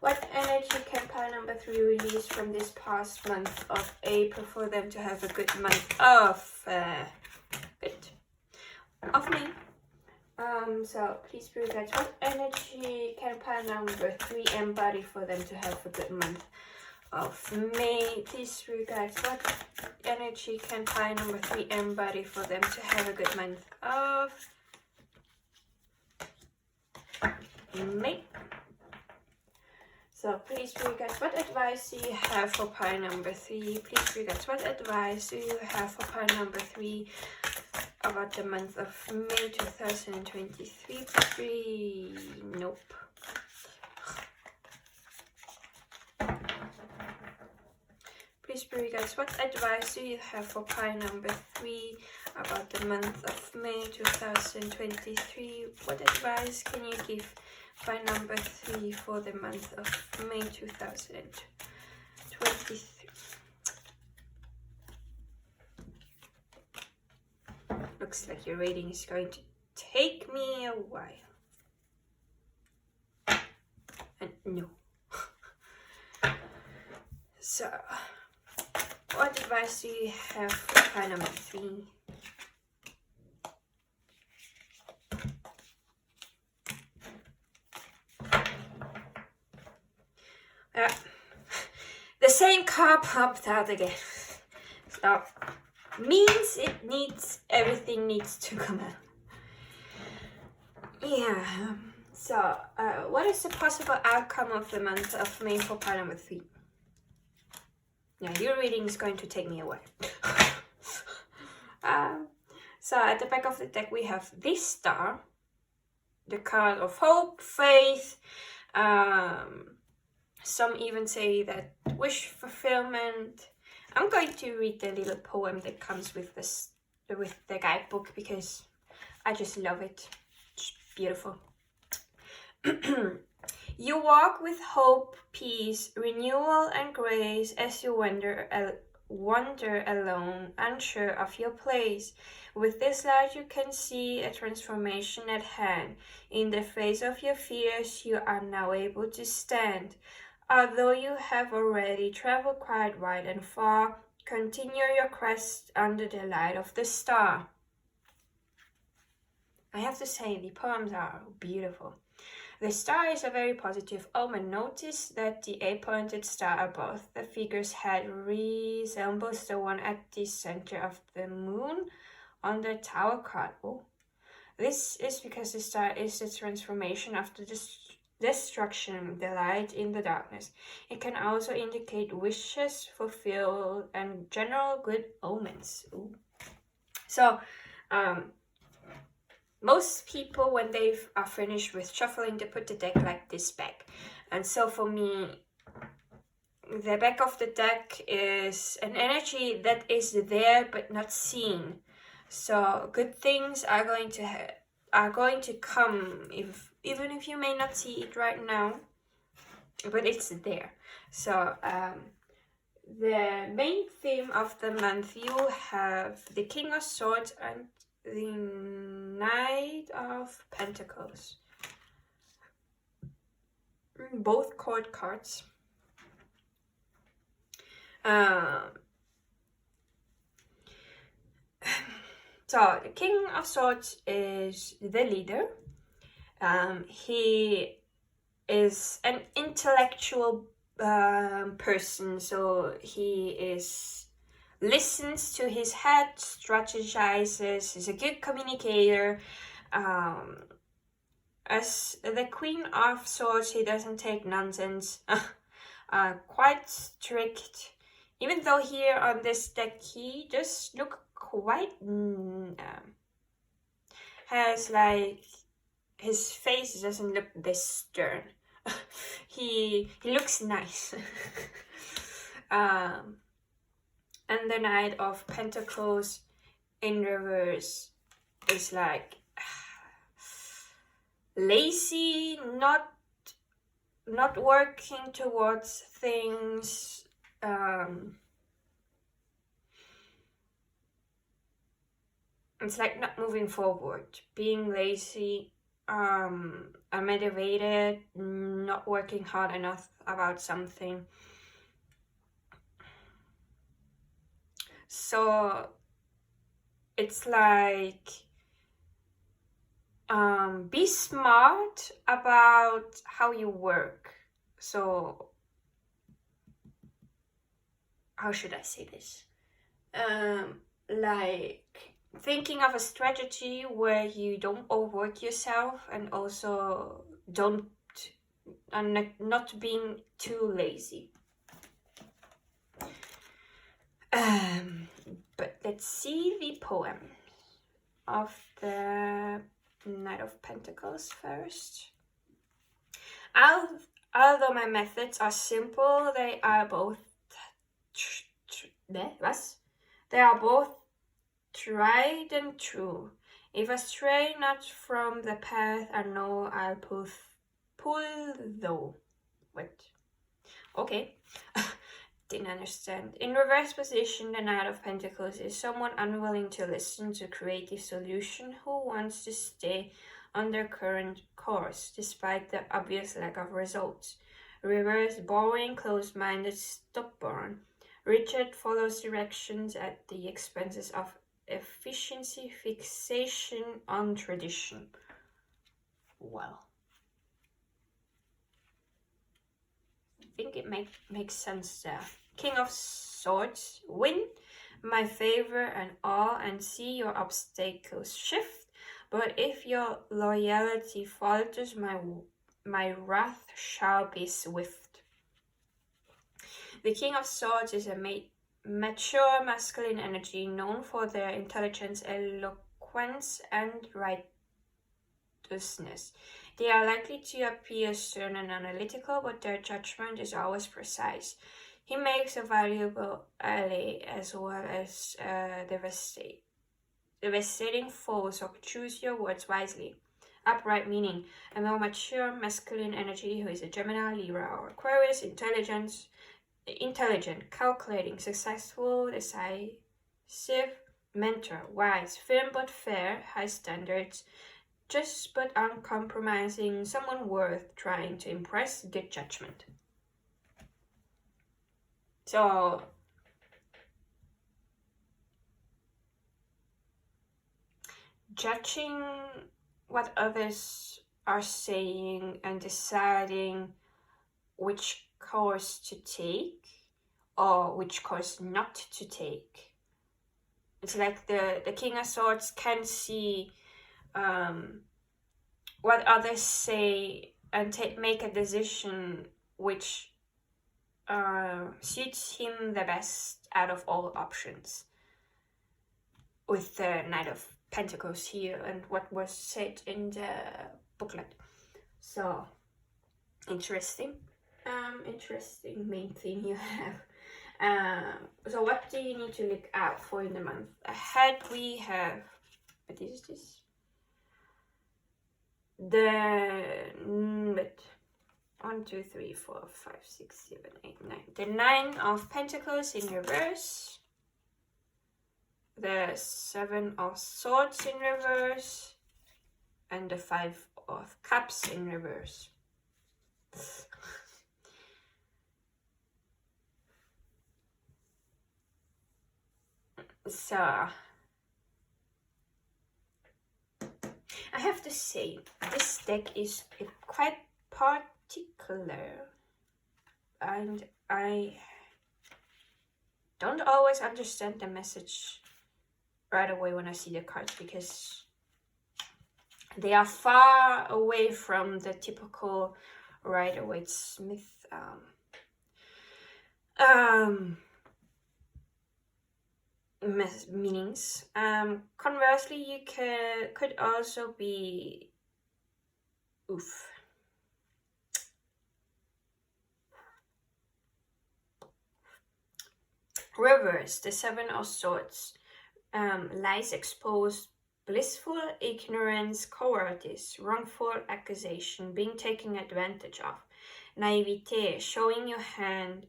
What energy can pile number 3 release from this past month of April for them to have a good month of May? So please, Spirit Guides, what energy can pile number 3 embody for them to have a good month of May? Please, Spirit Guides, what energy can pile number 3 embody for them to have a good month of May? So please, Spirit Guides, what advice do you have for pile number 3? Please, Spirit Guides, what advice do you have for pile number 3 about the month of May 2023? Nope. Please, Spirit Guides, what advice do you have for pile number 3 about the month of May 2023? What advice can you give pile number 3 for the month of May 2023? Looks like your reading is going to take me a while. And no. So, What advice do you have for pile number 3? The same card popped out again. So, means everything needs to come out. Yeah. So, what is the possible outcome of the month of May for pile number 3? Yeah, your reading is going to take me away. So at the back of the deck we have this star, the card of hope, faith. Some even say that wish fulfillment. I'm going to read the little poem that comes with this, with the guidebook, because I just love it. It's beautiful. You walk with hope, peace, renewal, and grace as you wander alone, unsure of your place. With this light you can see a transformation at hand. In the face of your fears you are now able to stand. Although you have already traveled quite wide and far, continue your quest under the light of the star. I have to say, the poems are beautiful. The star is a very positive omen. Notice that the 8-pointed star above the figure's head resembles the one at the center of the moon on the Tower card. Oh. This is because the star is the transformation after destruction, the light in the darkness. It can also indicate wishes fulfilled and general good omens. Ooh. So, most people, when they are finished with shuffling, they put the deck like this back. And so for me, the back of the deck is an energy that is there but not seen. So good things are going to come, even if you may not see it right now, but it's there. So the main theme of the month, you have the King of Swords and the Knight of Pentacles. Both court cards. So the King of Swords is the leader. He is an intellectual person, so he listens to his head, strategizes, is a good communicator. As the Queen of Swords, he doesn't take nonsense. Quite strict. Even though here on this deck he just look quite has like, his face doesn't look this stern. he looks nice. And the Knight of Pentacles in reverse is like lazy, not working towards things. It's like not moving forward, being lazy, unmotivated, not working hard enough about something. So it's like, be smart about how you work. So how should I say this? Like thinking of a strategy where you don't overwork yourself, and also not being too lazy. But let's see the poem of the Knight of Pentacles first. Although my methods are simple, they are both tried and true. If I stray not from the path, I know I'll pull though. Wait. Okay. Didn't understand. In reverse position, the Knight of Pentacles is someone unwilling to listen to creative solution, who wants to stay on their current course, despite the obvious lack of results. Reverse, boring, closed-minded, stubborn. Richard follows directions at the expenses of efficiency, fixation on tradition. Well, I think it makes sense there. King of Swords, win my favor and awe and see your obstacles shift. But if your loyalty falters, my wrath shall be swift. The King of Swords is a mature masculine energy known for their intelligence, eloquence, and righteousness. They are likely to appear stern and analytical, but their judgment is always precise. He makes a valuable ally as well as devastating foe, so choose your words wisely. Upright meaning, a more mature masculine energy who is a Gemini, Libra, or Aquarius, intelligent, calculating, successful, decisive, mentor, wise, firm but fair, high standards, just but uncompromising, someone worth trying to impress, good judgment. So, judging what others are saying and deciding which course to take or which course not to take. It's like the King of Swords can see what others say and make a decision which suits him the best out of all options. With the Knight of Pentacles here and what was said in the booklet. So, interesting main theme you have. So what do you need to look out for in the month ahead? We have, what is this? The 1, 2, 3, 4, 5, 6, 7, 8, 9. The 9 of Pentacles in reverse. The 7 of Swords in reverse. And the 5 of Cups in reverse. So, I have to say, this deck is quite particular, and I don't always understand the message right away when I see the cards, because they are far away from the typical Rider-Waite-Smith meanings. Conversely, you could also be reverse. The 7 of Swords, lies exposed, blissful ignorance, cowardice, wrongful accusation, being taken advantage of, naivete, showing your hand,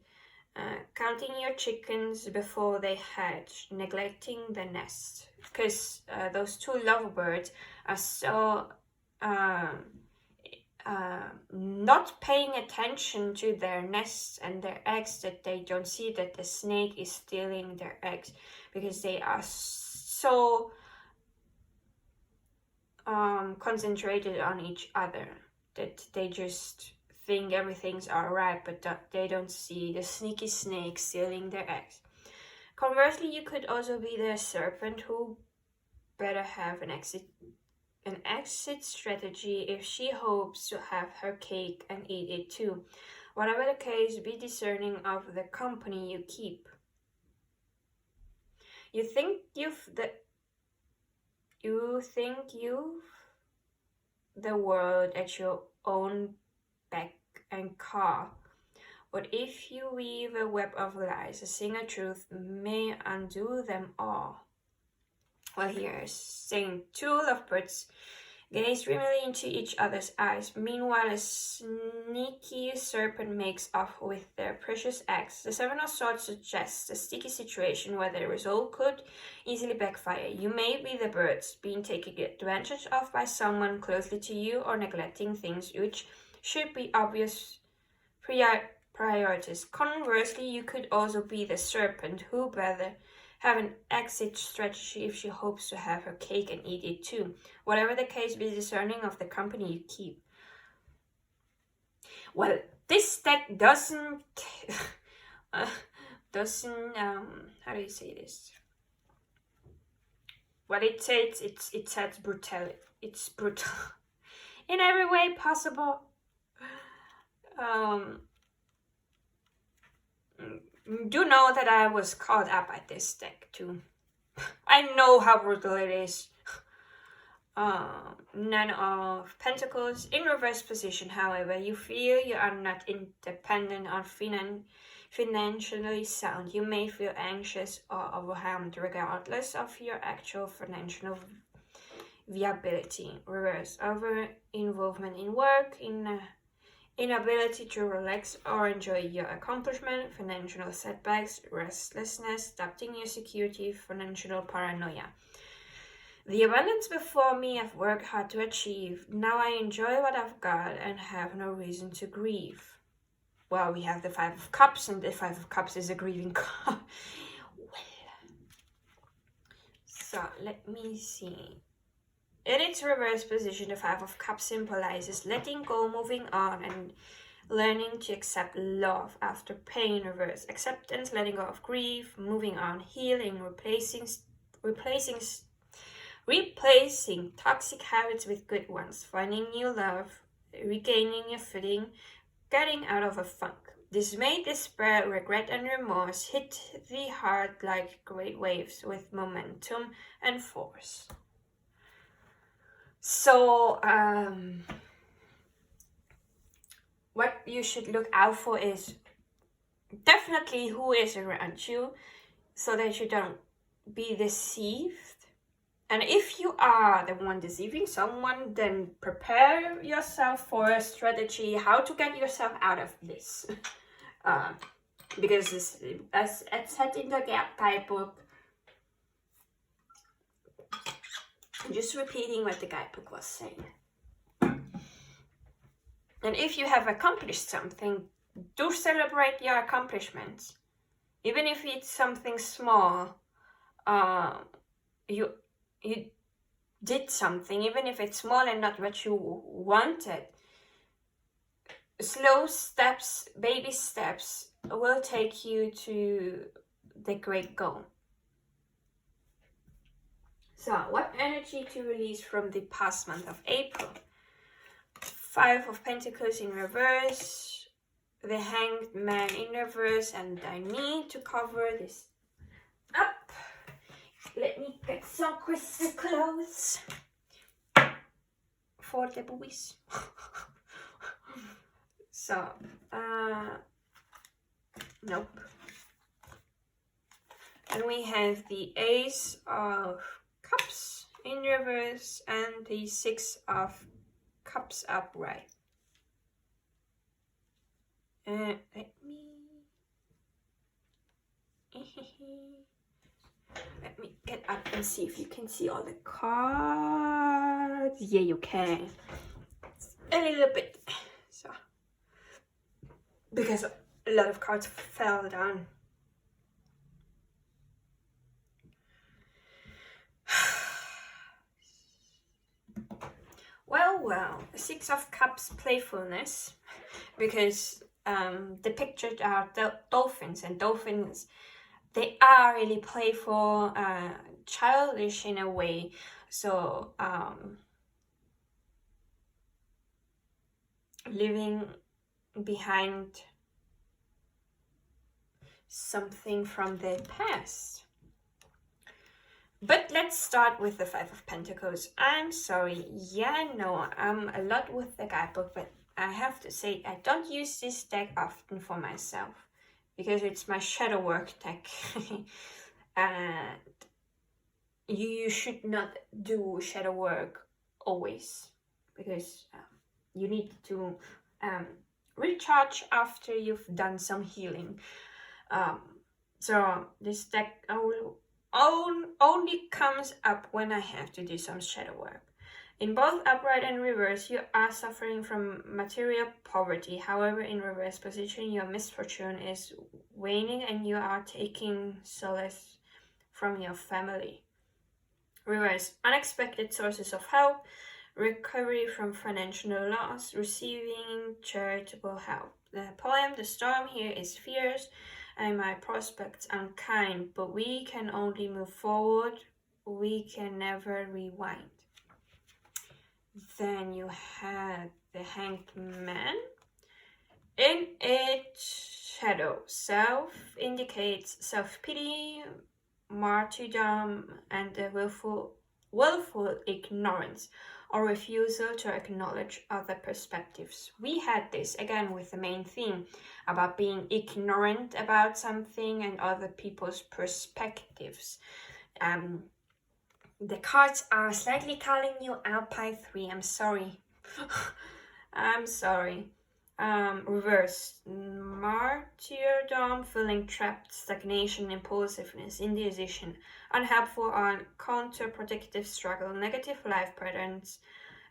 counting your chickens before they hatch, neglecting the nest. Because those two lovebirds are so not paying attention to their nests and their eggs that they don't see that the snake is stealing their eggs, because they are so concentrated on each other that they just think everything's alright, but they don't see the sneaky snake stealing their eggs. Conversely, you could also be the serpent who better have an exit strategy if she hopes to have her cake and eat it too. Whatever the case, be discerning of the company you keep. You think you've the world at your own beck and call, but if you weave a web of lies, a single truth may undo them all. Well, here is saying 2 lovebirds gaze dreamily into each other's eyes. Meanwhile, a sneaky serpent makes off with their precious eggs. The 7 of Swords suggests a sticky situation where the result could easily backfire. You may be the birds being taken advantage of by someone closely to you, or neglecting things which should be obvious priorities. Conversely, you could also be the serpent who better have an exit strategy if she hopes to have her cake and eat it too. Whatever the case, be discerning of the company you keep. Well, this deck doesn't how do you say this? Well, it says it says brutal. It's brutal in every way possible. Do know that I was caught up at this deck too. I know how brutal it is. Nine of Pentacles in reverse position. However, you feel you are not independent or financially sound. You may feel anxious or overwhelmed regardless of your actual financial viability. Reverse over involvement in work, inability to relax or enjoy your accomplishment, financial setbacks, restlessness, doubting your security, financial paranoia. The abundance before me I've worked hard to achieve. Now I enjoy what I've got and have no reason to grieve. Well, we have the Five of Cups, and the Five of Cups is a grieving card. Well, so let me see. In its reverse position, the Five of Cups symbolizes letting go, moving on, and learning to accept love after pain. Reverse acceptance, letting go of grief, moving on, healing, replacing toxic habits with good ones, finding new love, regaining your footing, getting out of a funk. Dismay, despair, regret, and remorse hit the heart like great waves with momentum and force. So, what you should look out for is definitely who is around you, so that you don't be deceived. And if you are the one deceiving someone, then prepare yourself for a strategy how to get yourself out of this. Because this, as said in the guidebook, I'm just repeating what the guidebook was saying. And if you have accomplished something, do celebrate your accomplishments. Even if it's something small, you did something, even if it's small and not what you wanted. Slow steps, baby steps will take you to the great goal. So, what energy to release from the past month of April? Five of Pentacles in reverse, the Hanged Man in reverse, and I need to cover this up. Let me get some crystal clothes for the boys. So, nope. And we have the Ace of Cups in reverse and the Six of Cups upright. Let me get up and see if you can see all the cards. Yeah, you can. A little bit. So, because a lot of cards fell down. Well, Six of Cups, playfulness, because the pictures are dolphins, and dolphins, they are really playful, childish in a way. So leaving behind something from the past. But let's start with the Five of Pentacles. I'm sorry, yeah, no, I'm a lot with the guidebook, but I have to say I don't use this deck often for myself because it's my shadow work deck. And you should not do shadow work always, because you need to recharge after you've done some healing. So this deck only comes up when I have to do some shadow work. In both upright and reverse, you are suffering from material poverty. However, in reverse position, your misfortune is waning and you are taking solace from your family. Reverse, unexpected sources of help, recovery from financial loss, receiving charitable help. The poem, The Storm, here is fierce and my prospects unkind, but we can only move forward, we can never rewind. Then you have the Hanged Man. In its shadow, self indicates self-pity, martyrdom, and the willful ignorance or refusal to acknowledge other perspectives. We had this again with the main theme about being ignorant about something and other people's perspectives. The cards are slightly calling you out by 3. I'm sorry. I'm sorry. Reverse, martyrdom, feeling trapped, stagnation, impulsiveness, indecision, unhelpful or counterproductive struggle, negative life patterns,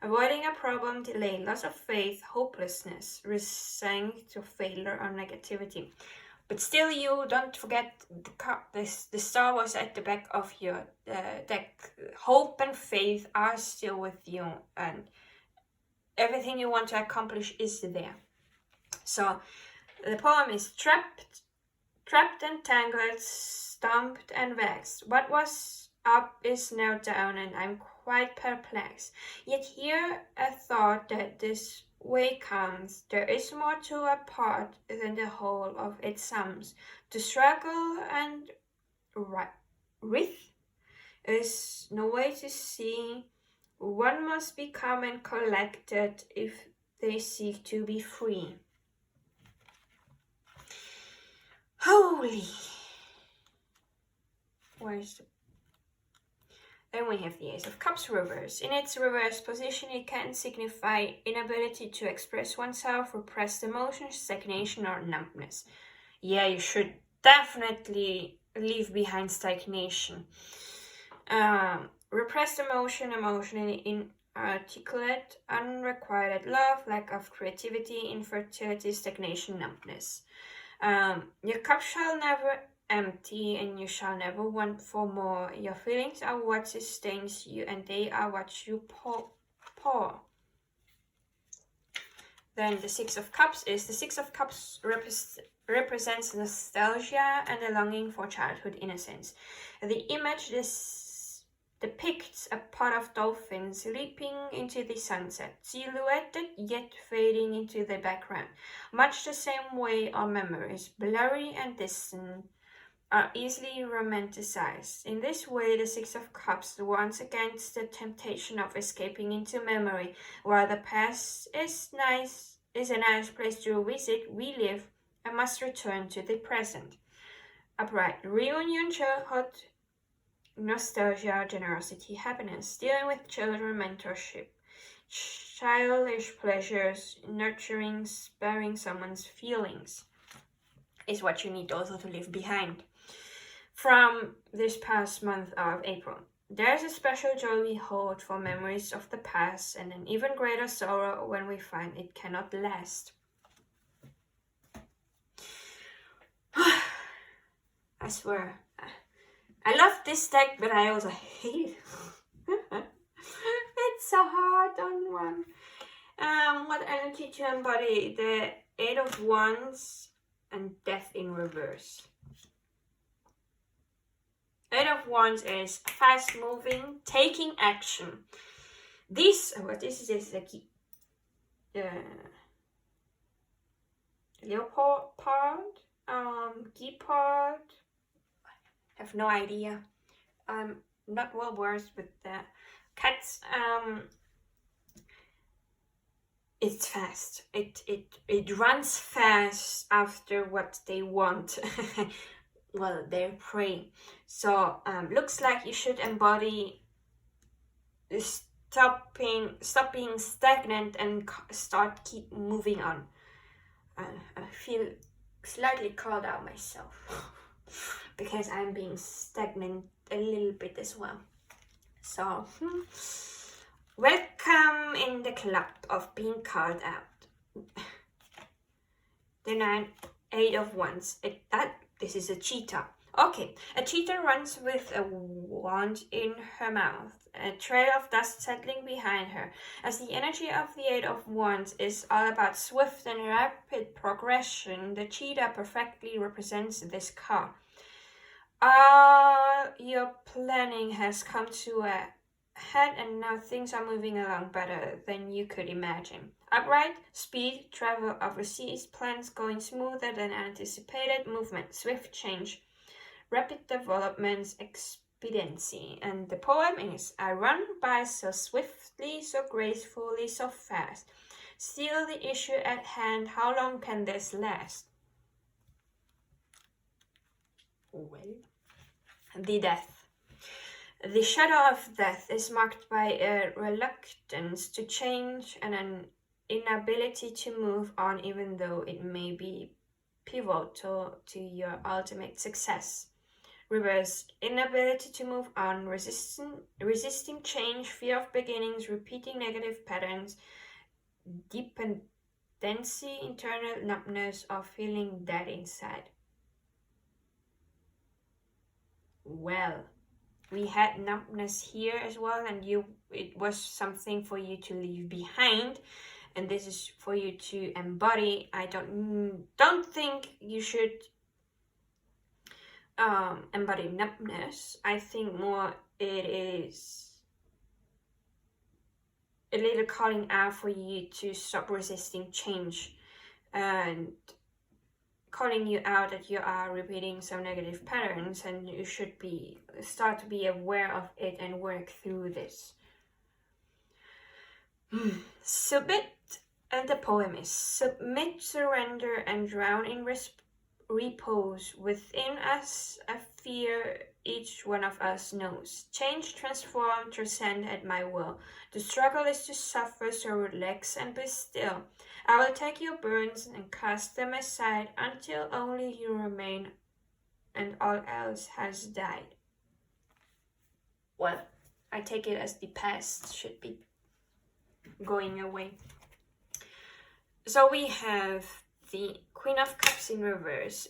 avoiding a problem, delay, loss of faith, hopelessness, resigned to failure or negativity. But still, you don't forget the star was at the back of your deck. Hope and faith are still with you, and everything you want to accomplish is there. So the poem is trapped and tangled, stumped and vexed. What was up is now down, and I'm quite perplexed. Yet here a thought that this way comes. There is more to a part than the whole of its sums. To struggle and writhe is no way to see. One must be calm and collected if they seek to be free. Holy. Where's the... Then we have the Ace of Cups reverse. In its reverse position, it can signify inability to express oneself, repressed emotions, stagnation, or numbness. Yeah, you should definitely leave behind stagnation. Repressed emotion, emotionally inarticulate, unrequited love, lack of creativity, infertility, stagnation, numbness. Your cup shall never empty, and you shall never want for more. Your feelings are what sustains you, and they are what you pour. Then the Six of Cups is... The Six of Cups represents nostalgia and a longing for childhood innocence. The image depicts a pod of dolphins leaping into the sunset, silhouetted yet fading into the background. Much the same way our memories, blurry and distant, are easily romanticized. In this way, the Six of Cups warns against the temptation of escaping into memory. While the past is a nice place to visit, relive, and must return to the present. Upright, reunion, childhood, nostalgia, generosity, happiness, dealing with children, mentorship, childish pleasures, nurturing, sparing someone's feelings is what you need also to leave behind. From this past month of April, there's a special joy we hold for memories of the past, and an even greater sorrow when we find it cannot last. I swear, I love this deck, but I also hate it. It's so hard on one. What energy to embody? The Eight of Wands and Death in reverse. Eight of Wands is fast moving, taking action. What is this? Leopard, guepard. I have no idea. I'm not well versed with the cats. It's fast. It runs fast after what they want. Well, their prey. So looks like you should embody stop being stagnant and keep moving on. I feel slightly called out myself because I'm being stagnant a little bit as well. So Welcome in the club of being called out. The 8 of Wands. This is a cheetah. Okay, a cheetah runs with a wand in her mouth, a trail of dust settling behind her. As the energy of the 8 of Wands is all about swift and rapid progression, the cheetah perfectly represents this car. Your planning has come to a head and now things are moving along better than you could imagine. Upright, speed, travel overseas, plans going smoother than anticipated, movement, swift change, rapid developments, expediency. And the poem is, I run by so swiftly, so gracefully, so fast. Still the issue at hand, how long can this last? Well, the death. The shadow of death is marked by a reluctance to change and an inability to move on, even though it may be pivotal to your ultimate success. Reverse, inability to move on, resisting change, fear of beginnings, repeating negative patterns, dependency, internal numbness, or feeling dead inside. Well, we had numbness here as well, and it was something for you to leave behind, and this is for you to embody. I don't think you should embody numbness. I think more it is a little calling out for you to stop resisting change and calling you out that you are repeating some negative patterns, and you should start to be aware of it and work through this. Submit, and the poem is, submit, surrender, and drown in repose within us a fear each one of us knows. Change, transform, transcend at my will. The struggle is to suffer, so relax and be still. I will take your burdens and cast them aside until only you remain and all else has died. Well, I take it as the past should be going away. So we have the Queen of Cups in reverse,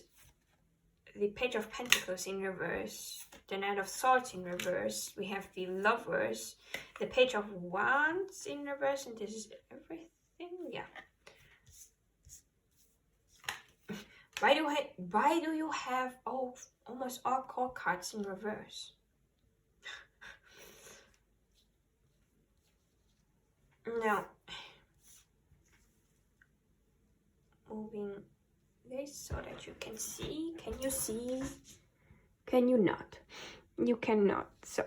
the Page of Pentacles in reverse, the Knight of Swords in reverse, we have the Lovers, the Page of Wands in reverse, and this is everything, yeah. Why do you have almost all core cards in reverse? Now, moving this so that you can see. Can you see? Can you not? You cannot. So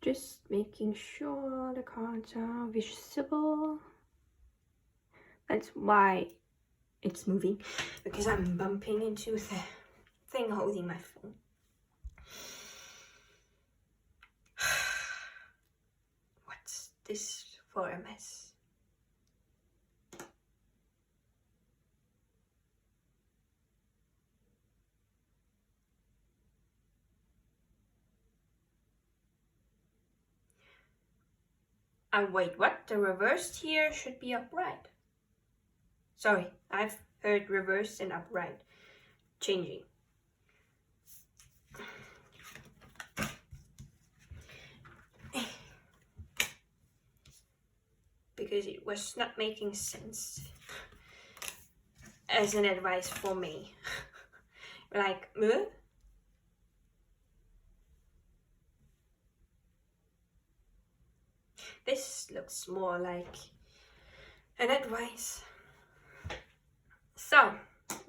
just making sure the cards are visible. That's why it's moving, because I'm bumping into the thing holding my phone. What's this for a mess? Wait, what? The reversed here should be upright. Sorry, I've heard reversed and upright. Changing. Because it was not making sense as an advice for me. Like, This looks more like an advice. So,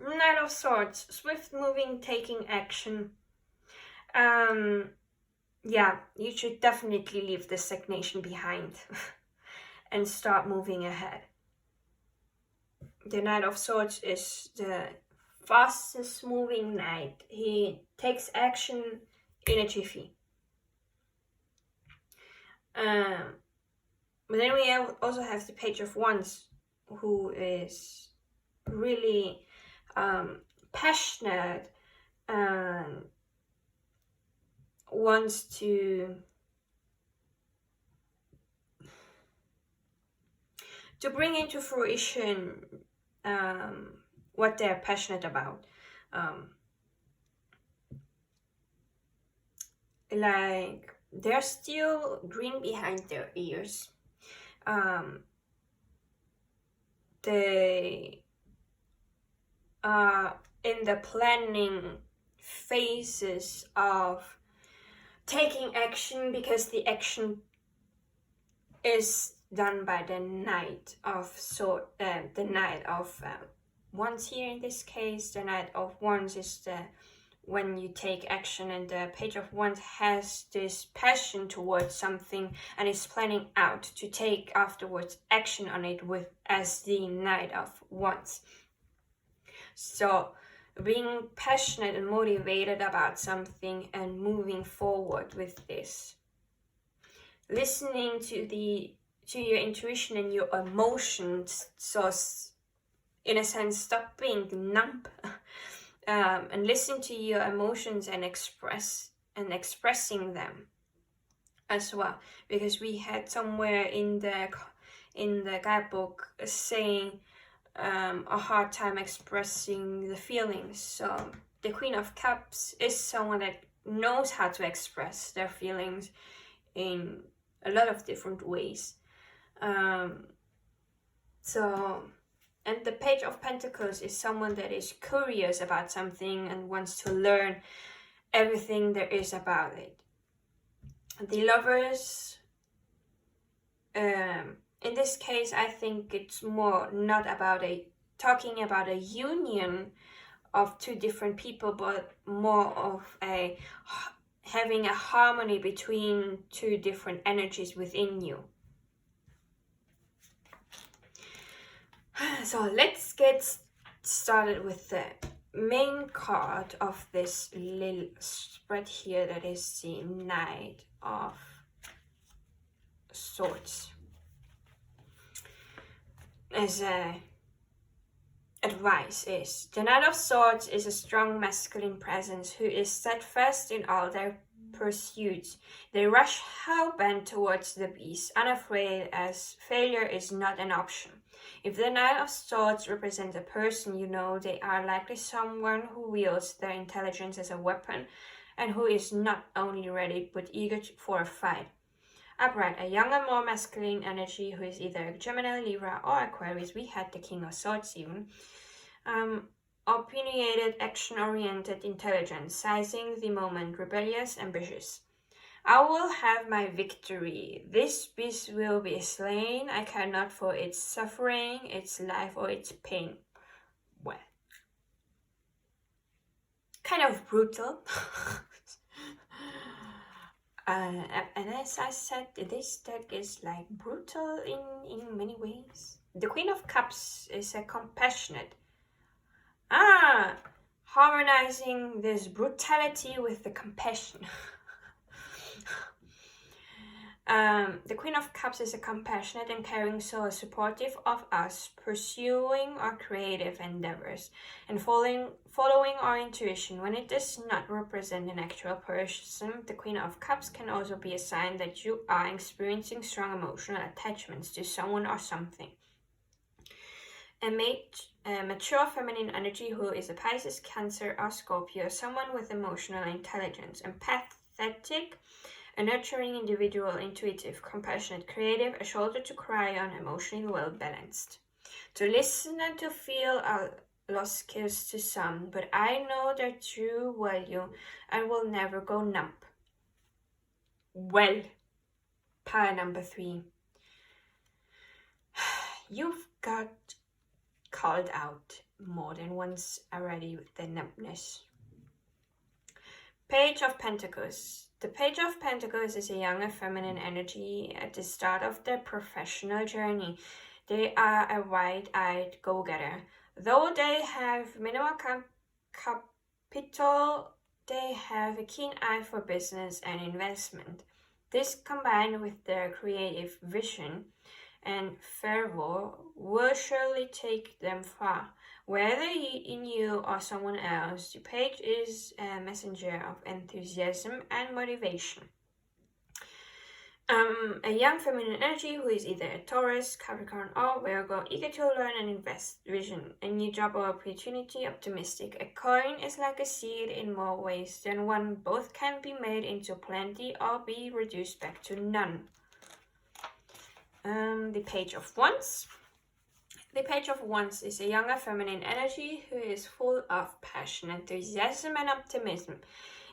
Knight of Swords, swift moving, taking action. Yeah, you should definitely leave the stagnation behind and start moving ahead. the Knight of Swords is the fastest moving knight. He takes action in a jiffy. But then we also have the Page of Wands, who is really passionate and wants to bring into fruition what they're passionate about. Like, they're still green behind their ears. They are in the planning phases of taking action, because the action is done by the Knight of Swords, the Knight of Wands here in this case. The Knight of Wands is when you take action, and the Page of Wands has this passion towards something and is planning out to take afterwards action on it as the Knight of Wands. So being passionate and motivated about something and moving forward with this. Listening to your intuition and your emotions, so in a sense stop being numb and listen to your emotions and expressing them as well, because we had somewhere in the guidebook saying a hard time expressing the feelings. So the Queen of Cups is someone that knows how to express their feelings in a lot of different ways. And the Page of Pentacles is someone that is curious about something and wants to learn everything there is about it. The Lovers, in this case, I think it's more not about talking about a union of two different people, but more of having a harmony between two different energies within you. So let's get started with the main card of this little spread here, that is the Knight of Swords. As advice is, the Knight of Swords is a strong masculine presence who is steadfast in all their pursuits. They rush hell-bent towards the beast, unafraid, as failure is not an option. If the Knight of Swords represents a person, you know they are likely someone who wields their intelligence as a weapon and who is not only ready but eager for a fight. Upright, a younger, more masculine energy who is either Gemini, Libra, or Aquarius. We had the King of Swords even. Opinionated, action-oriented intelligence, seizing the moment, rebellious, ambitious. I will have my victory. This beast will be slain. I care not for its suffering, its life, or its pain. Well, kind of brutal. And as I said, this deck is like brutal in many ways. The Queen of Cups is a compassionate. Harmonizing this brutality with the compassion. The Queen of Cups is a compassionate and caring soul, supportive of us, pursuing our creative endeavors, and following our intuition. When it does not represent an actual person, the Queen of Cups can also be a sign that you are experiencing strong emotional attachments to someone or something. A mature feminine energy who is a Pisces, Cancer, or Scorpio, someone with emotional intelligence, empathetic, a nurturing individual, intuitive, compassionate, creative, a shoulder to cry on, emotionally well balanced. To listen and to feel are lost skills to some, but I know their true value and will never go numb. Well, pile number 3. You've got called out more than once already with the numbness. Page of Pentacles. The Page of Pentacles is a younger feminine energy at the start of their professional journey. They are a wide-eyed go-getter. Though they have minimal capital, they have a keen eye for business and investment. This, combined with their creative vision and fervor, will surely take them far. Whether in you or someone else, the page is a messenger of enthusiasm and motivation. A young feminine energy who is either a Taurus, Capricorn, or Virgo, eager to learn and invest, vision, a new job or opportunity, optimistic. A coin is like a seed in more ways than one. Both can be made into plenty or be reduced back to none. The Page of Wands. The Page of Wands is a younger feminine energy who is full of passion, enthusiasm, and optimism.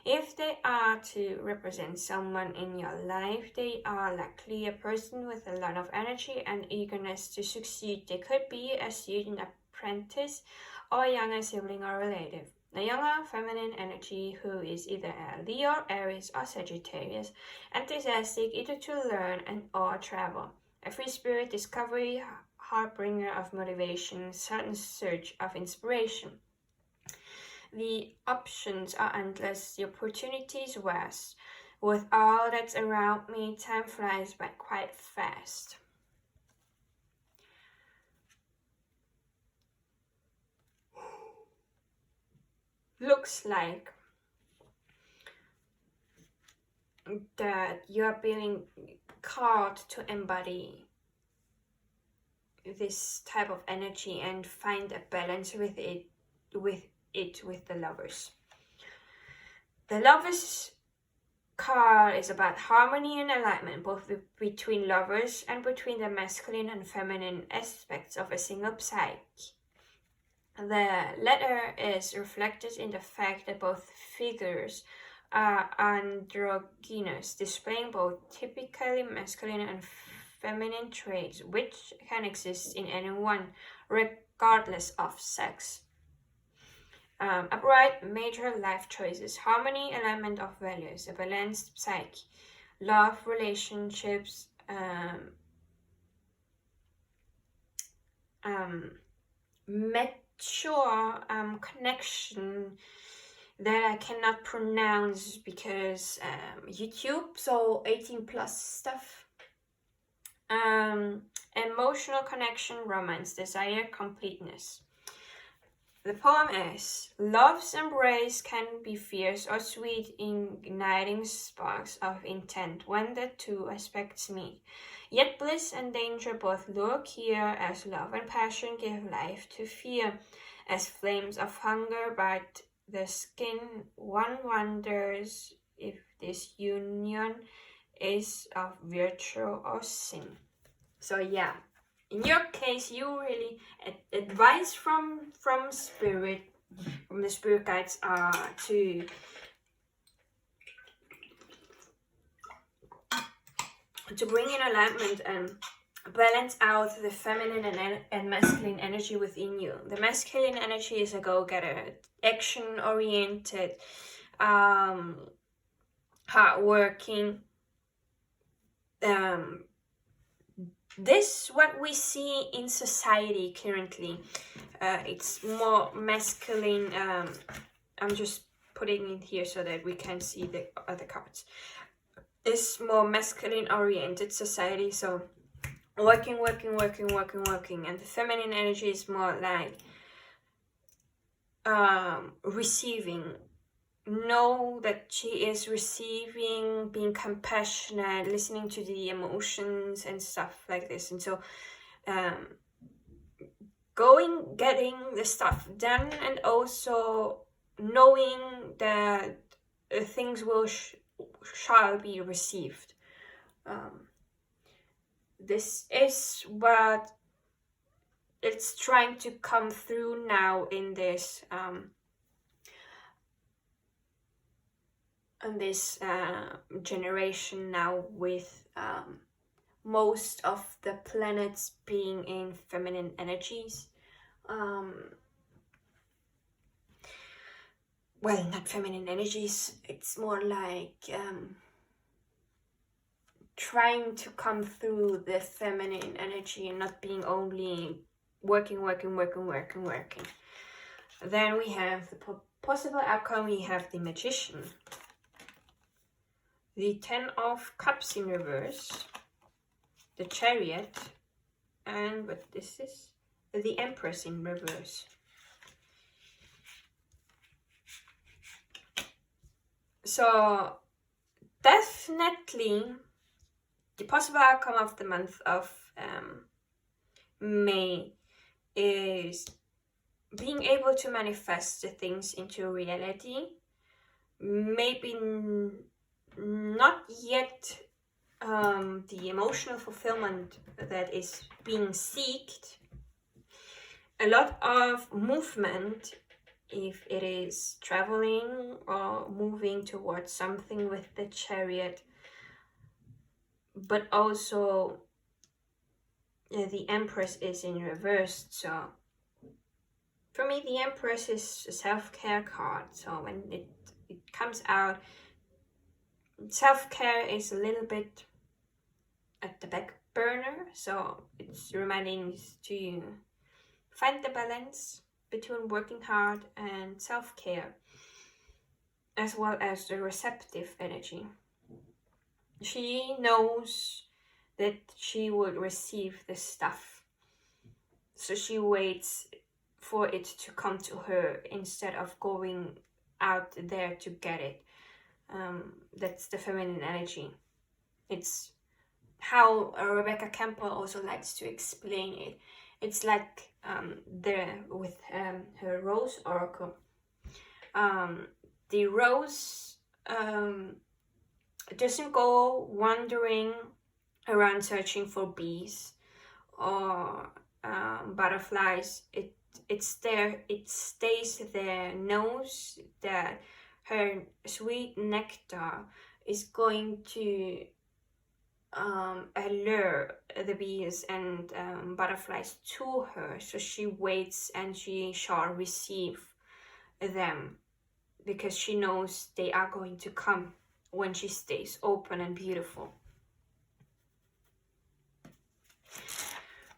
If they are to represent someone in your life, they are likely a person with a lot of energy and eagerness to succeed. They could be a student, apprentice, or a younger sibling or relative. A younger feminine energy who is either a Leo, Aries, or Sagittarius, enthusiastic, eager to learn or travel. A free spirit, discovery, harbinger of motivation, certain search of inspiration. The options are endless, the opportunities vast. With all that's around me, time flies by quite fast. Looks like that you're being called to embody this type of energy and find a balance with the Lovers. The Lovers card is about harmony and alignment, both between lovers and between the masculine and feminine aspects of a single psyche. The latter is reflected in the fact that both figures are androgynous, displaying both typically masculine and feminine traits, which can exist in anyone, regardless of sex. Upright, major life choices, harmony, alignment of values, a balanced psyche, love, relationships, mature connection that I cannot pronounce because YouTube, so 18 plus stuff. Emotional connection, romance, desire, completeness. The poem is: love's embrace can be fierce or sweet, igniting sparks of intent when the two aspects meet. Yet bliss and danger both lurk here, as love and passion give life to fear. As flames of hunger bite the skin, one wonders if this union is of virtue or sin. So yeah. In your case, you really advice from spirit, from the spirit guides, are to bring in alignment and balance out the feminine and masculine energy within you. The masculine energy is a go-getter, action-oriented, hardworking. This what we see in society currently. It's more masculine. I'm just putting it here so that we can see the other cards. It's more masculine oriented society, so working, and the feminine energy is more like receiving. Know that she is receiving, being compassionate, listening to the emotions and stuff like this. And so getting the stuff done, and also knowing that things shall be received. This is what it's trying to come through now in this generation now, with most of the planets being in feminine energies. Well, not feminine energies, it's more like trying to come through the feminine energy and not being only working. Then we have the possible outcome. We have the Magician, the 10 of Cups in reverse, the Chariot, and what this is, the Empress in reverse. So definitely the possible outcome of the month of May is being able to manifest the things into reality. Maybe not yet the emotional fulfillment that is being sought. A lot of movement, if it is traveling or moving towards something with the Chariot, but also the Empress is in reverse. So for me, the Empress is a self-care card. So when it comes out, self-care is a little bit at the back burner. So it's reminding to find the balance between working hard and self-care, as well as the receptive energy. She knows that she will receive the stuff, so she waits for it to come to her instead of going out there to get it. That's the feminine energy. It's how Rebecca Campbell also likes to explain it. It's like with her Rose Oracle. The rose doesn't go wandering around searching for bees or butterflies. It's there. It stays there. Knows that her sweet nectar is going to allure the bees and butterflies to her. So she waits and she shall receive them, because she knows they are going to come when she stays open and beautiful.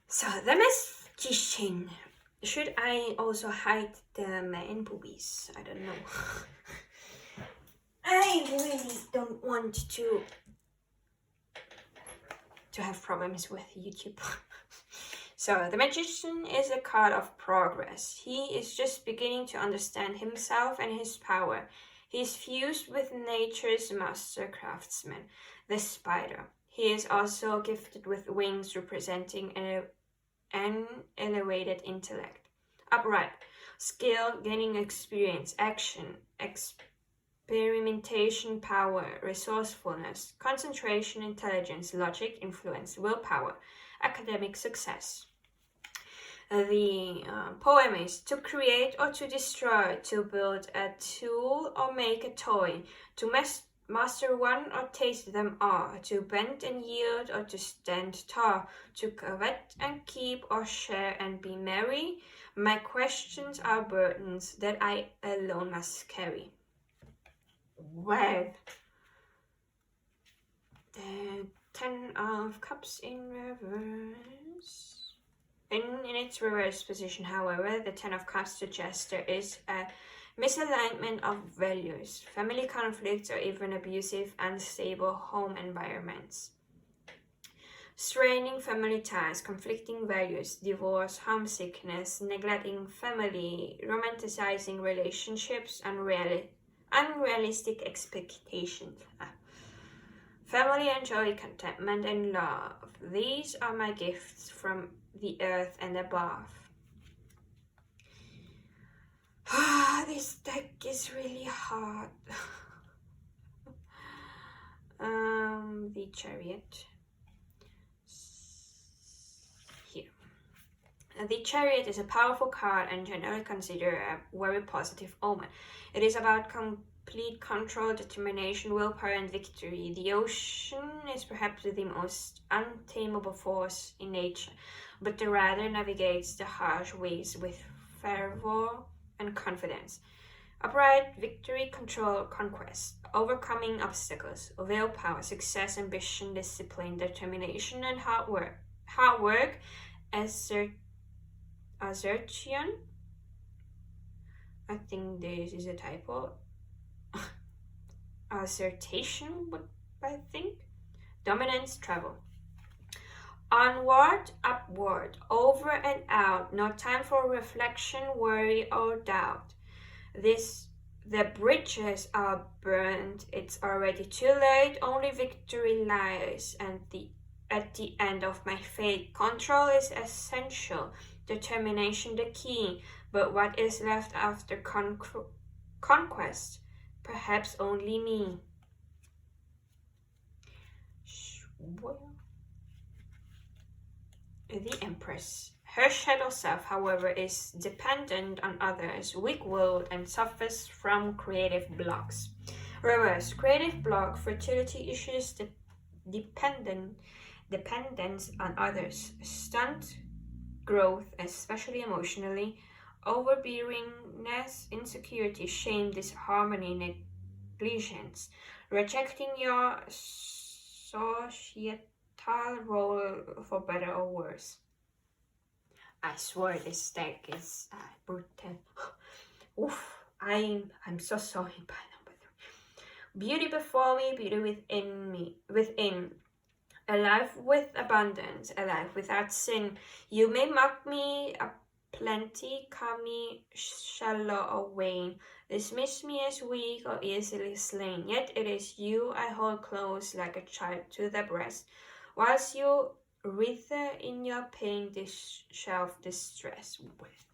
So the Magician. Should I also hide the man boobies? I don't know. I really don't want to have problems with YouTube. So the Magician is a card of progress. He is just beginning to understand himself and his power. He is fused with nature's master craftsman, the spider. He is also gifted with wings representing an elevated intellect. Upright, skill, gaining experience, action, experimentation, power, resourcefulness, concentration, intelligence, logic, influence, willpower, academic success. The poem is: to create or to destroy, to build a tool or make a toy, to master one or taste them all, to bend and yield or to stand tall, to covet and keep or share and be merry. My questions are burdens that I alone must carry. Well, the 10 of Cups in reverse. In its reverse position, however, the 10 of Cups suggests there is a misalignment of values, family conflicts, or even abusive, unstable home environments. Straining family ties, conflicting values, divorce, homesickness, neglecting family, romanticizing relationships, unrealistic expectations. Family and joy, contentment and love. These are my gifts from the earth and above. This deck is really hard. The Chariot. Here. The Chariot is a powerful card and generally considered a very positive omen. It is about complete control, determination, willpower, and victory. The ocean is perhaps the most untamable force in nature, but the rider navigates the harsh waves with fervor and confidence. Upright, victory, control, conquest, overcoming obstacles, willpower, success, ambition, discipline, determination, and hard work. Hard work, assertion. I think this is a typo. Assertion, I think. Dominance, travel. Onward, upward, over and out, no time for reflection, worry, or doubt. The bridges are burned, it's already too late, only victory lies at the end of my fate. Control is essential, determination the key, but what is left after conquest? Perhaps only me. The Empress. Her shadow self, however, is dependent on others, weak-willed, and suffers from creative blocks. Reverse, creative block, fertility issues, dependence on others, stunt growth, especially emotionally, overbearingness, insecurity, shame, disharmony, negligence, rejecting your societal role for better or worse. I swear this deck is brutal. Oof, I'm so sorry, pile number 3. Beauty before me, beauty within. A life with abundance, a life without sin. You may mock me aplenty, call me shallow or vain, dismiss me as weak or easily slain. Yet it is you I hold close like a child to the breast, whilst you writhe in your pain, this self-distress with.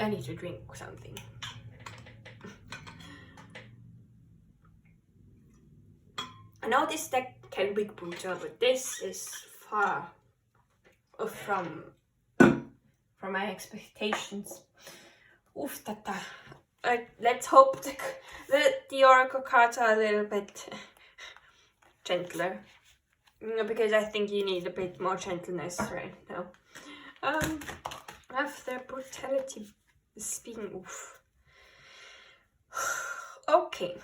I need to drink something. I know this deck can be brutal, but this is far from my expectations. Oof, tata. Let's hope the oracle cards are a little bit gentler, because I think you need a bit more gentleness right now. After brutality speaking, oof. Okay.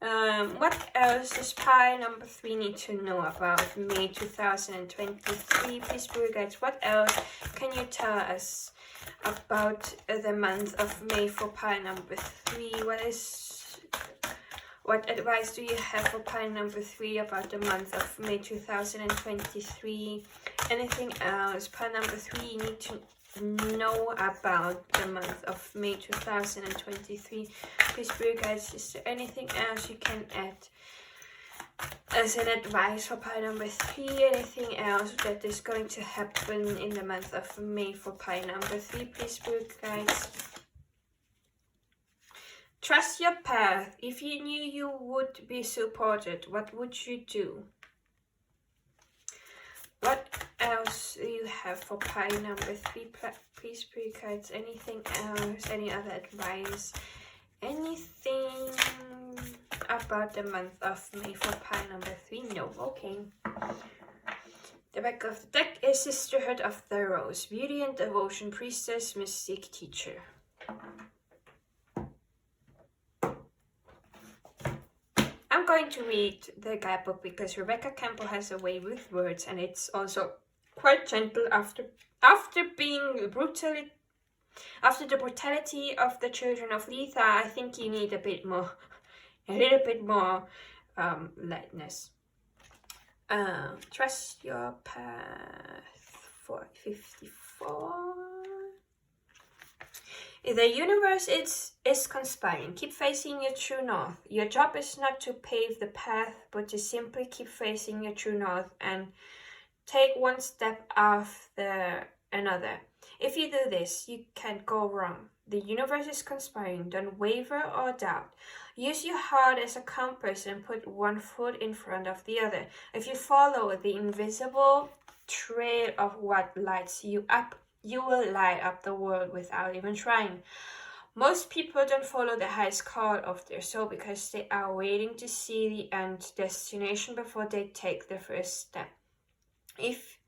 What else does pile number 3 need to know about May 2023? Please, spirit guides, what else can you tell us about the month of May for pile number 3? What advice do you have for pile number 3 about the month of May 2023? Anything else? Pile number 3 you need to know about the month of May 2023. Please, spirit guides, is there anything else you can add as an advice for pile number 3? Anything else that is going to happen in the month of May for pile number 3? Please, spirit guides. Trust your path. If you knew you would be supported, what would you do? What else do you have for pile number 3? Please, spirit guides, anything else? Any other advice? Anything about the month of May for pile number 3? No. Okay. The back of the deck is Sisterhood of the Rose. Beauty and devotion, priestess, mystic, teacher. I'm going to read the guidebook because Rebecca Campbell has a way with words, and it's also quite gentle after the brutality of the Children of Litha. I think you need a little bit more lightness. Trust your path for 54. The universe is conspiring. Keep facing your true north. Your job is not to pave the path, but to simply keep facing your true north and take one step after another. If you do this, you can't go wrong. The universe is conspiring. Don't waver or doubt. Use your heart as a compass and put one foot in front of the other. If you follow the invisible trail of what lights you up, you will light up the world without even trying. Most people don't follow the highest call of their soul because they are waiting to see the end destination before they take the first step. If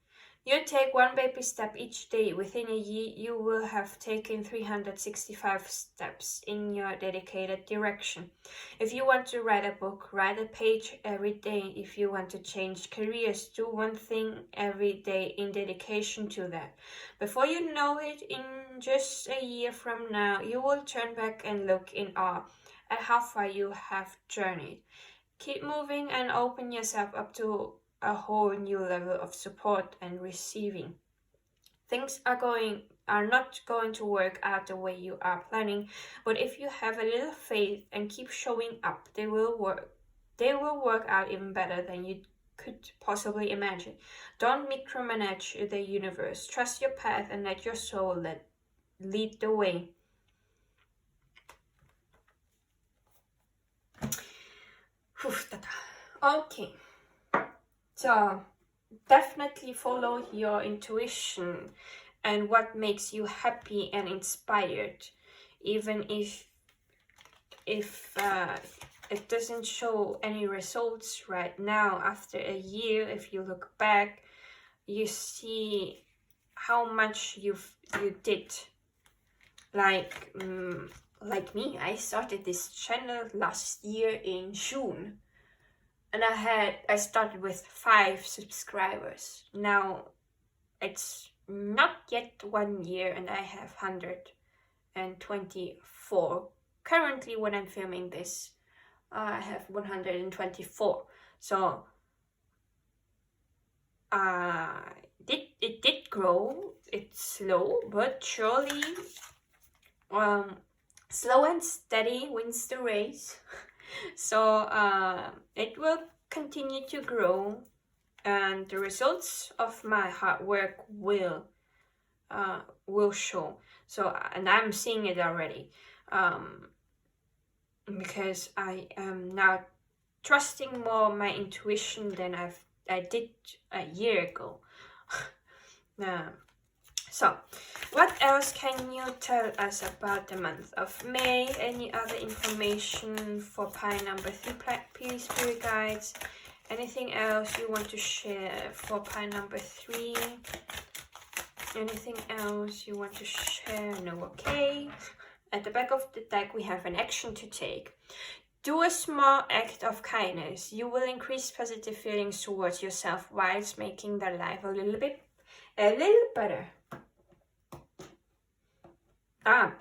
You take one baby step each day. Within a year, you will have taken 365 steps in your dedicated direction. If you want to write a book, write a page every day. If you want to change careers, do one thing every day in dedication to that. Before you know it, in just a year from now, you will turn back and look in awe at how far you have journeyed. Keep moving and open yourself up to a whole new level of support and receiving. Things are not going to work out the way you are planning, but if you have a little faith and keep showing up, they will work out even better than you could possibly imagine. Don't micromanage the universe. Trust your path and let your soul lead the way. Okay. So definitely follow your intuition and what makes you happy and inspired, even if it doesn't show any results right now. After a year, if you look back, you see how much you did. Like me, I started this channel last year in June. And I started with 5 subscribers. Now it's not yet 1 year and I have 124. Currently, when I'm filming this, I have 124. So it did grow. It's slow, but surely slow and steady wins the race. So it will continue to grow, and the results of my hard work will show. So, and I'm seeing it already, because I am now trusting more my intuition than I did a year ago. So, what else can you tell us about the month of May? Any other information for pile number 3, please, spirit guides? Anything else you want to share for pile number 3? Anything else you want to share? No, okay. At the back of the deck, we have an action to take. Do a small act of kindness. You will increase positive feelings towards yourself whilst making their life a little better.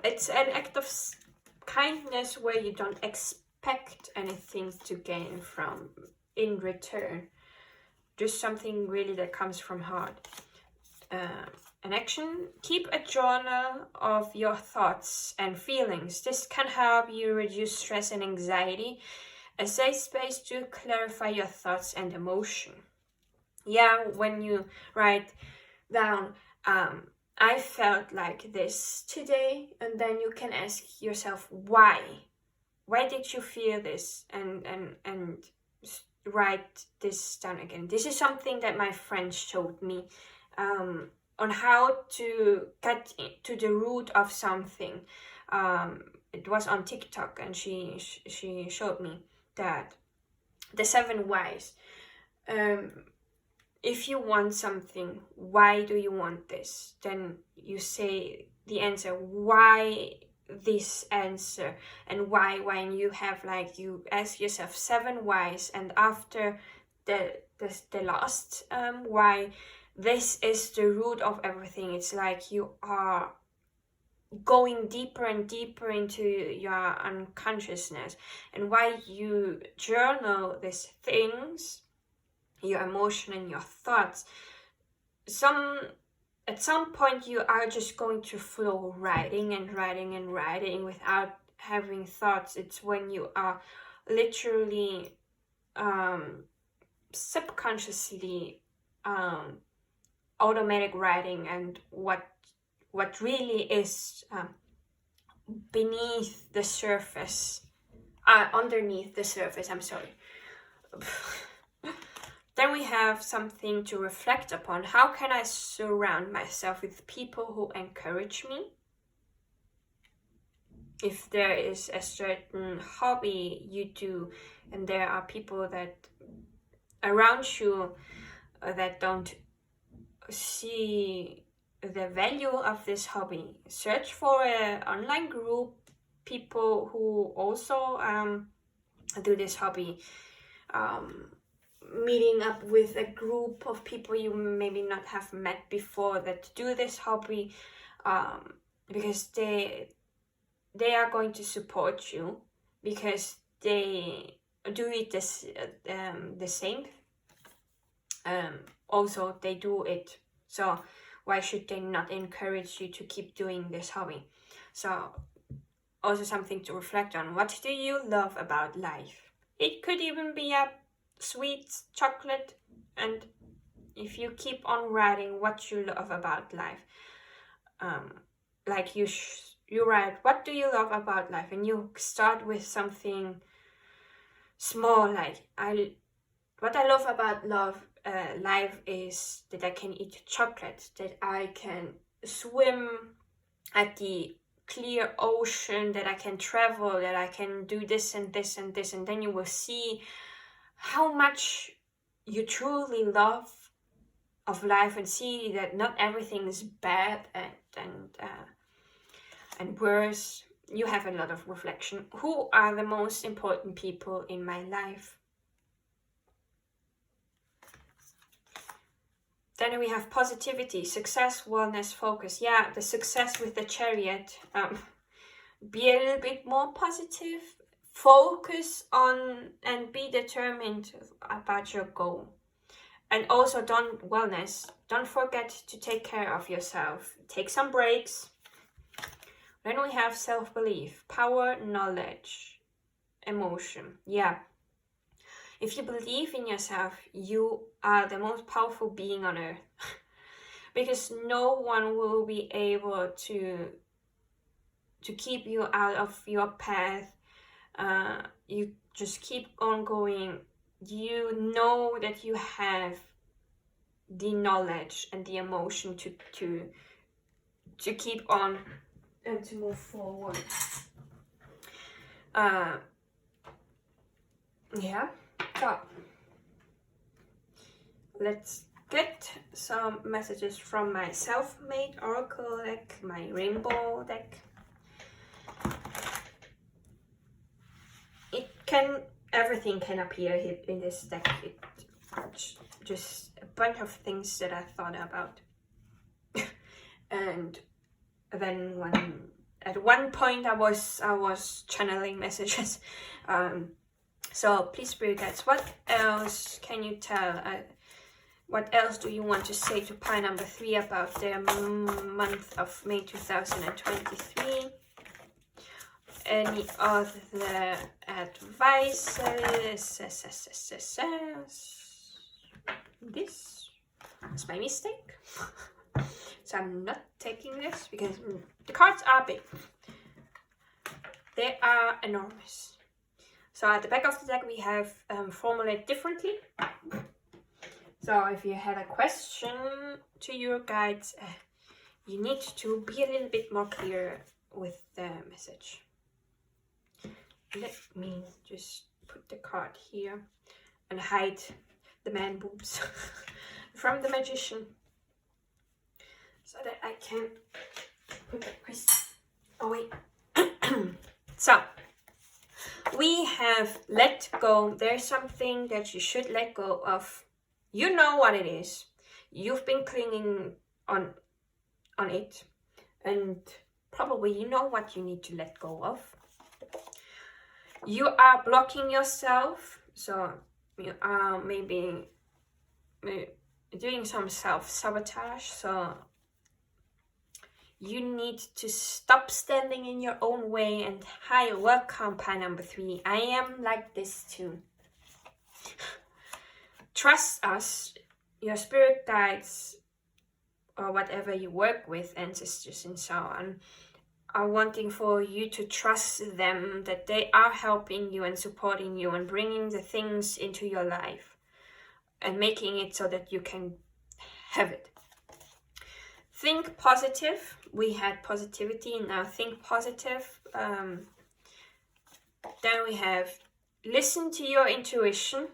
It's an act of kindness where you don't expect anything to gain from in return. Just something really that comes from heart. An action, keep a journal of your thoughts and feelings. This can help you reduce stress and anxiety. A safe space to clarify your thoughts and emotion. Yeah, when you write down, I felt like this today, and then you can ask yourself why. Why did you feel this? And write this down again. This is something that my friend showed me on how to get to the root of something. It was on TikTok, and she showed me that the 7 whys. If you want something, why do you want this? Then you say the answer, why this answer, and why, when you have you ask yourself 7 whys, and after the last why, this is the root of everything. It's like you are going deeper and deeper into your unconsciousness, and why you journal these things, your emotion and your thoughts, at some point you are just going to flow, writing and writing and writing without having thoughts. It's when you are literally subconsciously automatic writing, and what really is beneath the surface, underneath the surface, I'm sorry. Then we have something to reflect upon. How can I surround myself with people who encourage me? If there is a certain hobby you do, and there are people that around you that don't see the value of this hobby. Search for an online group, people who also do this hobby. Meeting up with a group of people you maybe not have met before that do this hobby, because they are going to support you, because they do it the same. Also they do it, so why should they not encourage you to keep doing this hobby? So also something to reflect on. What do you love about life? It could even be a sweet chocolate, and if you keep on writing what you love about life, like you write, what do you love about life, and you start with something small, like what I love about life is that I can eat chocolate, that I can swim at the clear ocean, that I can travel, that I can do this and this and this, and then you will see how much you truly love of life, and see that not everything is bad and worse. You have a lot of reflection. Who are the most important people in my life? Then we have positivity, success, wellness, focus. Yeah, the success with the Chariot. Be a little bit more positive. Focus on and be determined about your goal. And also don't forget to take care of yourself. Take some breaks. Then we have self-belief, power, knowledge, emotion. Yeah. If you believe in yourself, you are the most powerful being on earth. Because no one will be able to keep you out of your path. You just keep on going. You know that you have the knowledge and the emotion to keep on and to move forward. Yeah. So let's get some messages from my self-made oracle deck, my rainbow deck. Everything can appear here in this deck. It's just a bunch of things that I thought about. And then at one point I was channeling messages. So please, spirit guides, what else can you tell? What else do you want to say to pile number 3 about the month of May 2023? Any other advice? This is my mistake. So I'm not taking this because the cards are big. They are enormous. So at the back of the deck we have formulate differently. So if you have a question to your guides, you need to be a little bit more clear with the message. Let me just put the card here and hide the man boobs from the magician, so that I can put the crystal away. So we have let go. There's something that you should let go of. You know what it is. You've been clinging on it, and probably you know what you need to let go of. You are blocking yourself, so you are maybe doing some self-sabotage. So you need to stop standing in your own way. And hi, welcome, pile number 3. I am like this too. Trust us, your spirit guides, or whatever you work with, ancestors and so on, are wanting for you to trust them, that they are helping you and supporting you and bringing the things into your life and making it so that you can have it. Think positive. We had positivity, now think positive. Then we have listen to your intuition.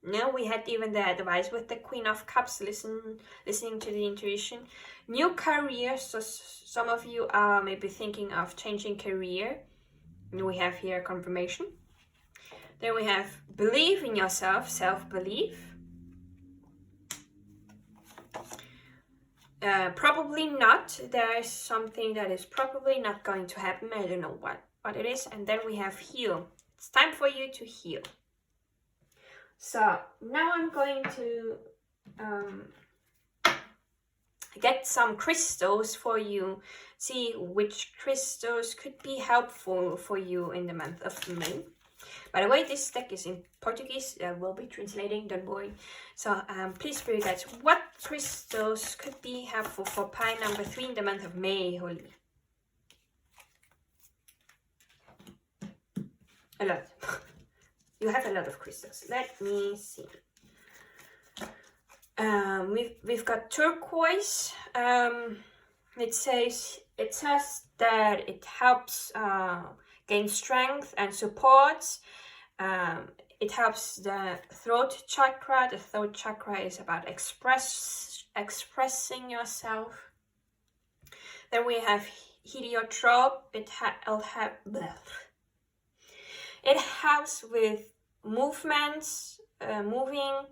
No, we had even the advice with the Queen of Cups, listening to the intuition. New career, so some of you are maybe thinking of changing career. We have here confirmation. Then we have believe in yourself, self-belief. Probably not. There is something that is probably not going to happen. I don't know what it is. And then we have heal. It's time for you to heal. So now I'm going to get some crystals for you. See which crystals could be helpful for you in the month of May. By the way, this deck is in Portuguese. I will be translating, don't worry. So please, spirit guides, what crystals could be helpful for pile number 3 in the month of May, Holy? A lot. You have a lot of crystals. Let me see. We've got turquoise. It says that it helps gain strength and supports. It helps the throat chakra. The throat chakra is about expressing yourself. Then we have heliotrope. It helps with movements, moving,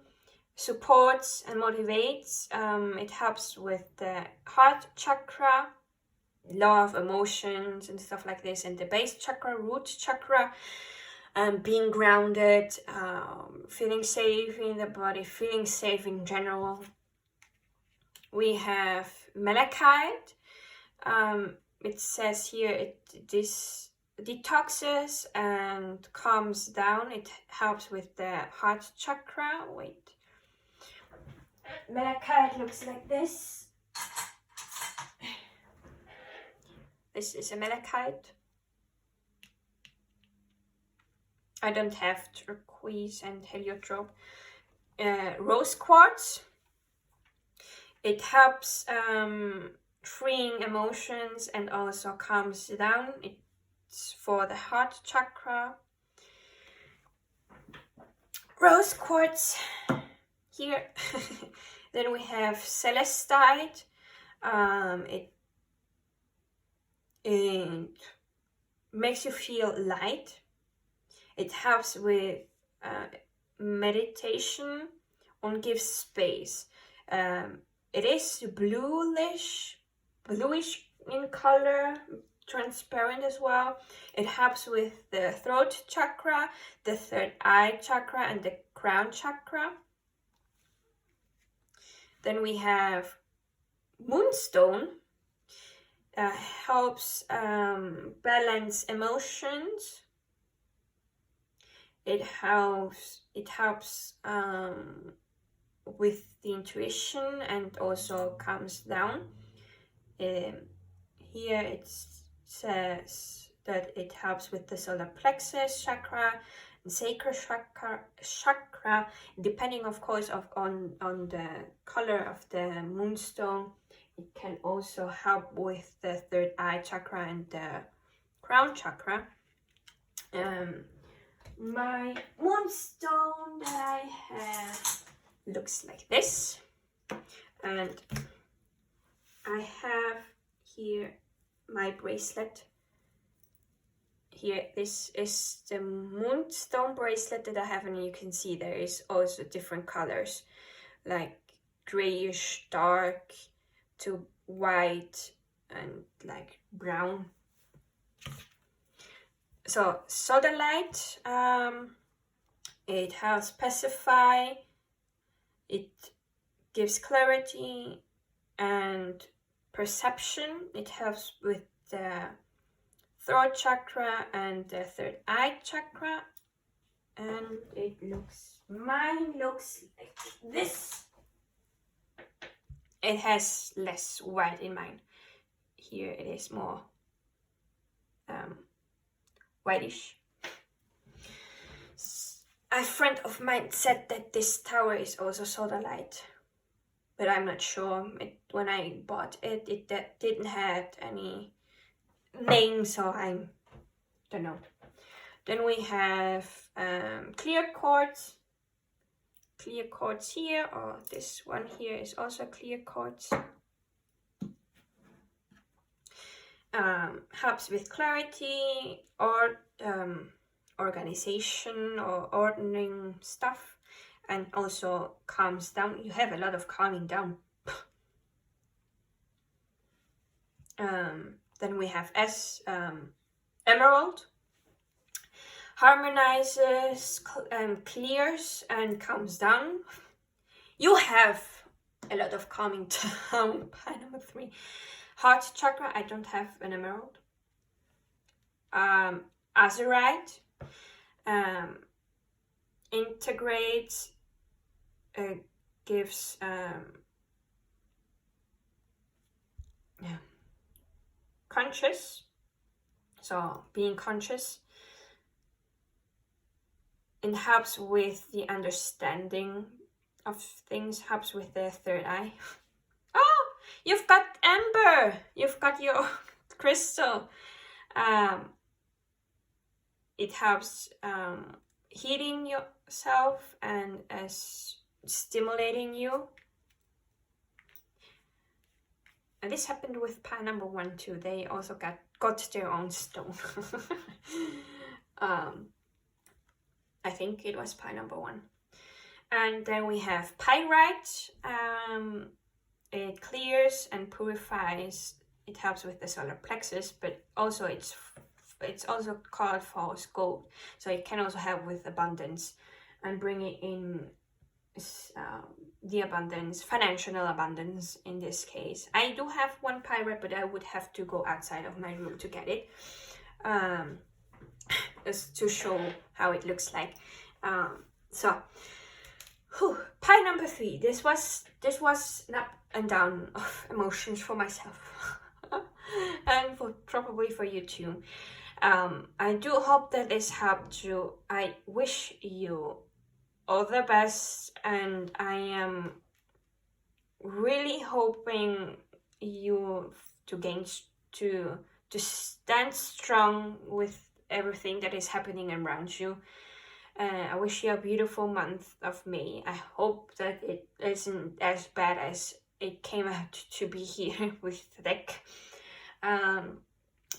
supports and motivates. It helps with the heart chakra, law of emotions and stuff like this, and the base chakra, root chakra, being grounded, feeling safe in the body, feeling safe in general. We have malachite. It says here this detoxes and calms down. It helps with the heart chakra. Wait. Malachite looks like this. This is a malachite. I don't have turquoise and heliotrope. Rose quartz. It helps freeing emotions and also calms down. It's for the heart chakra. Rose quartz here. Then we have celestite. It makes you feel light. It helps with meditation and gives space. It is bluish in color, transparent as well. It helps with the throat chakra, the third eye chakra, and the crown chakra. Then we have moonstone. Helps balance emotions. It helps with the intuition and also calms down. Here it says that it helps with the solar plexus chakra and sacral chakra, depending of course on the color of the moonstone. It can also help with the third eye chakra and the crown chakra. My moonstone that I have looks like this, and I have here my bracelet. Here, this is the moonstone bracelet that I have, and you can see there is also different colors, like grayish dark to white and like brown. So sodalite, it helps pacify, it gives clarity and perception. It helps with the throat chakra and the third eye chakra, and mine looks like this. It has less white in mine. Here it is more whitish. A friend of mine said that this tower is also sodalite, but I'm not sure. When I bought it, didn't have any name, so I don't know. Then we have clear quartz. clear quartz here, or this one here is also clear quartz. Helps with clarity or organization or ordering stuff, and also calms down. You have a lot of calming down. Then we have emerald. Harmonizes, clears, and calms down. You have a lot of calming down. Pie number 3. Heart chakra. I don't have an emerald. Azurite. Integrates. Gives. Conscious. So being conscious. It helps with the understanding of things, helps with the third eye. Oh, you've got amber. You've got your crystal. It helps healing yourself and stimulating you. And this happened with pie number 1 too. They also got their own stone. I think it was pie number 1. And then we have pyrite. It clears and purifies. It helps with the solar plexus, but also it's also called false gold. So it can also help with abundance and bring it in the abundance, financial abundance in this case. I do have one pyrite, but I would have to go outside of my room to get it. Just to show how it looks like. Pie number 3. This was an up and down of emotions for myself, and probably for you too. I do hope that this helped you. I wish you all the best, and I am really hoping you to stand strong with everything that is happening around you. I wish you a beautiful month of May. I hope that it isn't as bad as it came out to be here with the deck. And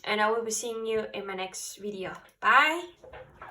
I will be seeing you in my next video. Bye!